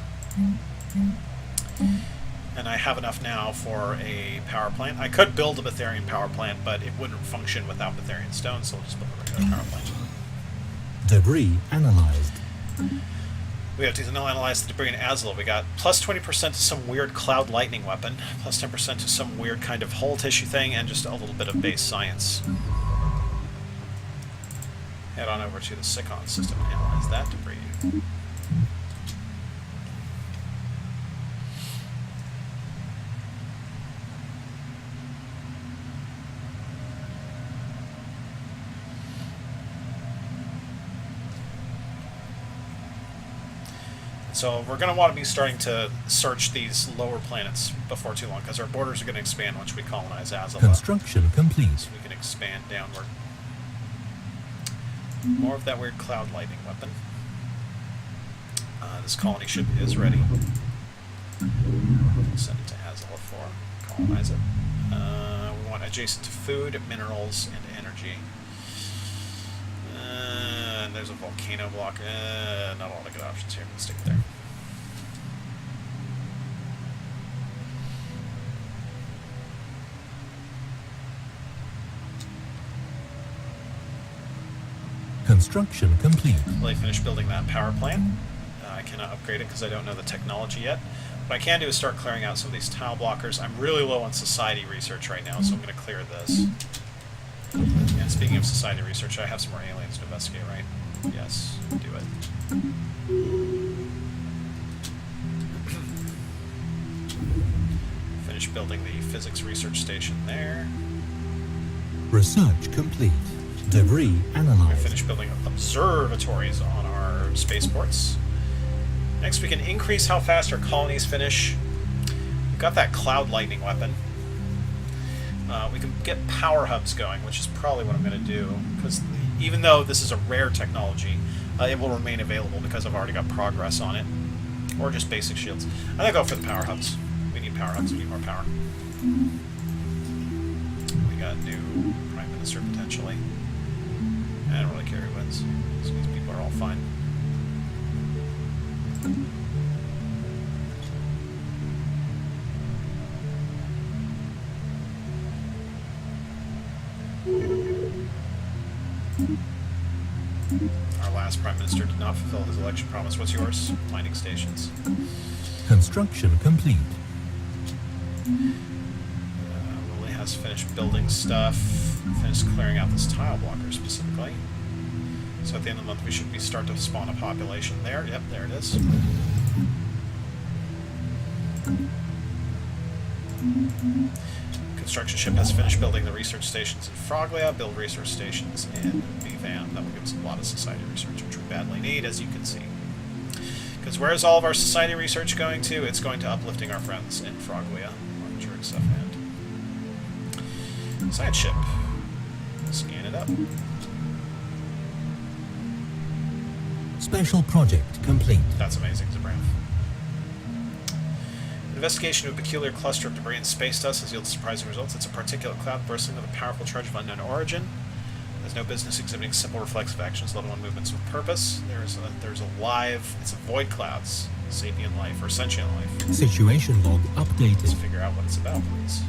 And I have enough now for a power plant. I could build a Betharian power plant, but it wouldn't function without Betharian stone, so I'll just build a regular power plant. Debris analyzed. We have to now analyze the debris in Azula. We got plus 20% to some weird cloud lightning weapon, plus 10% to some weird kind of hull tissue thing, and just a little bit of base science. Head on over to the Sikon system and analyze that debris. So we're going to want to be starting to search these lower planets before too long, because our borders are going to expand once we colonize Azula. Construction complete. So we can expand downward. More of that weird cloud lightning weapon. This colony ship is ready. We'll send it to Azula for colonize it. We want adjacent to food, minerals, and energy. And there's a volcano block. Not a lot of good options here. Let's stick it there. Construction complete. Well, I finished building that power plant. I cannot upgrade it because I don't know the technology yet. What I can do is start clearing out some of these tile blockers. I'm really low on society research right now, so I'm going to clear this. And speaking of society research, I have some more aliens to investigate, right? Yes, do it. Finish finish building the physics research station there. Research complete. Debris We analyzed. finish building observatories on our spaceports. Next, we can increase how fast our colonies finish. We've got that cloud lightning weapon. We can get power hubs going, which is probably what I'm going to do, because even though this is a rare technology, it will remain available because I've already got progress on it. Or just basic shields. I think I'll go for the power hubs. We need power hubs, we need more power. We got a new Prime Minister, potentially. I don't really care who wins. These people are all fine. Our last Prime Minister did not fulfill his election promise. What's yours? Mining stations. Construction complete. Lily has finished building stuff. Finished clearing out this tile blocker specifically. So at the end of the month we should start to spawn a population there. Yep, there it is. Construction ship has finished building the research stations in Froglia. Build research stations in Vivan. That will give us a lot of society research, which we badly need, as you can see. Because where is all of our society research going to? It's going to uplifting our friends in Froglia. Orange stuff and science ship. Scan it up. Special project complete. That's amazing, Zabranth. Investigation of a peculiar cluster of debris in space dust has yielded surprising results. It's a particulate cloud bursting with a powerful charge of unknown origin. There's no business exhibiting simple reflexive actions, level 1 movements with purpose. There's a live, it's a void clouds, sapient life, or sentient life. Situation log Let's updated. figure out what it's about, please.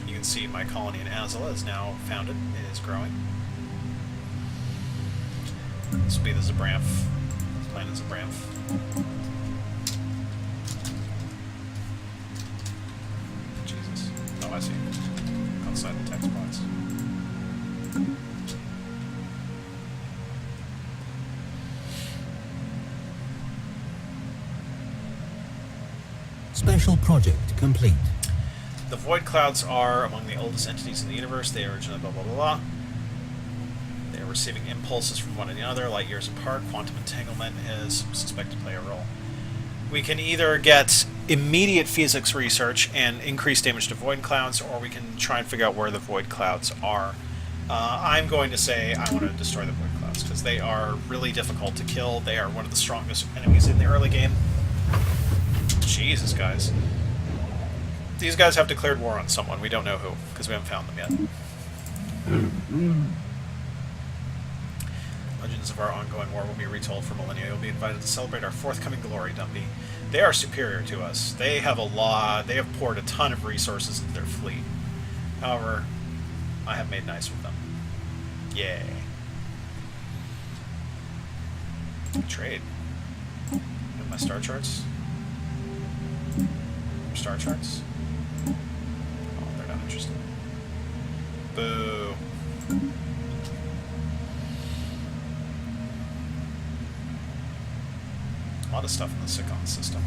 You can see my colony in Azula is now founded. It is growing. This will be the Zabranth. Planet Zabranth. Jesus. Oh, I see. Outside the text box. Special project complete. The void clouds are among the oldest entities in the universe. They originally blah blah blah blah. They are receiving impulses from one another, light years apart. Quantum entanglement is suspected to play a role. We can either get immediate physics research and increase damage to void clouds, or we can try and figure out where the void clouds are. I'm going to say I want to destroy the void clouds, because they are really difficult to kill. They are one of the strongest enemies in the early game. Jesus, guys. These guys have declared war on someone. We don't know who, because we haven't found them yet. Legends of our ongoing war will be retold for millennia. You'll be invited to celebrate our forthcoming glory, Dumpy. They are superior to us. They have a lot. They have poured a ton of resources into their fleet. However, I have made nice with them. Yay. Trade. Get my star charts. Star charts. Oh, they're not interested. Boo. A lot of stuff in the Sikon system.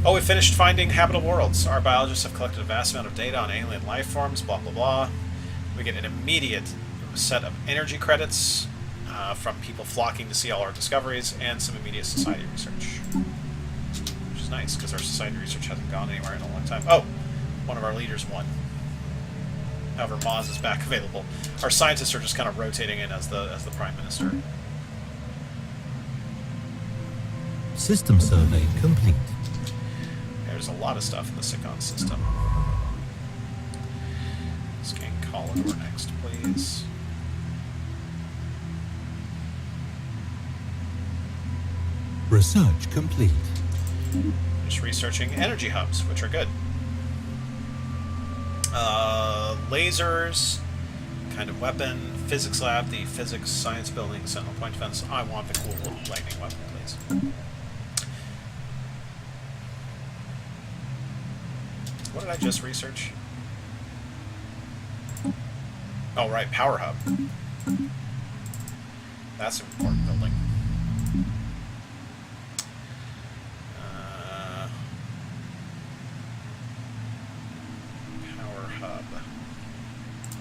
Oh, we finished finding habitable worlds. Our biologists have collected a vast amount of data on alien life forms, blah, blah, blah. We get an immediate set of energy credits from people flocking to see all our discoveries, and some immediate society research. Which is nice, because our society research hasn't gone anywhere in a long time. Oh! One of our leaders won. However, Maz is back available. Our scientists are just kind of rotating in as the Prime Minister. System survey complete. There's a lot of stuff in the Sikon system. Scan Collidor next, please. Research complete. Just researching energy hubs, which are good. Lasers, kind of weapon, physics lab, the physics science building, sentinel point defense. I want the cool little lightning weapon, please. What did I just research? Oh, right, power hub. That's an important building.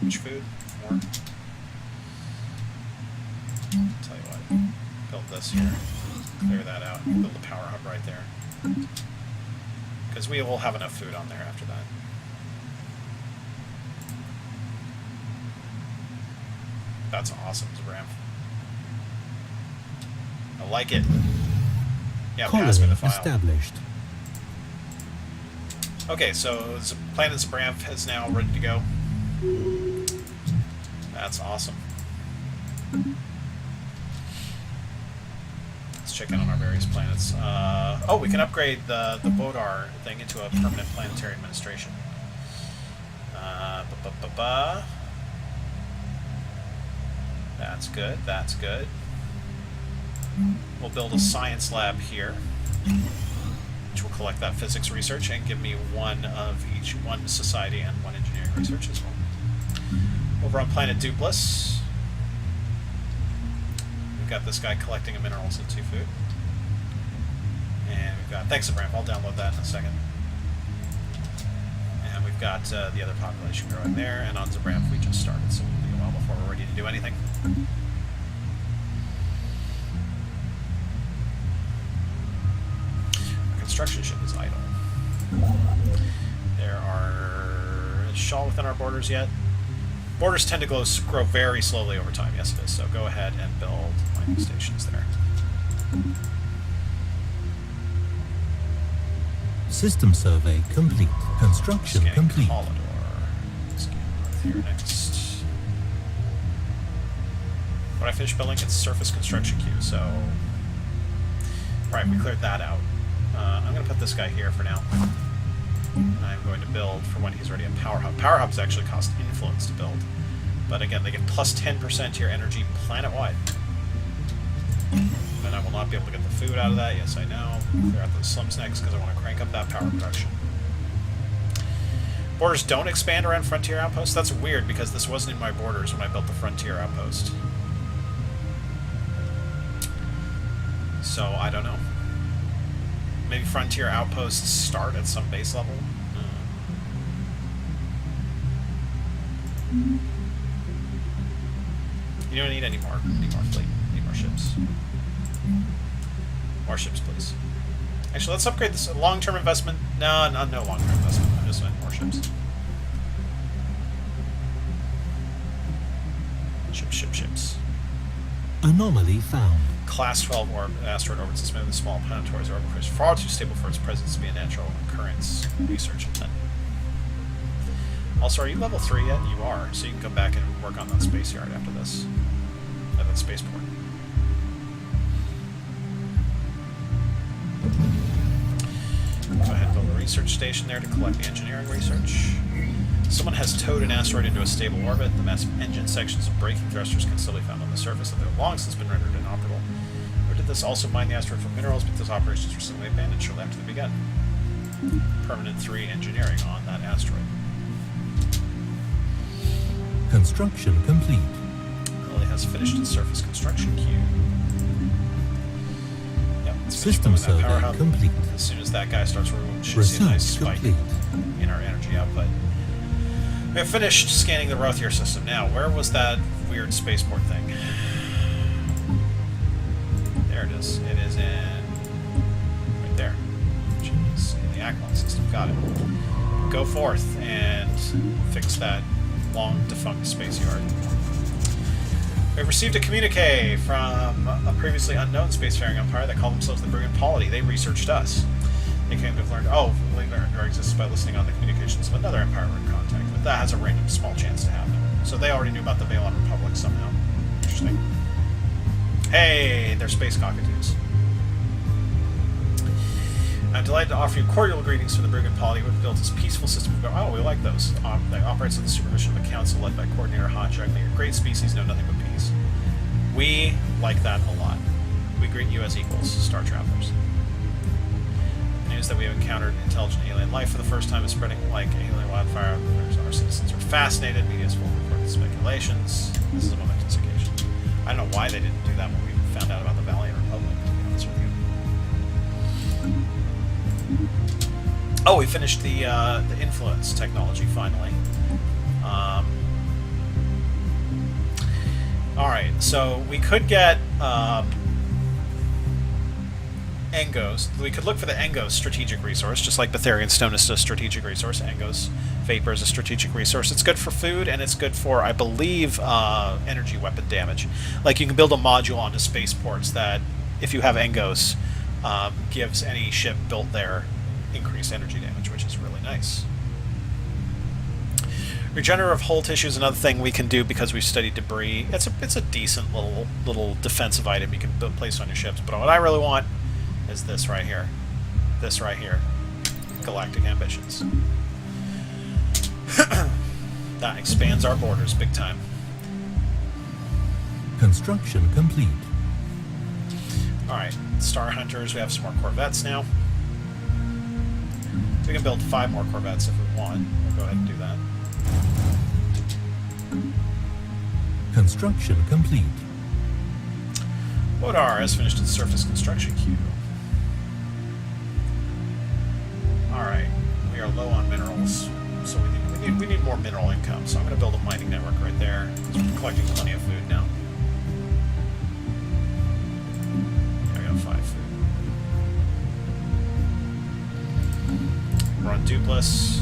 much food? 4. Tell you what, build this here, clear that out, build the power hub right there. Because we will have enough food on there after that. That's awesome, Zabram. I like it. Yeah, pass me the file. Established. Okay, so Planet Zabramf is now ready to go. That's awesome. Let's check in on our various planets. Oh, we can upgrade the Bodar thing into a permanent planetary administration. That's good, that's good. We'll build a science lab here, which will collect that physics research and give me one of each, one society and one engineering research as well. Over on planet Dupless, we've got this guy collecting minerals and 2 food. And we've got, thanks Abraham, I'll download that in a second. And we've got the other population growing there, and on Zabramf we just started, so it'll be a while before we're ready to do anything. Construction ship is idle. There are... Is Shaw within our borders yet? Borders tend to grow very slowly over time. Yes, it is. So go ahead and build mining stations there. System survey complete. Construction Scanning complete. Collidor. Scan north here next. When I finish building, it's surface construction queue. So... Right, we cleared that out. I'm going to put this guy here for now. And I'm going to build, for when he's ready, a power hub. Power hubs actually cost influence to build. But again, they get plus 10% to your energy planet-wide. And I will not be able to get the food out of that. Yes, I know. Clear out those slums next because I want to crank up that power production. Borders don't expand around Frontier Outpost. That's weird because this wasn't in my borders when I built the Frontier Outpost. So, I don't know. Maybe Frontier Outposts start at some base level? You don't need any more fleet. Need more ships. More ships, please. Actually, let's upgrade this. Long-term investment? No long-term investment. I just want more ships. Ships. Anomaly found. Class 12 asteroid orbits is with small planetoids orbit is far too stable for its presence to be a natural occurrence. Research intent. Also, are you level 3 yet? You are, so you can come back and work on that space yard after this. At that spaceport. Go ahead and build a research station there to collect the engineering research. Someone has towed an asteroid into a stable orbit. The massive engine sections and braking thrusters can still be found on the surface, that they have long since been rendered inoperable. Or did this also mine the asteroid for minerals, but those operations were suddenly abandoned shortly after they began? Permanent 3 engineering on that asteroid. Construction complete. Lily has finished its surface construction queue. Yep, System survey complete. As soon as that guy starts rolling, we should see a nice spike in our energy output. We have finished scanning the Rothier system. Now, where was that weird spaceport thing? There it is. It is in... right there. Which is in the Aklon system. Got it. Go forth and fix that long-defunct space yard. We have received a communique from a previously unknown spacefaring empire that called themselves the Brigand Polity. They researched us. They claim to have learned, believe our existence by listening on the communications of another empire we're in contact with. That has a random small chance to happen. So they already knew about the Valon Republic somehow. Interesting. Hey, they're space cockatoos. I'm delighted to offer you cordial greetings from the Brigand Polity, who have built this peaceful system of government. Oh, we like those. That operates under the supervision of a council led by Coordinator Honchak. They are great species, know nothing but peace. We like that a lot. We greet you as equals, Star Travelers. News that we have encountered intelligent alien life for the first time is spreading like alien wildfire. Our citizens are fascinated. Media is full of reported speculations. This is a momentous occasion. I don't know why they didn't do that when we found out about the Valiant Republic, to be honest with you. Oh, we finished the influence technology finally. Alright, so we could get Engos. We could look for the Engos strategic resource, just like Betharian Stone is a strategic resource. Engos Vapor is a strategic resource. It's good for food, and it's good for, I believe, energy weapon damage. Like, you can build a module onto spaceports that, if you have Engos, gives any ship built there increased energy damage, which is really nice. Regenerative hull tissue is another thing we can do because we've studied debris. It's a decent little defensive item you can place on your ships, but what I really want is this right here. This right here. Galactic Ambitions. That expands our borders big time. Construction complete. Alright, Star Hunters, we have some more corvettes now. We can build 5 more corvettes if we want. We'll go ahead and do that. Construction complete. Wodar has finished its surface construction queue. Alright, we are low on minerals, so we need more mineral income, so I'm going to build a mining network right there, because we're collecting plenty of food now. I got 5 food. We're on Dupless.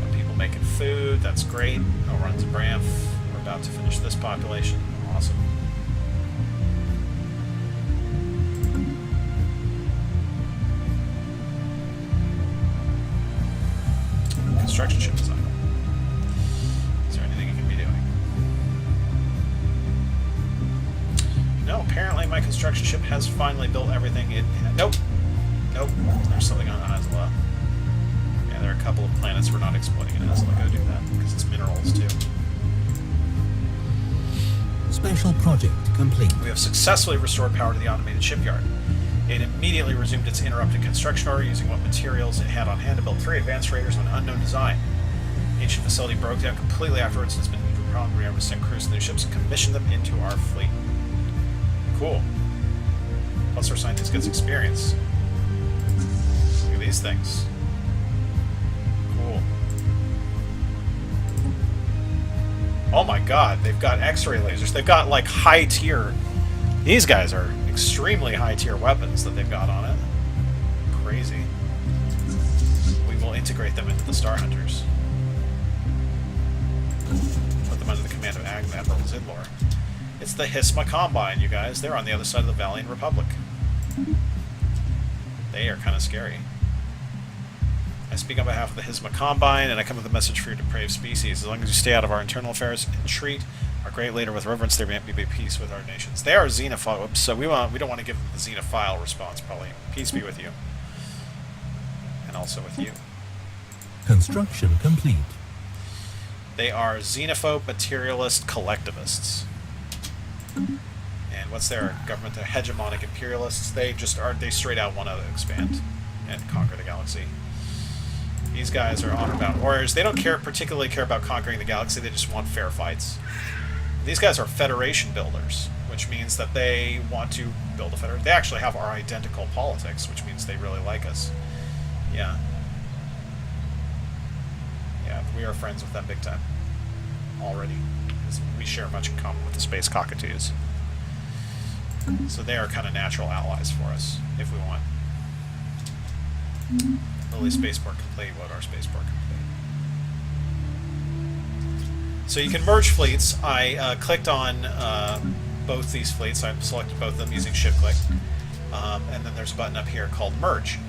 Got people making food, that's great. No runs of Bramf. We're about to finish this population. Awesome. Construction ship design. Is there anything you can be doing? No, apparently my construction ship has finally built everything it had. Nope. Nope. There's something on Asla. Yeah, there are a couple of planets we're not exploiting in Asla. Go do that, because it's minerals too. Special project complete. We have successfully restored power to the automated shipyard. It immediately resumed its interrupted construction order using what materials it had on hand to build 3 advanced raiders of an unknown design. The ancient facility broke down completely afterwards and has been reprogrammed. We are able to send crews to new ships and commission them into our fleet. Cool. Plus our scientists gets experience. Look at these things. Cool. Oh my god, they've got X-ray lasers. They've got, like, high tier... These guys are extremely high tier weapons that they've got on it. Crazy. We will integrate them into the Star Hunters. Put them under the command of Admiral Zidlor. It's the Hisma Combine, you guys. They're on the other side of the Valiant Republic. They are kind of scary. I speak on behalf of the Hisma Combine, and I come with a message for your depraved species. As long as you stay out of our internal affairs and treat our great leader with reverence, there may be peace with our nations. They are xenophobes, so we don't want to give them the xenophile response, probably. Peace be with you. And also with you. Construction complete. They are xenophobe materialist collectivists. And what's their government? They're hegemonic imperialists. They straight out want to expand and conquer the galaxy. These guys are honor-bound warriors. They don't particularly care about conquering the galaxy, they just want fair fights. These guys are Federation builders, which means that they want to build a Federation. They actually have our identical politics, which means they really like us. Yeah. Yeah, we are friends with them big time. Already. Because we share much in common with the space cockatoos. So they are kind of natural allies for us, if we want. Lily Spaceport complete. What are Spaceport complete? So you can merge fleets. I clicked on both these fleets. I selected both of them using shift click. And then there's a button up here called Merge,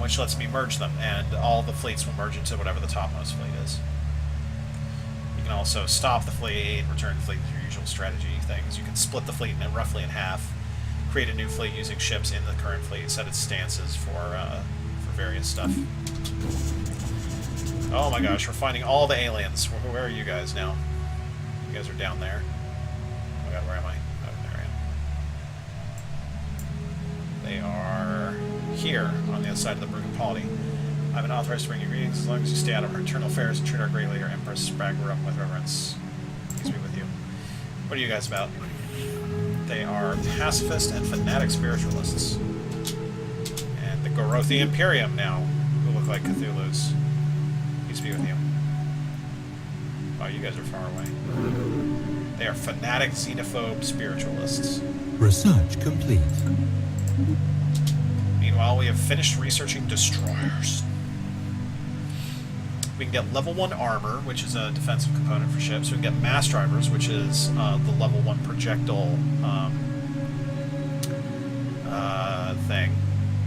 which lets me merge them, and all the fleets will merge into whatever the topmost fleet is. You can also stop the fleet, return the fleet, your usual strategy things. You can split the fleet roughly in half, create a new fleet using ships in the current fleet, set its stances for various stuff. Oh my gosh, we're finding all the aliens. Where are you guys now? You guys are down there. Oh my god, where am I? Oh, there I am. They are here, on the other side of the Brugan Polity. I've been authorized to bring you greetings as long as you stay out of our internal affairs and treat our great leader, Empress Spraggerum, with reverence. Peace be with you. What are you guys about? They are pacifist and fanatic spiritualists. And the Gorothi Imperium now, who look like Cthulhu's. Peace be with you. Wow, you guys are far away. They are fanatic, xenophobe spiritualists. Research complete. Meanwhile, we have finished researching destroyers. We can get level 1 armor, which is a defensive component for ships. We can get mass drivers, which is the level 1 projectile thing.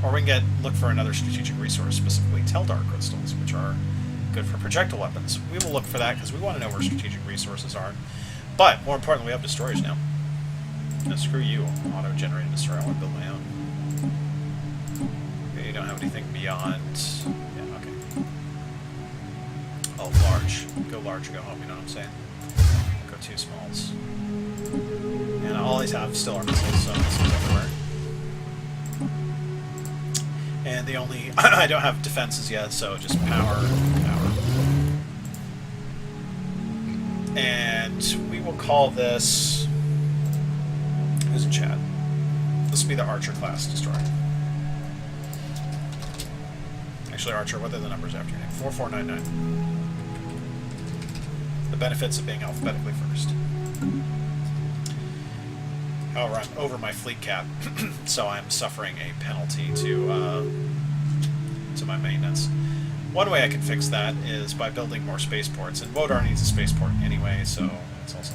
Or we can look for another strategic resource, specifically Teldark crystals, which are good for projectile weapons. We will look for that because we want to know where strategic resources are. But, more importantly, we have destroyers now. No, screw you, auto-generated destroyer. I want to build my own. Okay, you don't have anything beyond... Yeah, okay. Oh, large. Go large or go home, you know what I'm saying? Go 2 smalls. And I always have still our missiles, so missiles everywhere. And the only... I don't have defenses yet, so just power, power. And we will call this... Who's in chat? This will be the Archer class destroyer. Actually, Archer, what are the numbers after your name? 4499. The benefits of being alphabetically first. However, I'm over my fleet cap, so I'm suffering a penalty to my maintenance. One way I can fix that is by building more spaceports, and Wodar needs a spaceport anyway, so it's also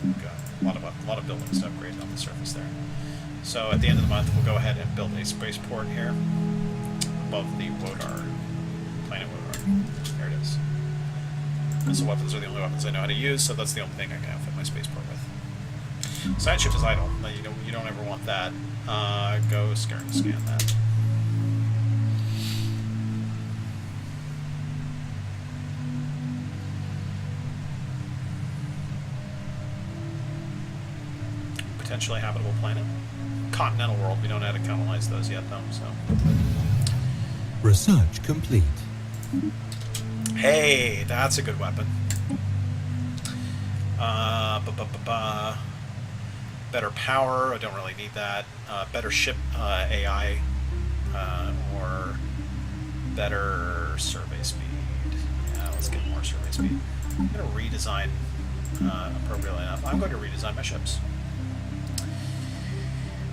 a lot of buildings to upgrade on the surface there. So at the end of the month, we'll go ahead and build a spaceport here above the Wodar, planet Wodar. There it is. Missile weapons are the only weapons I know how to use, so that's the only thing I can outfit my spaceport with. Science ship is idle. You don't ever want that. Go scan that. Potentially habitable planet. Continental world. We don't know how to colonize those yet, though. So. Research complete. Hey, that's a good weapon. Better power. I don't really need that. Better ship AI, or better survey speed. Yeah, let's get more survey speed. I'm going to redesign appropriately enough. I'm going to redesign my ships.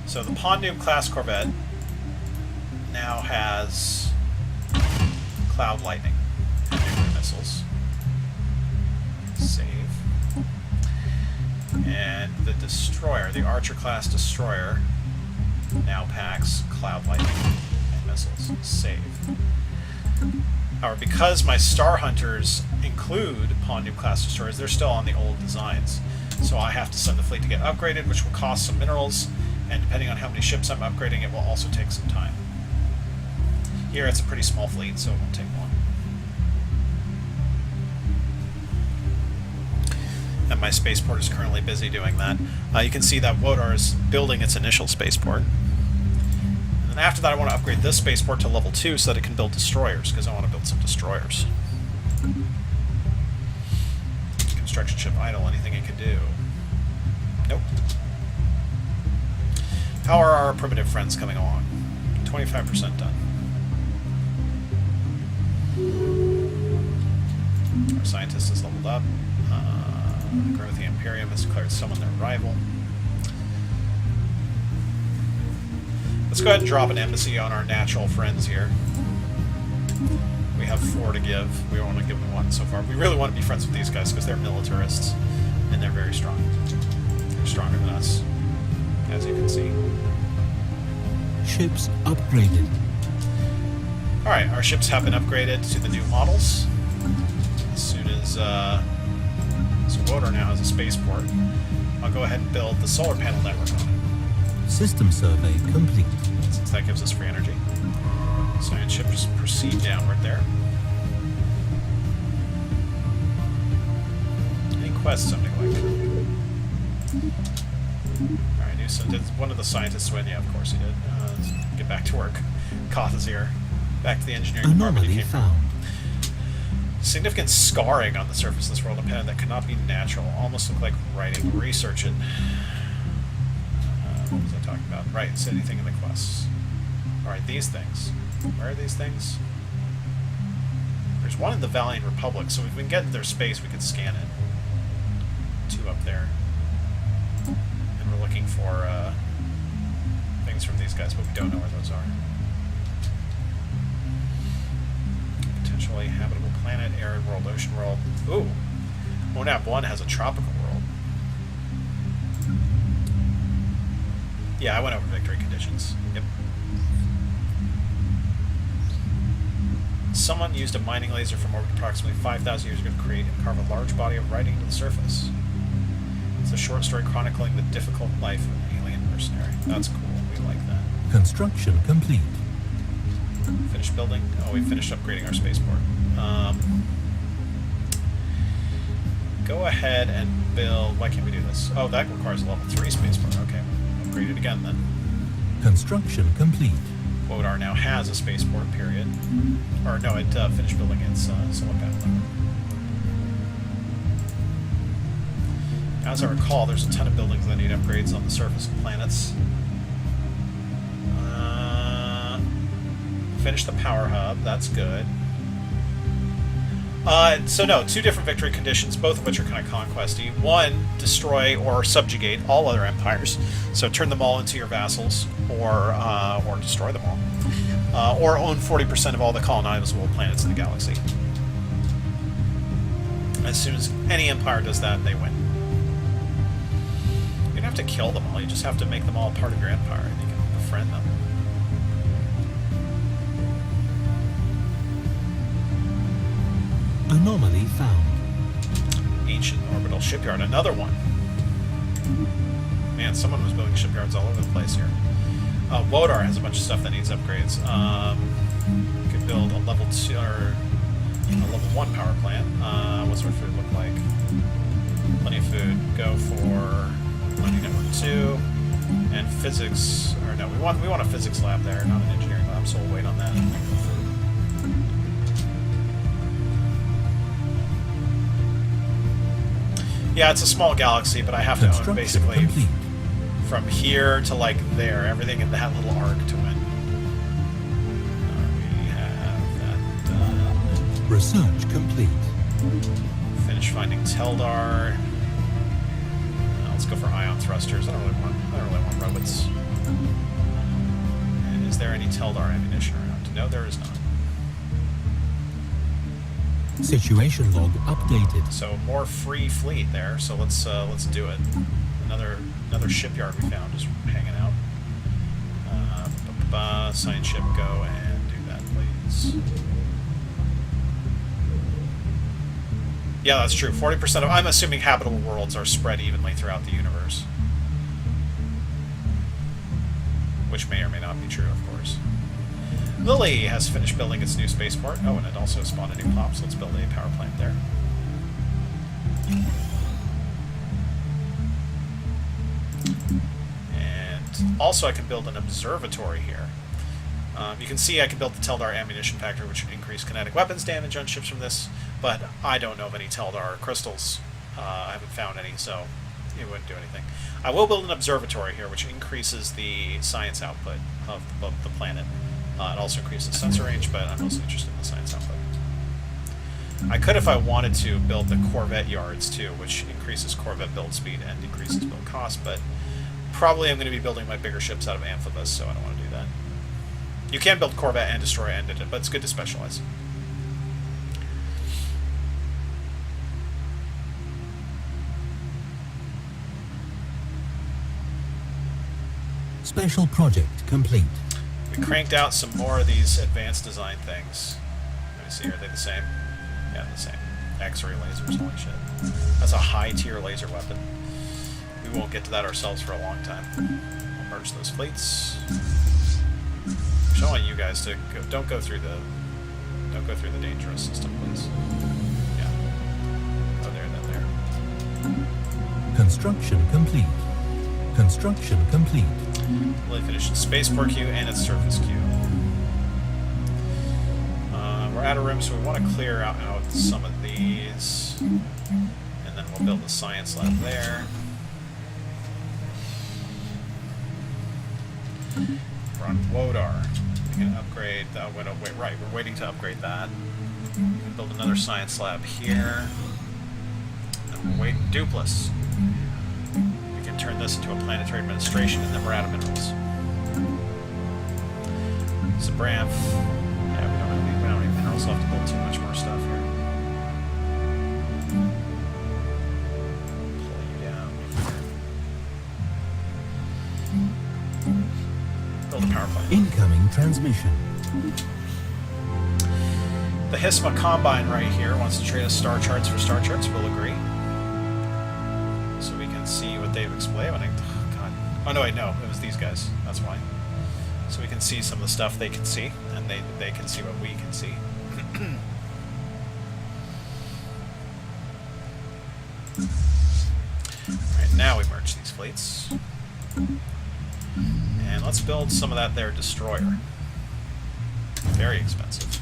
So the Pondoom class corvette now has Cloud Lightning and nuclear missiles. Save. And the destroyer, the Archer class destroyer, now packs Cloud Lightning and missiles. Save. However, because my Star Hunters include Pondoom class destroyers, they're still on the old designs. So I have to send the fleet to get upgraded, which will cost some minerals, and depending on how many ships I'm upgrading, it will also take some time. Here it's a pretty small fleet, so it won't take long. And my spaceport is currently busy doing that. You can see that Wodar is building its initial spaceport. And then after that I want to upgrade this spaceport to level 2 so that it can build destroyers, because I want to build some destroyers. Construction ship idle, anything it can do? Nope. How are our primitive friends coming along? 25% done. Our scientist is leveled up. Growth the Imperium has declared someone their rival. Let's go ahead and drop an embassy on our natural friends here. We have 4 to give. We want to give them 1 so far. We really want to be friends with these guys because they're militarists and they're very strong. They're stronger than us, as you can see. Ships upgraded. Alright, our ships have been upgraded to the new models. As soon as so Wodar now has a spaceport, I'll go ahead and build the solar panel network on it. System survey complete. Since that gives us free energy. Science ship just proceed downward there. Any quests something like? Alright, did one of the scientists win? Yeah, of course he did. Let's get back to work. Koth is here. Back to the engineering department he came from. Significant scarring on the surface of this world, a pen that cannot be natural. Almost look like writing. Research it. What was I talking about? Right, it's anything in the quests. Alright, these things. Where are these things? There's one in the Valiant Republic, so if we can get into their space, we can scan it. 2 up there. looking for things from these guys, but we don't know where those are. Potentially habitable planet, arid world, ocean world. Ooh! ONAP 1 has a tropical world. Yeah, I went over victory conditions. Yep. Someone used a mining laser from orbit approximately 5,000 years ago to create and carve a large body of writing into the surface. It's a short story chronicling the difficult life of an alien mercenary. That's cool. We like that. Construction complete. Finished building. Oh, we finished upgrading our spaceport. Go ahead and build... Why can't we do this? Oh, that requires a level 3 spaceport. Okay, upgrade it again then. Construction complete. Wodar now has a spaceport, period. Or no, it finished building its solar panel. As I recall, there's a ton of buildings that need upgrades on the surface of planets. Finish the power hub, that's good. So no, 2 different victory conditions, both of which are kind of conquesty. 1, destroy or subjugate all other empires, so turn them all into your vassals, or destroy them all. Or own 40% of all the colonizable planets in the galaxy. As soon as any empire does that, they win. You don't have to kill them all, you just have to make them all part of your empire, and you can befriend them. Anomaly found. Ancient orbital shipyard, another one. Man, someone was building shipyards all over the place here. Wodar has a bunch of stuff that needs upgrades. You could build a level 2 or a level 1 power plant. What's our food look like? Plenty of food. Go for mining network 2 and physics. Or no, we want a physics lab there, not an engineering lab. So we'll wait on that. Yeah, it's a small galaxy, but I have to own basically complete. From here to like there, everything in that little arc to win. We have that done. Research complete. Finish finding Teldar. Let's go for ion thrusters. I don't really want robots. And is there any Teldar ammunition around? No, there is not. Situation log updated. So more free fleet there. So let's do it. Another shipyard we found just hanging out. Science ship, go and do that, please. Yeah, that's true. 40% of... I'm assuming habitable worlds are spread evenly throughout the universe. Which may or may not be true, of course. Lily has finished building its new spaceport. Oh, and it also spawned a new pop, so let's build a power plant there. And also I can build an observatory here. You can see I can build the Teldar ammunition factory, which would increase kinetic weapons damage on ships from this, but I don't know of any Teldar crystals. I haven't found any, so it wouldn't do anything. I will build an observatory here, which increases the science output of the planet. It also increases sensor range, but I'm mostly interested in the science output. I could, if I wanted to, build the corvette yards too, which increases corvette build speed and decreases build cost, but probably I'm going to be building my bigger ships out of amphibous, so I don't want to do that. You can build corvette and destroyer and it, but it's good to specialize. Special project complete. We cranked out some more of these advanced design things. Let me see, are they the same? Yeah, the same. X-ray lasers, holy shit. That's a high-tier laser weapon. We won't get to that ourselves for a long time. We'll merge those fleets. I'm showing you guys to go, don't go through the dangerous system, please. Yeah. Oh, there, then there. Construction complete. Construction complete. Really finished its spaceport queue and its surface queue. We're out of room, so we want to clear out some of these. And then we'll build the science lab there. We're on Wodar. We can upgrade that. Right, we're waiting to upgrade that. We can build another science lab here. And we're waiting Dupless. We can can turn this into a planetary administration, and then we're out of minerals. Zabranth. Yeah, we don't need minerals. We'll have to build too much more stuff here. Pull you down. Build a power plant. Incoming transmission. The Hisma Combine right here wants to trade us star charts for star charts. We'll agree. So we can see what they've explained. God. Oh no, wait, no. It was these guys. That's why. So we can see some of the stuff they can see, and they can see what we can see. Alright, now we merge these fleets. And let's build some of that there destroyer. Very expensive.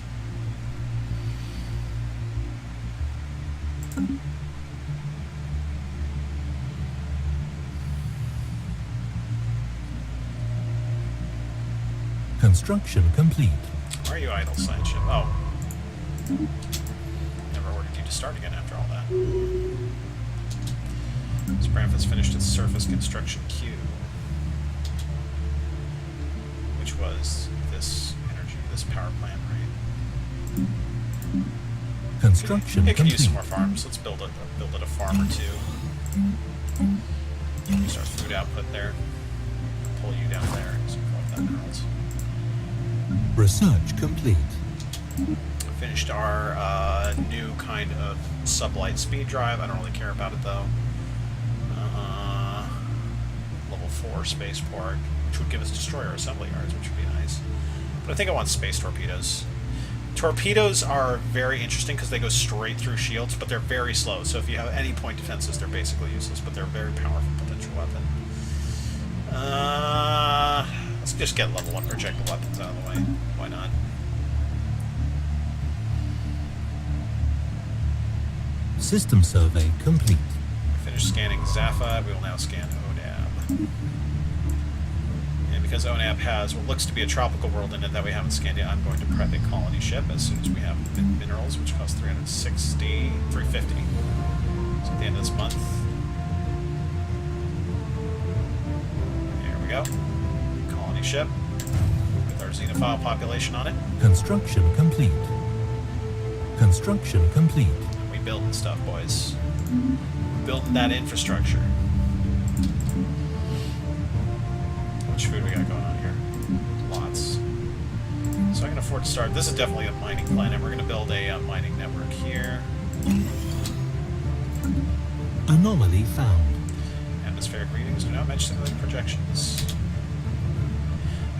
Construction complete. Why are you idle, science ship? Oh. Never ordered you to start again after all that. Zabranth has finished its surface construction queue, which was this energy, this power plant, right? Construction It could complete. use some more farms. Let's build it a farm or two. Use our food output there. Pull you down there so we collect that minerals. Research complete. Finished our new kind of sublight speed drive. I don't really care about it though. Level 4 spaceport, which would give us destroyer assembly yards, which would be nice. But I think I want space torpedoes. Torpedoes are very interesting because they go straight through shields, but they're very slow. So if you have any point defenses, they're basically useless, but they're a very powerful potential weapon. Let's just get level 1 projectile weapons out of the way. Why not? System survey complete. Finish scanning Zaffa. We will now scan ONAB. And because ONAB has what looks to be a tropical world in it that we haven't scanned yet, I'm going to prep a colony ship as soon as we have minerals, which cost 350. So at the end of this month. There we go. Colony ship with our xenophile population on it. Construction complete. Construction complete. And we building stuff, boys. Building that infrastructure. How much food we got going on here? Lots. So I can afford to start. This is definitely a mining planet. We're going to build a mining network here. Anomaly found. Atmospheric readings are now matched to projections.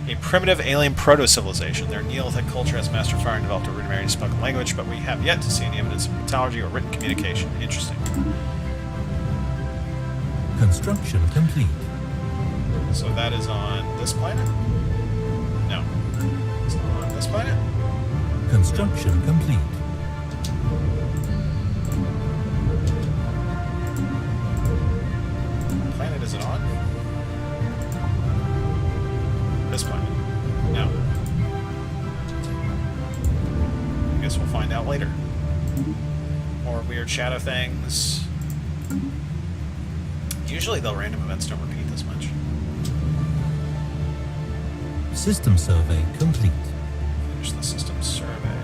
A primitive alien proto-civilization. Their Neolithic culture has mastered fire and developed a rudimentary spoken language, but we have yet to see any evidence of metallurgy or written communication. Interesting. Construction complete. So that is on this planet? No. It's on this planet? Construction complete. What planet is it on? This planet. No. I guess we'll find out later. More weird shadow things. Usually the random events don't repeat this much. System survey complete. Finish the system survey.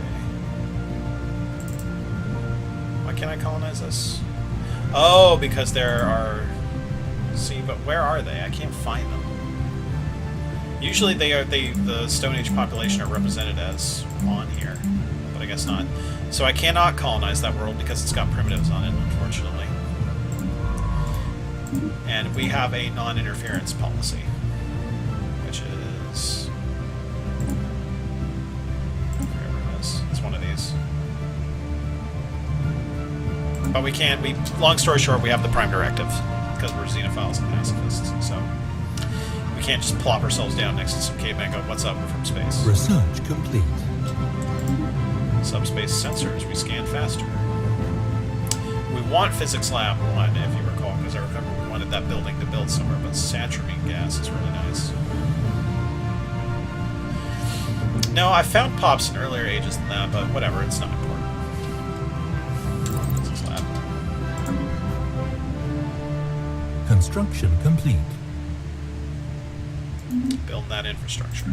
Why can't I colonize this? Oh, because there are... See, but where are they? I can't find them. Usually the Stone Age population are represented as on here, but I guess not. So I cannot colonize that world because it's got primitives on it, unfortunately. And we have a non-interference policy, which is... wherever it is. It's one of these. But we can't... long story short, we have the Prime Directive, because we're xenophiles and pacifists, so... we can't just plop ourselves down next to some caveman and go, what's up, we're from space. Research complete. Subspace sensors, we scan faster. We want Physics Lab 1, if you recall, because I remember we wanted that building to build somewhere, but satramine gas is really nice. No, I found pops in earlier ages than that, but whatever, it's not important. Physics Lab. Construction complete. Building that infrastructure.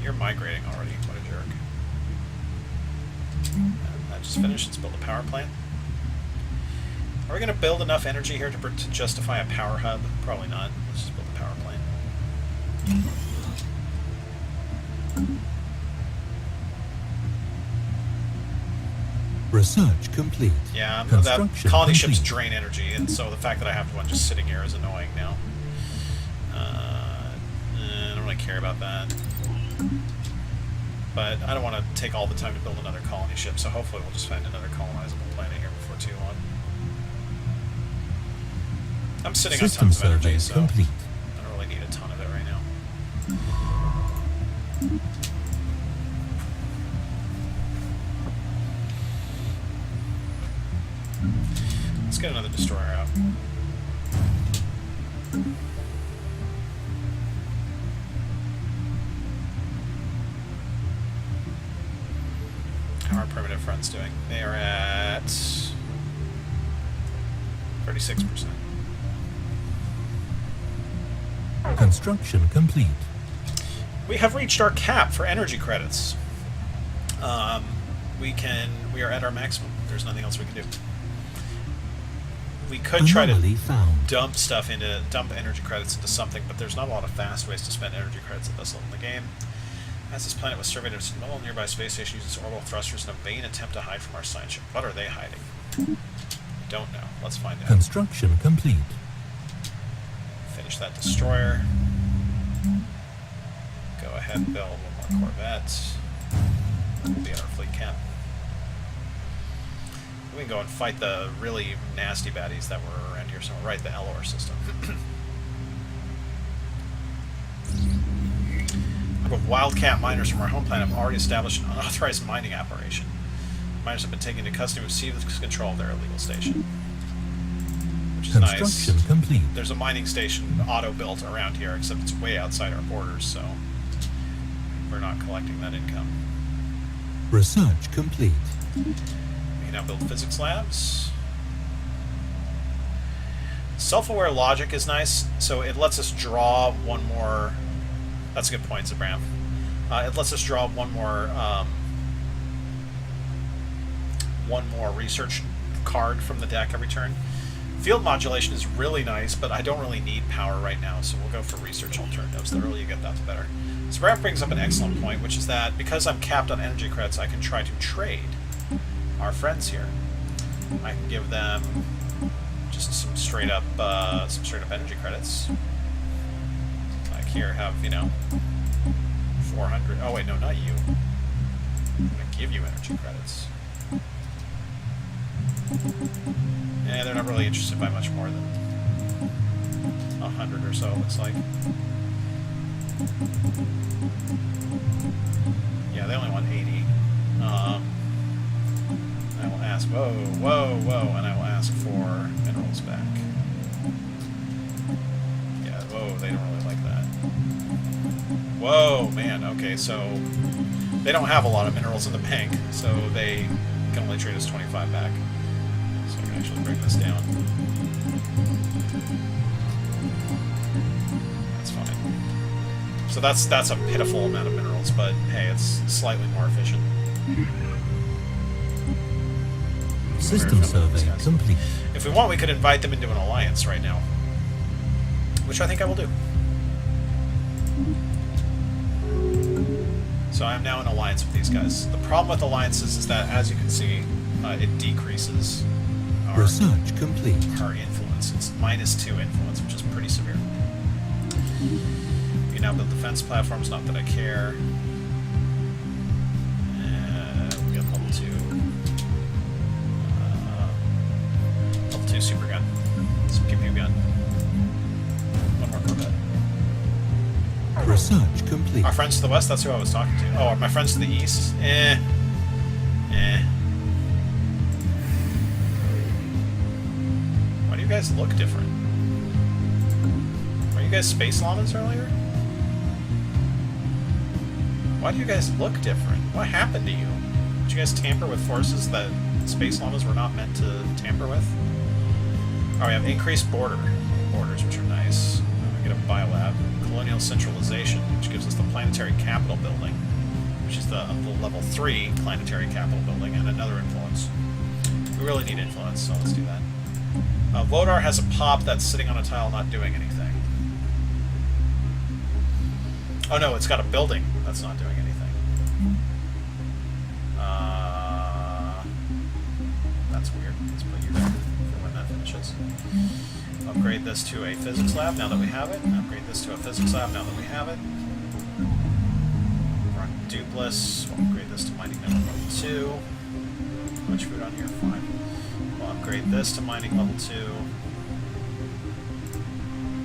You're migrating already. What a jerk. That just finished. Let's build a power plant. Are we going to build enough energy here to justify a power hub? Probably not. Let's just build a power plant. Research complete. Yeah, that colony ships drain energy, and so the fact that I have one just sitting here is annoying now. I don't really care about that. But I don't want to take all the time to build another colony ship, so hopefully we'll just find another colonizable planet here before too long. I'm sitting on tons of energy, so complete. I don't really need a ton of it right now. Let's get another destroyer out. How are our primitive friends doing? They are at 36%. Construction complete. We have reached our cap for energy credits. We are at our maximum. There's nothing else we can do. We could try to dump energy credits into something, but there's not a lot of fast ways to spend energy credits at this level in the game. As this planet was surveyed, a small nearby space station uses orbital thrusters in a vain attempt to hide from our science ship. What are they hiding? Don't know. Let's find out. Construction complete. Finish that destroyer. Go ahead and build one more corvette. We'll be at our fleet cap. We can go and fight the really nasty baddies that were around here somewhere. Right, the Elor system. With wildcat miners from our home planet have already established an unauthorized mining operation. Miners have been taken into custody and received control of their illegal station. Which is nice. Construction complete. There's a mining station auto-built around here, except it's way outside our borders, so we're not collecting that income. Research complete. We can now build physics labs. Self-aware logic is nice, so it lets us draw one more... That's a good point, Zabram. It lets us draw one more research card from the deck every turn. Field modulation is really nice, but I don't really need power right now, so we'll go for research alternatives. The earlier you get that, the better. Zabram brings up an excellent point, which is that because I'm capped on energy credits, I can try to trade our friends here. I can give them just some straight up energy credits. Here, have, 400. Oh, wait, no, not you. I'm going to give you energy credits. Yeah, they're not really interested by much more than 100 or so, it looks like. Yeah, they only want 80. I will ask, whoa, and I will ask for minerals back. Yeah, whoa, they don't really like that. Whoa, man, okay, so they don't have a lot of minerals in the bank, so they can only trade us 25 back. So I can actually bring this down. That's fine. So that's a pitiful amount of minerals, but hey, it's slightly more efficient. System survey complete. If we want, we could invite them into an alliance right now, which I think I will do. So I'm now in alliance with these guys. The problem with alliances is that, as you can see, it decreases our research complete. Our influence. It's -2 influence, which is pretty severe. We now build defense platforms. Not that I care. We got level 2. Level 2 super gun. It's a pew-pew gun. One more corvette. Research complete. Our friends to the west, that's who I was talking to. Oh, my friends to the east? Why do you guys look different? Were you guys space llamas earlier? Why do you guys look different? What happened to you? Did you guys tamper with forces that space llamas were not meant to tamper with? Oh, we have increased borders, which are nice. We get a biolab. Colonial centralization, which gives us the planetary capital building, which is the level 3 planetary capital building, and another influence. We really need influence, so let's do that. Vodar has a pop that's sitting on a tile not doing anything. Oh no, it's got a building that's not doing anything. That's weird. Let's put you there for when that finishes. Upgrade this to a physics lab now that we have it. Upgrade this to a physics lab now that we have it. Run Dupless. We'll upgrade this to mining network level 2. How much food on here? 5. We'll upgrade this to mining level 2.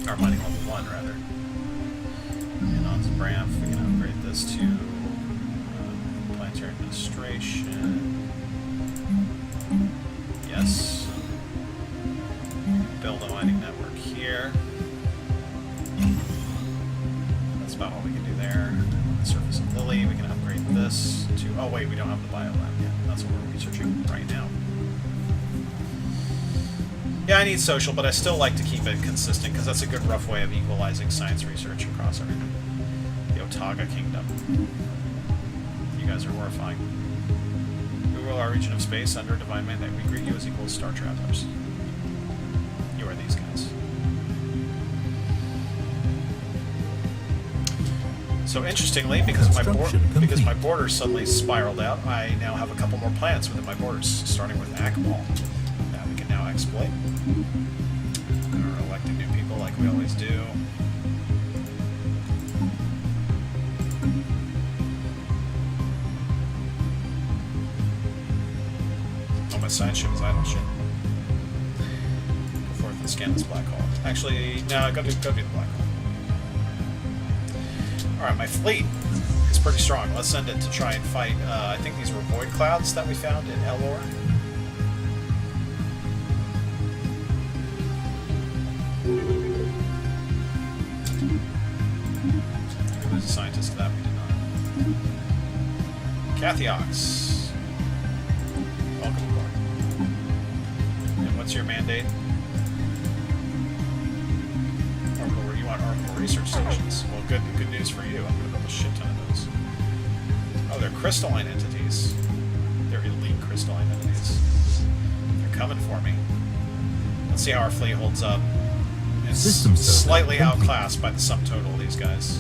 Or mining level 1, rather. And on to Bramf, we can upgrade this to planetary administration. Yes. Build a mining network here. That's about all we can do there. Surface of Lily, we can upgrade this to... Oh wait, we don't have the biolab yet. That's what we're researching right now. Yeah, I need social, but I still like to keep it consistent because that's a good rough way of equalizing science research across everything. The Otaga Kingdom. You guys are horrifying. We rule our region of space under a divine mandate. We greet you as equal Star Travelers. You are these guys. So interestingly, because my borders suddenly spiraled out, I now have a couple more planets within my borders, starting with Akmal. That we can now exploit. We're electing new people like we always do. Oh, my science ship is idle shit. Go forth and scan this black hole. Actually, no, go do the black hole. Alright, my fleet is pretty strong. Let's send it to try and fight, I think these were void clouds that we found in Elor. Who was a scientist of that? We did not. Cathiox. Welcome aboard. And what's your mandate? You want orbital research stations. Well, good news for you. I'm going to build a shit ton of those. Oh, they're crystalline entities. They're elite crystalline entities. They're coming for me. Let's see how our fleet holds up. It's slightly outclassed by the sum total of these guys.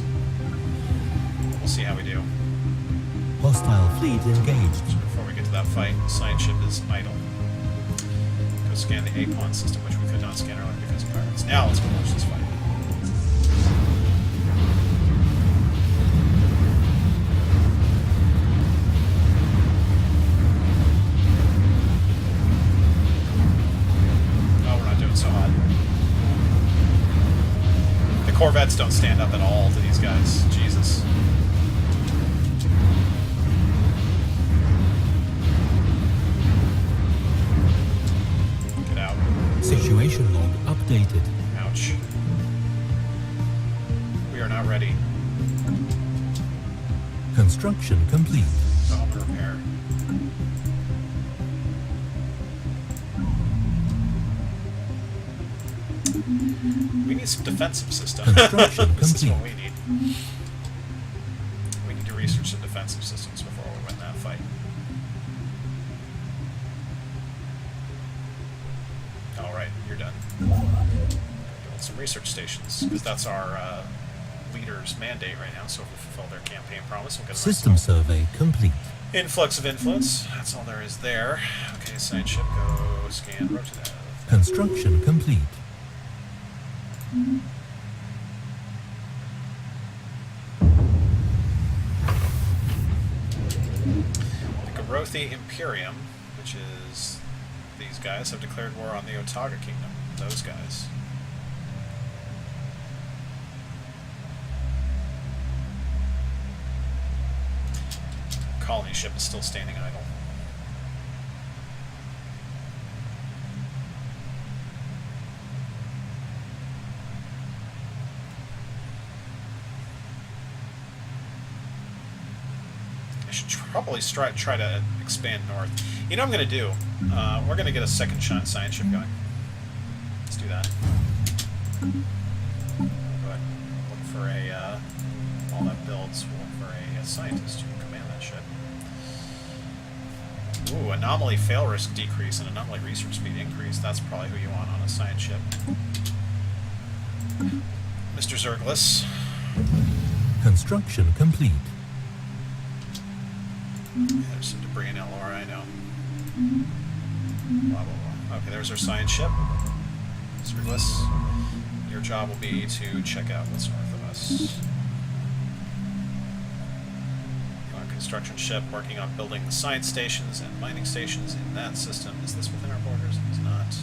We'll see how we do. Hostile fleet engaged. Before we get to that fight, the science ship is idle. Go scan the APON system, which we could not scan earlier because of pirates. Now let's go watch this fight. Corvettes don't stand up at all to these guys. Jesus. Get out. Situation log updated. Ouch. We are not ready. Construction complete. Bomb repair. We need some defensive system. This is what we need. We need to research some defensive systems before we win that fight. Alright, you're done. Build some research stations, because that's our leader's mandate right now, so if we fulfill their campaign promise, we'll get a System survey complete. Influx of influence. That's all there is there. Okay, science ship, go scan, rotate. Construction complete. The Garothi Imperium, which is these guys, have declared war on the Otaga Kingdom. Those guys. Colony ship is still standing idle. Probably try to expand north. You know what I'm going to do? We're going to get a second science ship going. Let's do that. Go ahead. Look for a, while that builds, we'll look for a scientist who can command that ship. Ooh, anomaly fail risk decrease and anomaly research speed increase. That's probably who you want on a science ship. Mr. Zerglus. Construction complete. Yeah, there's some debris in Elora, I know. Blah, blah, blah. Okay, there's our science ship. Zerglus, your job will be to check out what's north of us. Construction ship working on building the science stations and mining stations in that system. Is this within our borders? It's not.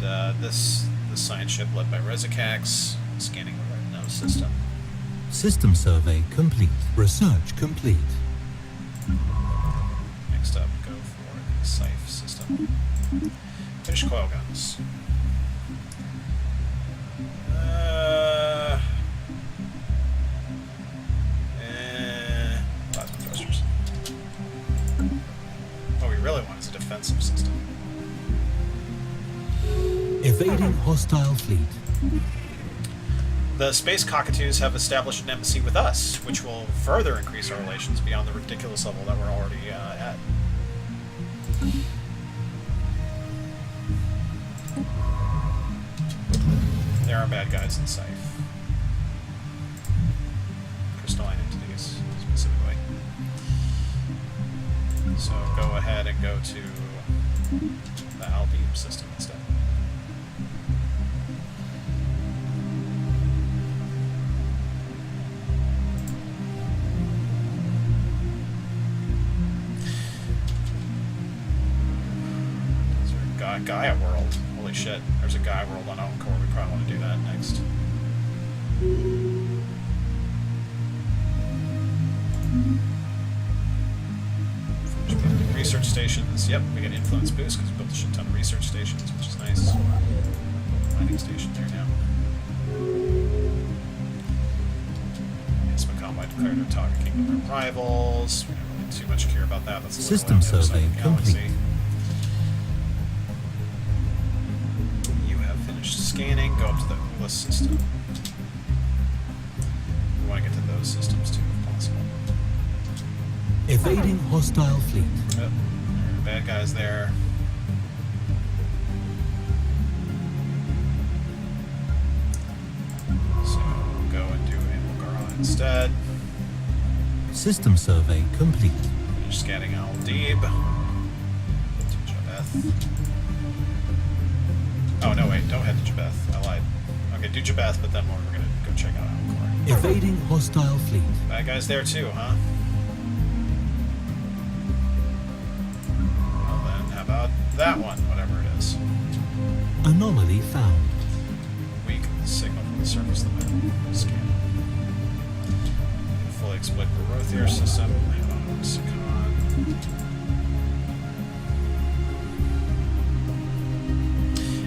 And this science ship led by Rezikax, scanning the red nose system. System survey complete. Research complete. Next up, go for the Scythe system. Finish coil guns. Plasma thrusters. What we really want is a defensive system. Evading hostile fleet. The space cockatoos have established an embassy with us, which will further increase our relations beyond the ridiculous level that we're already at. There are bad guys in Scythe. Crystalline entities, specifically. So go ahead and go to the Albeam system instead. Gaia World. Holy shit. There's a Gaia World on Encore. We probably want to do that next. Research stations. Yep, we get influence boost because we built a shit ton of research stations, which is nice. Mining station there now. Yes, Macombi declared Otaga Kingdom their rivals. We don't really too much care about that. That's a System survey complete. Scanning, go up to the Ulis system. We want to get to those systems too, if possible. Evading hostile fleet. Yep, there are bad guys there. So we'll go and do Imulgaron instead. System survey complete. Finish scanning Al Deeb. To Jabeth. Oh, no, wait, don't head to Jabeth. I lied. Okay, do Jabeth, but then we're going to go check out Alcor. Evading hostile fleet. Bad guys there, too, huh? Well, then, how about that one, whatever it is? Anomaly found. Weak signal from the surface of the moon. Scan. Fully exploit the Rothier system. Head on over to Sikon.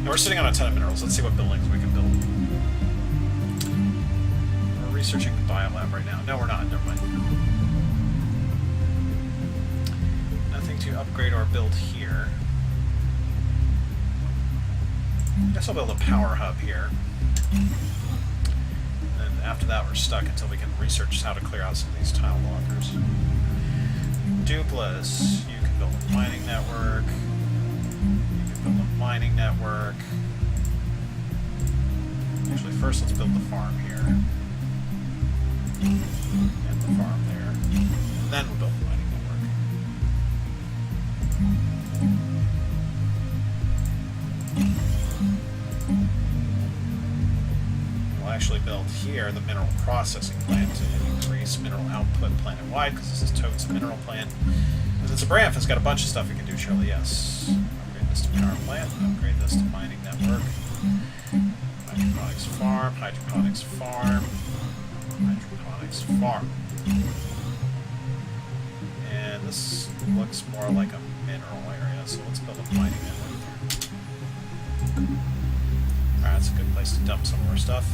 And we're sitting on a ton of minerals. Let's see what buildings we can build. We're researching the biolab right now. No, we're not. Never mind. Nothing to upgrade or build here. I guess I'll build a power hub here. And then after that, we're stuck until we can research how to clear out some of these tile blockers. Duplas. You can build a mining network. Build a mining network. Actually, first let's build the farm here. And the farm there. And then we'll build the mining network. We'll actually build here the mineral processing plant to increase mineral output planet-wide, because this is Toad's mineral plant. And since Abramth has got a bunch of stuff we can do, surely yes. To power plant, upgrade this to mining network. Hydroponics farm, hydroponics farm, hydroponics farm. And this looks more like a mineral area, so let's build a mining network here. Alright, that's a good place to dump some more stuff.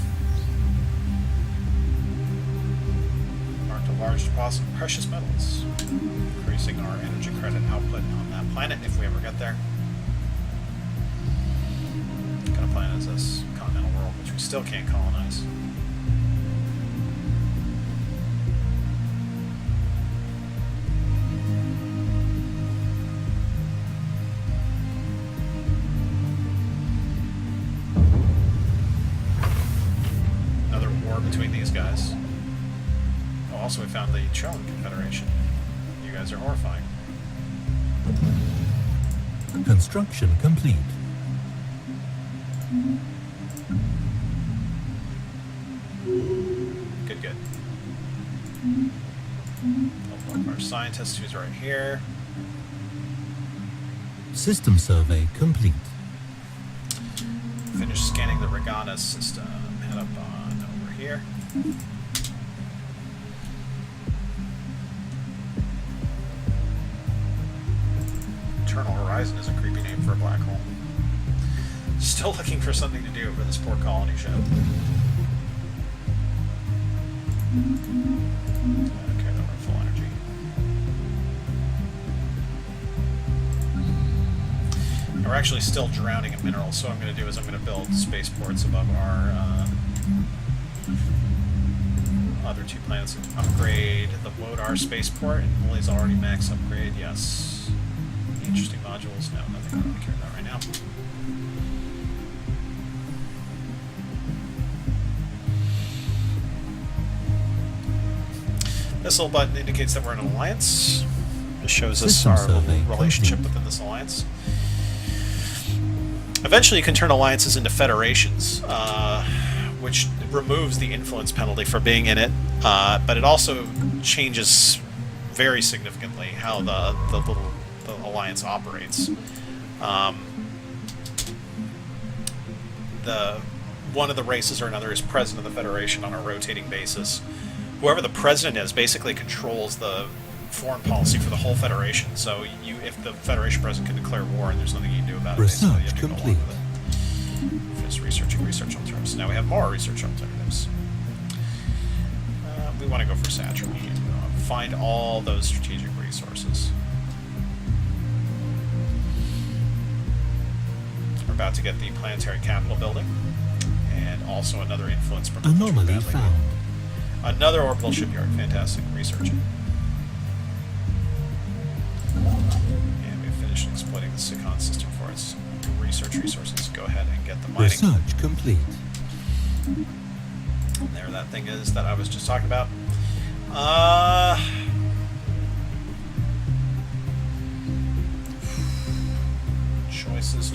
Marked a large deposit of precious metals, increasing our energy credit output on that planet if we ever get there. colonize this continental world, which we still can't colonize. Another war between these guys. Oh, also we found the Trillin Confederation. You guys are horrifying. Construction complete. Good, good. Our scientist who's right here. System survey complete. Finish scanning the Regana system. Head up on over here. Eternal Horizon is a creepy name for a black hole. Still looking for something to do for this poor colony ship. Okay, they're at full energy. And we're actually still drowning in minerals, so what I'm going to do is I'm going to build spaceports above our other two planets. Upgrade the Wodar spaceport, and Molly's already max upgrade, yes. Interesting modules, no, nothing, I don't really care about right now. This little button indicates that we're in an alliance. This shows us our relationship within this alliance. Eventually you can turn alliances into federations, which removes the influence penalty for being in it, but it also changes very significantly how the alliance operates. One of the races or another is president of the Federation on a rotating basis. Whoever the president is basically controls the foreign policy for the whole Federation. So if the Federation president can declare war and there's nothing you can do about it, basically you have to go along with it. Just researching research alternatives. Now we have more research alternatives. We want to go for Saturn. Find all those strategic resources. We're about to get the planetary capital building, and also another influence from anomaly found. Another orbital shipyard. Fantastic. Researching. And we've finished exploiting the Sikon system for its research resources. Go ahead and get the mining. Research complete. And there that thing is that I was just talking about. Choices.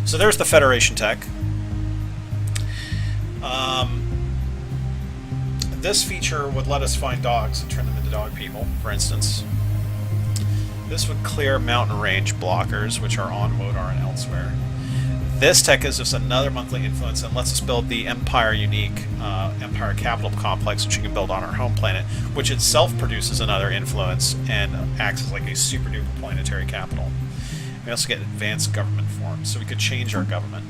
So there's the Federation tech. This feature would let us find dogs and turn them into dog people, for instance. This would clear mountain range blockers, which are on Wodar and elsewhere. This tech gives us another monthly influence and lets us build the Empire unique Empire Capital Complex, which you can build on our home planet, which itself produces another influence and acts as like a super duper planetary capital. We also get advanced government forms, so we could change our government.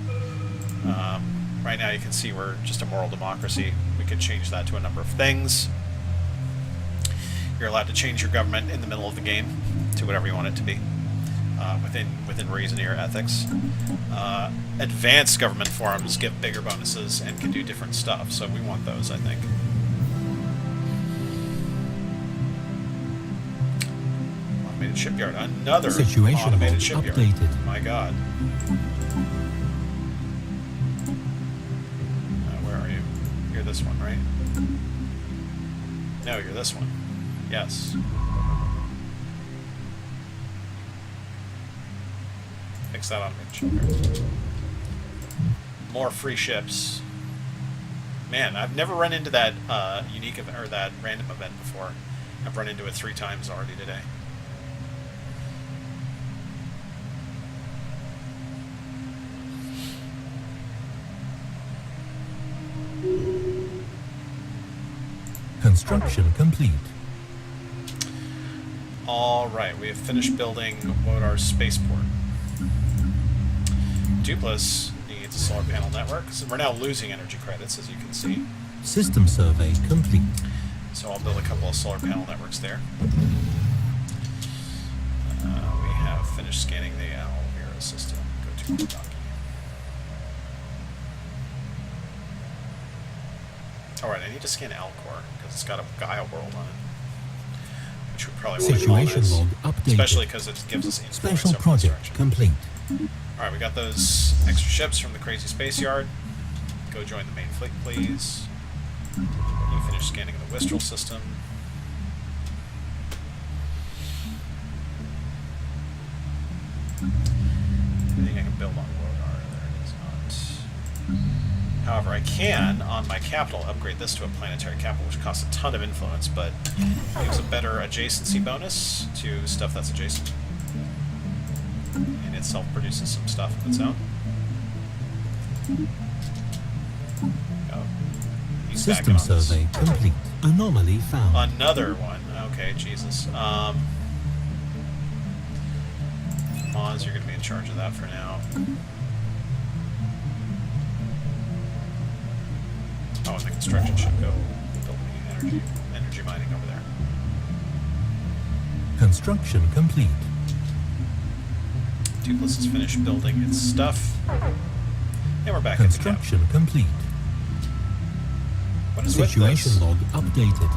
Right now you can see we're just a moral democracy. We could change that to a number of things. You're allowed to change your government in the middle of the game to whatever you want it to be, within reason of your ethics. Advanced government forms give bigger bonuses and can do different stuff, so we want those, I think. Automated shipyard. Another situation automated shipyard. Updated. My God. Where are you? You're this one, right? No, you're this one. Yes. Fix that automated shipyard. More free ships. Man, I've never run into that unique event or that random event before. I've run into it 3 times already today. Construction complete. Alright, we have finished building Wodar's spaceport. Duplis needs a solar panel network, so we're now losing energy credits, as you can see. System survey complete. So I'll build a couple of solar panel networks there. We have finished scanning the Alvira system. Go to Kentucky. Alright, I need to scan Alcor, because it's got a Gaia world on it. Which we probably want to Situation colonize. log updated. Especially because it gives us influence Special over this project direction. complete. Alright, we got those extra ships from the crazy space yard. Go join the main fleet, please. You finish scanning the Wistral system. Anything I can build on Lodar? There it is not. However, I can, on my capital, upgrade this to a planetary capital, which costs a ton of influence, but gives a better adjacency bonus to stuff that's adjacent. And itself produces some stuff of its own. Oh, he's back System on this. survey complete. Anomaly found. Another one. Okay, Jesus. Mons, you're going to be in charge of that for now. Oh, and the construction should go building energy mining over there. Construction complete. Duplis has finished building its stuff. And we're back in the camp. Construction complete. What is with Situation this? log updated.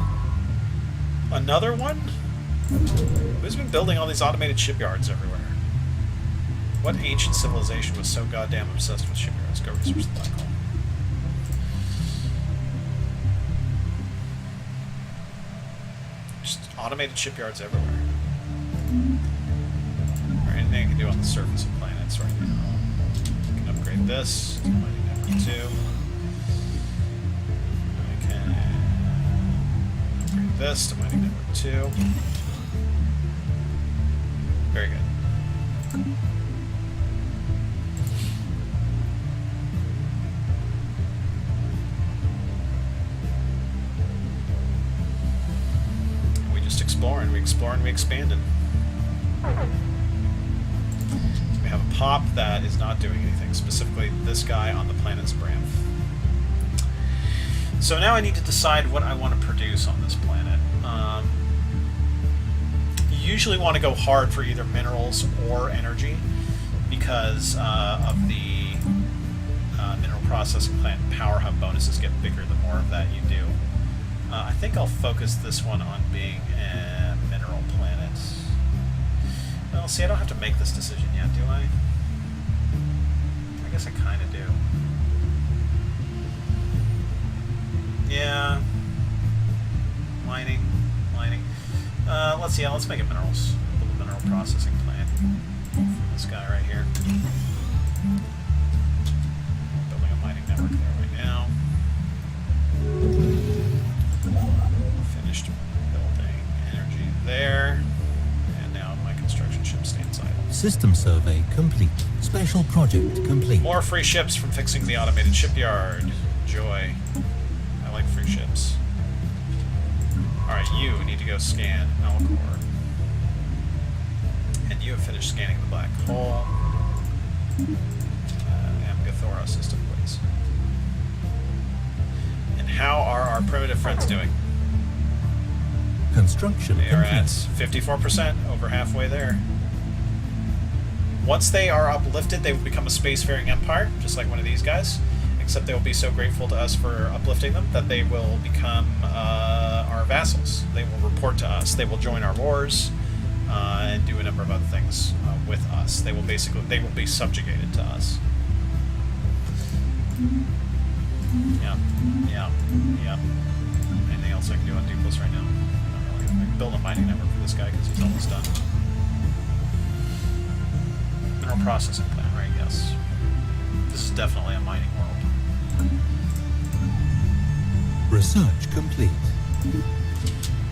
Another one? Who's been building all these automated shipyards everywhere? What ancient civilization was so goddamn obsessed with shipyards? Go research the black hole. Just automated shipyards everywhere. Or anything I can do on the surface of planets right now. I can upgrade this to mining network 2. I can upgrade this to mining network 2. Very good. We just explore and we explore and we expanded. We have a pop that is not doing anything, specifically this guy on the planet Zabranth. So now I need to decide what I want to produce on this planet. You usually want to go hard for either minerals or energy because of the mineral processing plant power hub bonuses get bigger the more of that you do. I think I'll focus this one on being a mineral planet. Well, see, I don't have to make this decision yet, do I? I guess I kind of do. Yeah. Mining. Let's see. Yeah, let's make it minerals. Build a mineral processing plant for this guy right here. Building a mining network there right now. Finished building energy there. And now my construction ship stands idle. System survey complete. Special project complete. More free ships from fixing the automated shipyard. Joy. I like free ships. Alright, you need to go scan Alcor. And you have finished scanning the black hole. Amgathora system, please. And how are our primitive friends doing? Construction They are complete. at 54%, over halfway there. Once they are uplifted, they will become a spacefaring empire, just like one of these guys. Except they will be so grateful to us for uplifting them that they will become our vassals. They will report to us. They will join our wars and do a number of other things with us. They will be subjugated to us. Yeah. Anything else I can do on Duplis right now? I can build a mining network for this guy because he's almost done. Mineral processing plant, right? Yes. This is definitely a mining world. Research complete.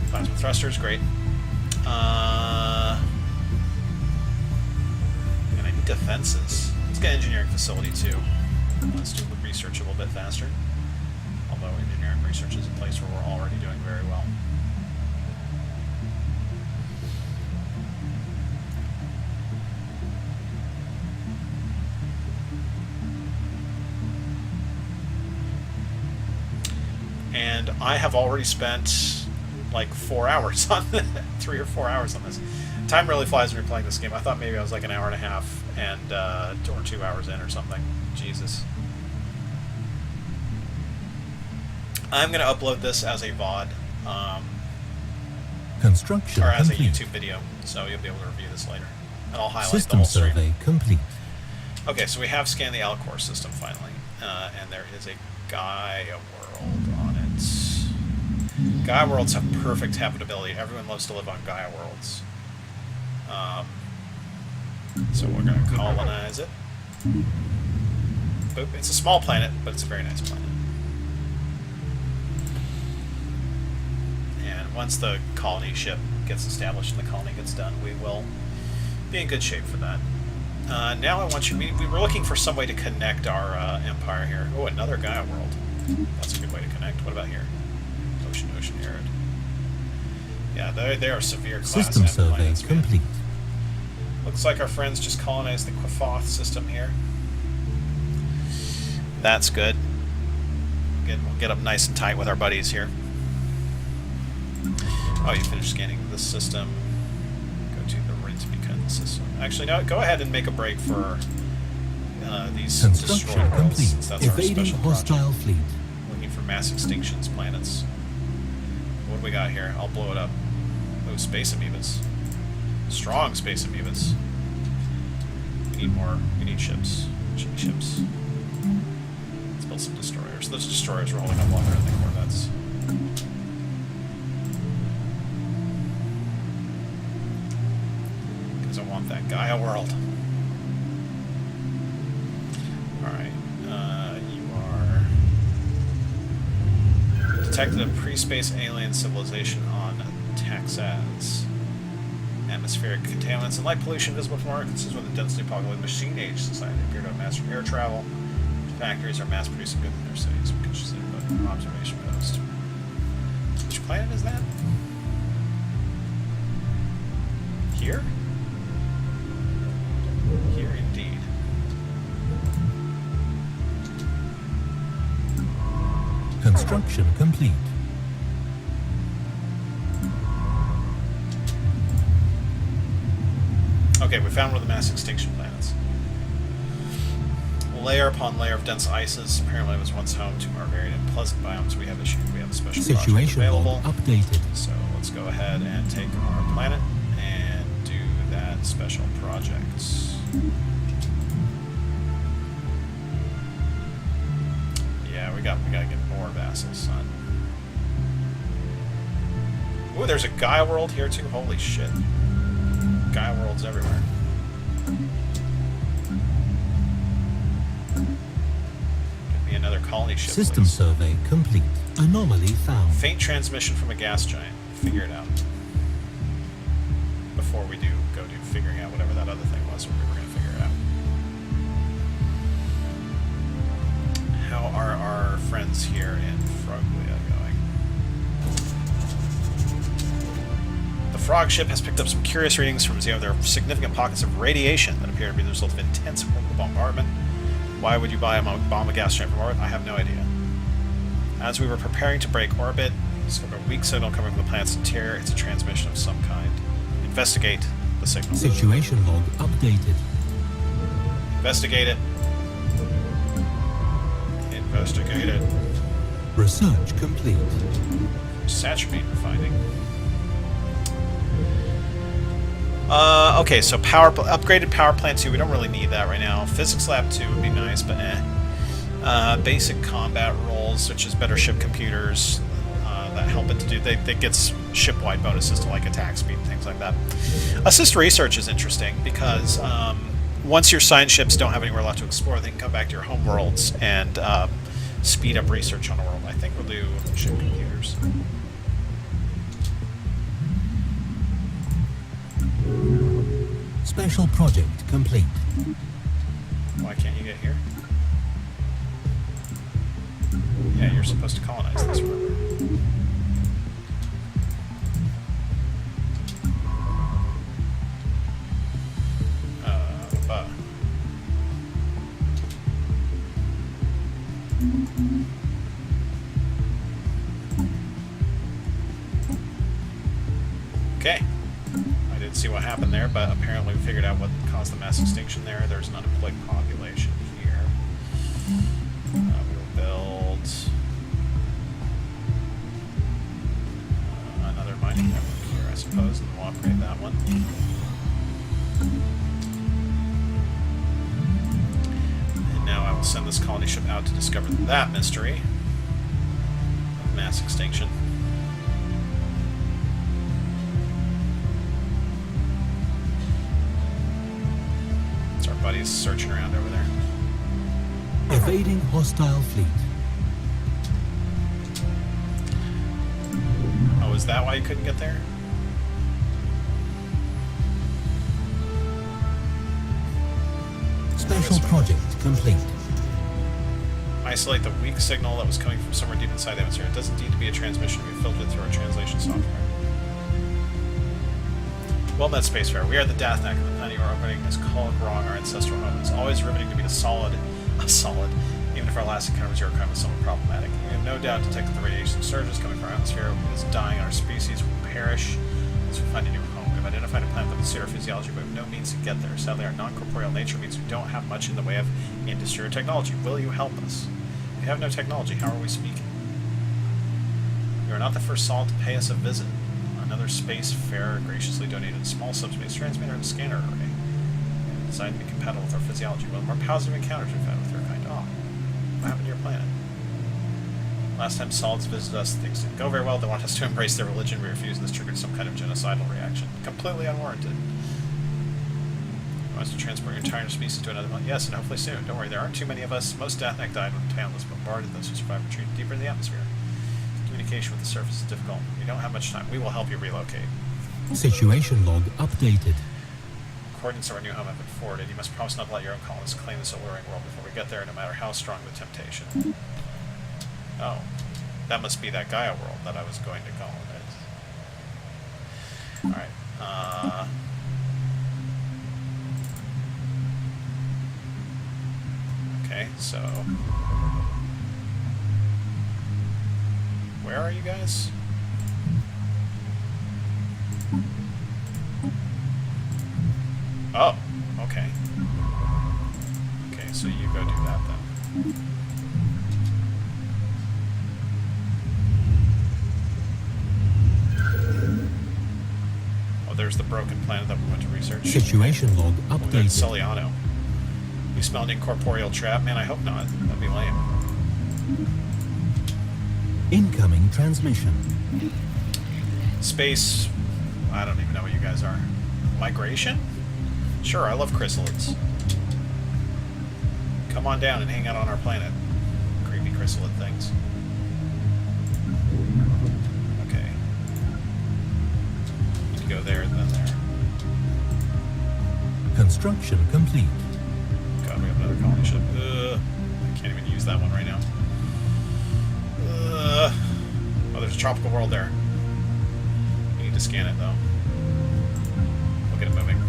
Plasma thrusters, great. And I need defenses. Let's get engineering facility too. Let's do the research a little bit faster. Although engineering research is a place where we're already doing very well. And I have already spent like 4 hours on this, 3 or 4 hours on this. Time really flies when you're playing this game. I thought maybe I was like an hour and a half and or 2 hours in or something. Jesus. I'm going to upload this as a VOD, Construction or as complete. a YouTube video, so you'll be able to review this later. And I'll highlight System the whole stream. survey complete. Okay, so we have scanned the Alcor system finally, and there is a Gaia world on it. Gaia worlds have perfect habitability. Everyone loves to live on Gaia worlds. So we're going to colonize it. Boop. It's a small planet, but it's a very nice planet. And once the colony ship gets established and the colony gets done, we will be in good shape for that. Now I want you... We were looking for some way to connect our empire here. Oh, another Gaia world. That's a good way to connect. What about here? Ocean, arid. Yeah, they are severe class System survey planets, man. complete. Looks like our friends just colonized the Qathoth system here. That's good. We'll get up nice and tight with our buddies here. Oh, you finished scanning this system. Go to the Rintbeacon system. Actually, no, go ahead and make a break for these Construction destroyed worlds, complete. since that's our Evading special hostile project. fleet. Looking for mass extinctions planets. What do we got here? I'll blow it up. Oh, space amoebas. Strong space amoebas. We need more. We need ships. Ships. Let's build some destroyers. Those destroyers are holding up longer than the corvettes. Because I want that Gaia world. Alright. You are... Detected a pre-space alien civilization on Taxaz. Atmospheric contaminants and light pollution visible from Earth. This is when the densely populated machine age society appeared to have mastered air travel. Factories are mass producing goods in their cities. We can just say about an observation post. Which planet is that? Here? Here indeed. Construction complete. Okay, we found one of the mass extinction planets. Layer upon layer of dense ices. Apparently it was once home to more varied and pleasant biomes. We have a special project Situation available. log updated. So let's go ahead and take our planet and do that special project. Yeah, we gotta get more vassals, son. Ooh, there's a Gaia world here too. Holy shit. Gaia worlds everywhere. Give me another colony ship, System please. survey complete. Anomaly found. Faint transmission from a gas giant. Figure it out. Before we go do figuring out whatever that other thing was, we were going to figure it out. How are our friends here in Froglia going? The frog ship has picked up some curious readings from Zero. There are significant pockets of radiation that appear to be the result of intense bombardment. Why would you bomb a gas giant from orbit? I have no idea. As we were preparing to break orbit, we discovered a weak signal coming from the planet's interior. It's a transmission of some kind. Investigate the signal. Situation log updated. Investigate it. Investigate it. Research complete. Satchbeam finding. Okay, so upgraded power plant 2, we don't really need that right now. Physics lab 2 would be nice, but eh. Basic combat roles, which is better ship computers that help it to do. They get ship-wide bonuses to like attack speed and things like that. Assist research is interesting because once your science ships don't have anywhere left to explore, they can come back to your home worlds and speed up research on a world. I think we'll do ship computers. Special project complete. Why can't you get here? Yeah, you're supposed to colonize this, remember? Okay. I didn't see what happened there, but apparently we figured out what caused the mass extinction there. There's an unemployed population here. We'll build suppose, and we'll upgrade that one. And now I will send this colony ship out to discover that mystery of mass extinction. So our buddy's searching around over there. Evading hostile fleet. Oh, is that why you couldn't get there? Special project complete. Isolate the weak signal that was coming from somewhere deep inside the atmosphere. It doesn't need to be a transmission. We filtered it through our translation software. Well met, Spacefarer. We are the Dathnak of the planet you are opening is called wrong, our ancestral home. It's always riveting to be a solid, even if our last encounter with your crime was somewhat problematic. We have no doubt detected the radiation surges coming from our atmosphere. It is dying, and our species will perish as we find a new home. We have identified a planet that would suit our physiology, but we have no means to get there. Sadly, our non-corporeal nature means we don't have much in the way of industry or technology. Will you help us? We have no technology. How are we speaking? You are not the first Sol to pay us a visit. Another spacefarer graciously donated a small subspace transmitter and scanner array, designed to be compatible with our physiology. One of the more positive encounters we've had with your kind. Oh, what happened to your planet? Last time Solids visited us, things didn't go very well. They want us to embrace their religion. We refused, and this triggered some kind of genocidal reaction. Completely unwarranted. You want us to transport your entire species to another planet? Yes, and hopefully soon. Don't worry, there aren't too many of us. Most Dathnak died when the town was bombarded. Those who survived retreated deeper in the atmosphere. Communication with the surface is difficult. We don't have much time. We will help you relocate. Situation log updated. Coordinates of our new home have been forwarded. You must promise not to let your own colonists claim this alluring world before we get there, no matter how strong the temptation. Oh. That must be that Gaia world that I was going to colonize. Alright. Okay, so... where are you guys? Oh, okay. Okay, so you go do that then. Oh, there's the broken planet that we went to research. Situation log Oh, there's updated. Celiano. You smell an incorporeal trap? Man, I hope not. That'd be lame. Incoming transmission. Space... I don't even know what you guys are. Migration? Sure, I love chrysalids. Come on down and hang out on our planet. Creepy chrysalid things. Okay. Need to go there and then there. Construction complete. God, we have another colony ship. I can't even use that one right now. Oh, there's a tropical world there. We need to scan it, though. We'll get it moving.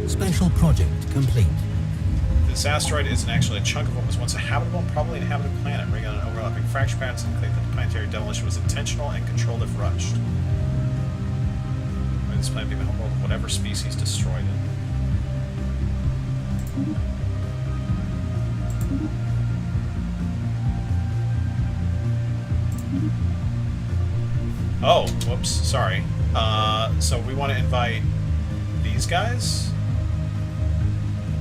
Special project complete. This asteroid isn't actually a chunk of what was once a habitable, probably inhabited planet. Ring on overlapping fracture patterns indicate that the planetary demolition was intentional and controlled if rushed. May this planet be the homeworld of whatever species destroyed it. Oh, whoops, sorry. So we want to invite these guys?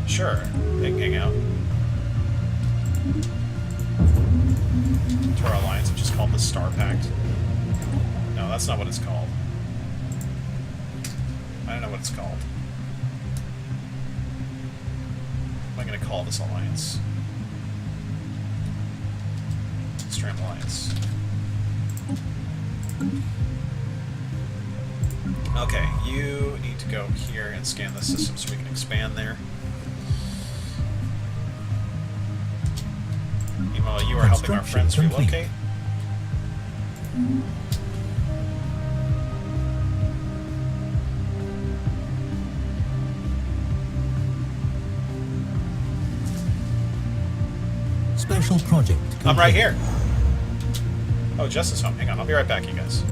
Sure, they can hang out. To our alliance, which is called the Star Pact. No, that's not what it's called. I don't know what it's called. What am I going to call this alliance? Stream Alliance. Okay, you need to go here and scan the system so we can expand there. Meanwhile, you are helping our friends relocate. Special project complete. I'm right here. Oh, Justice Home. Hang on, I'll be right back, you guys.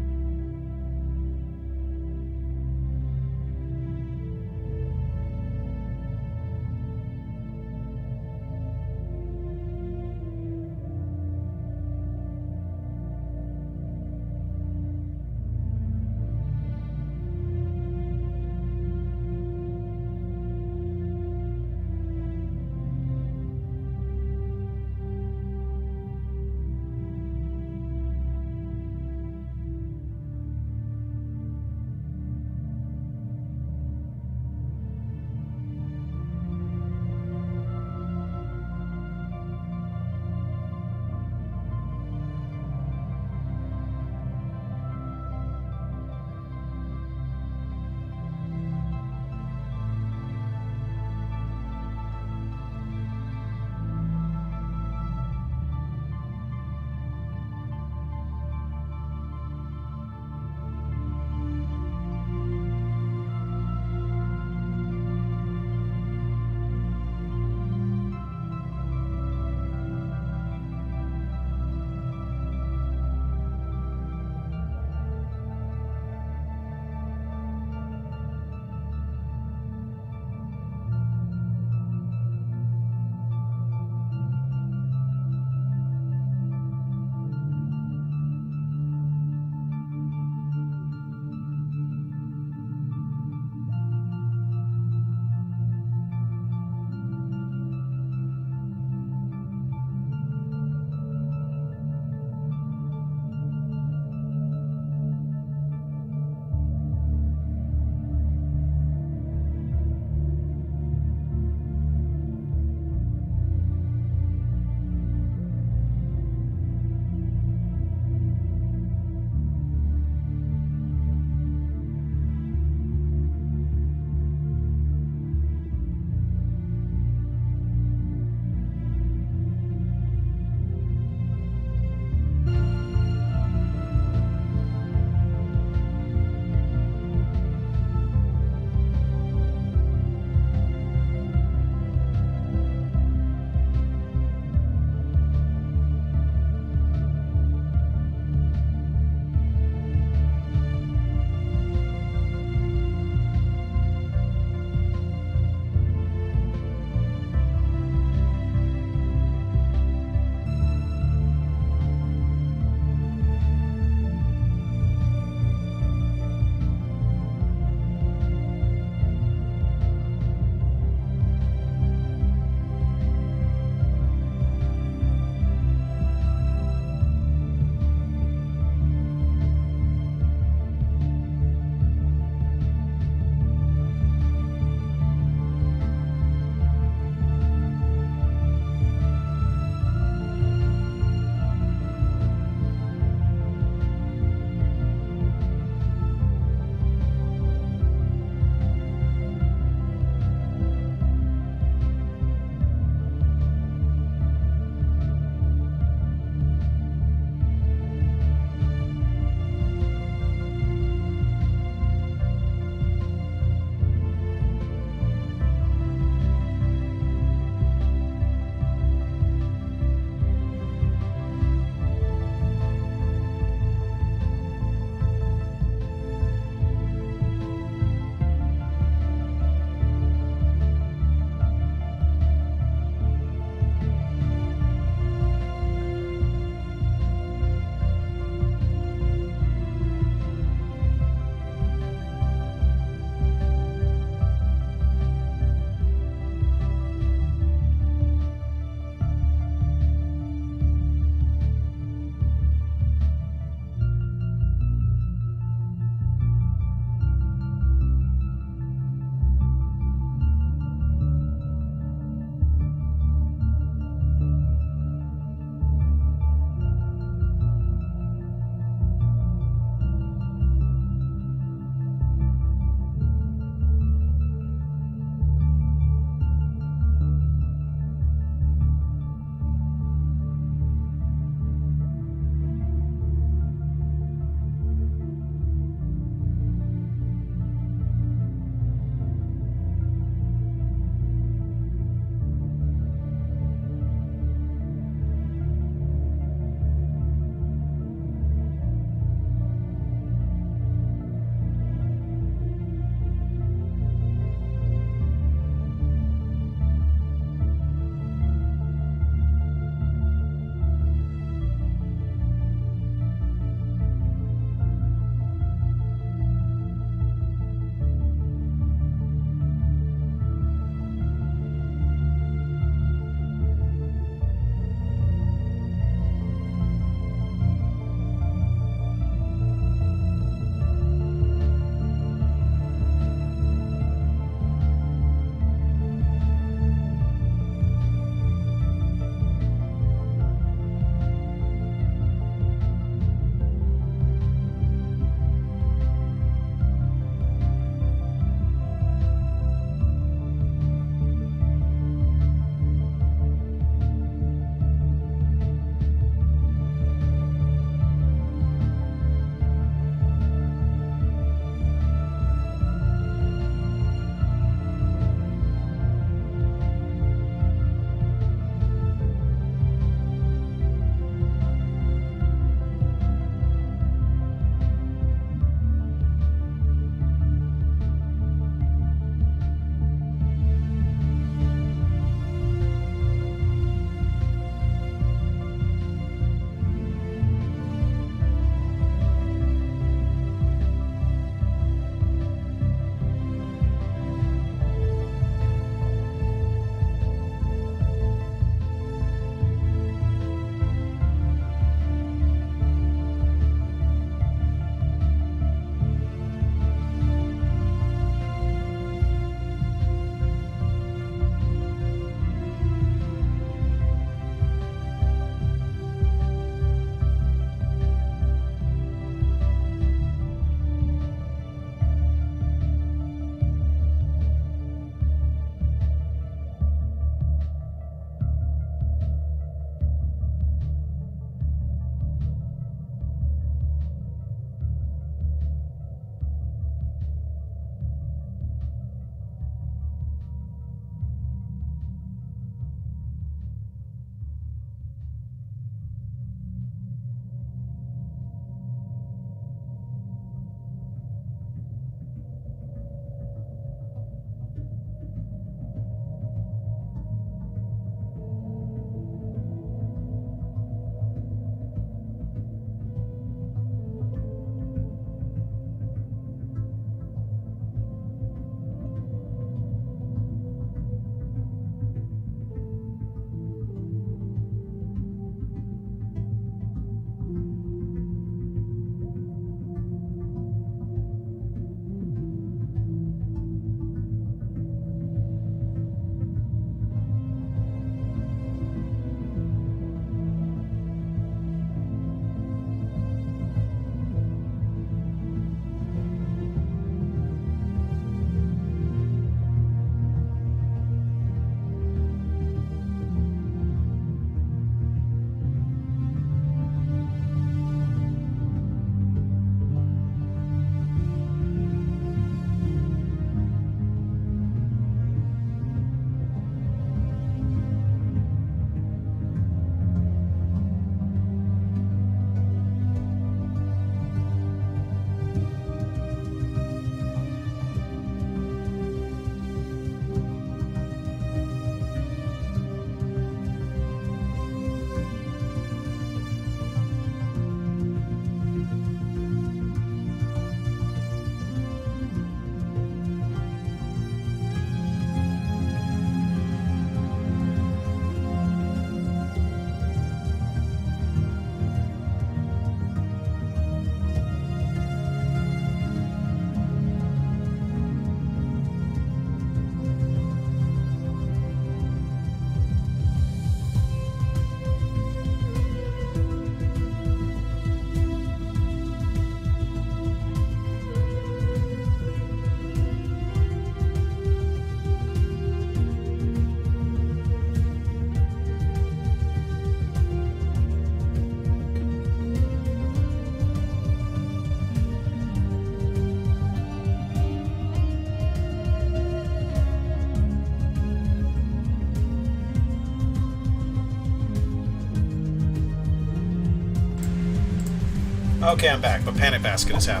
Okay, I'm back, but Panic Basket is happening.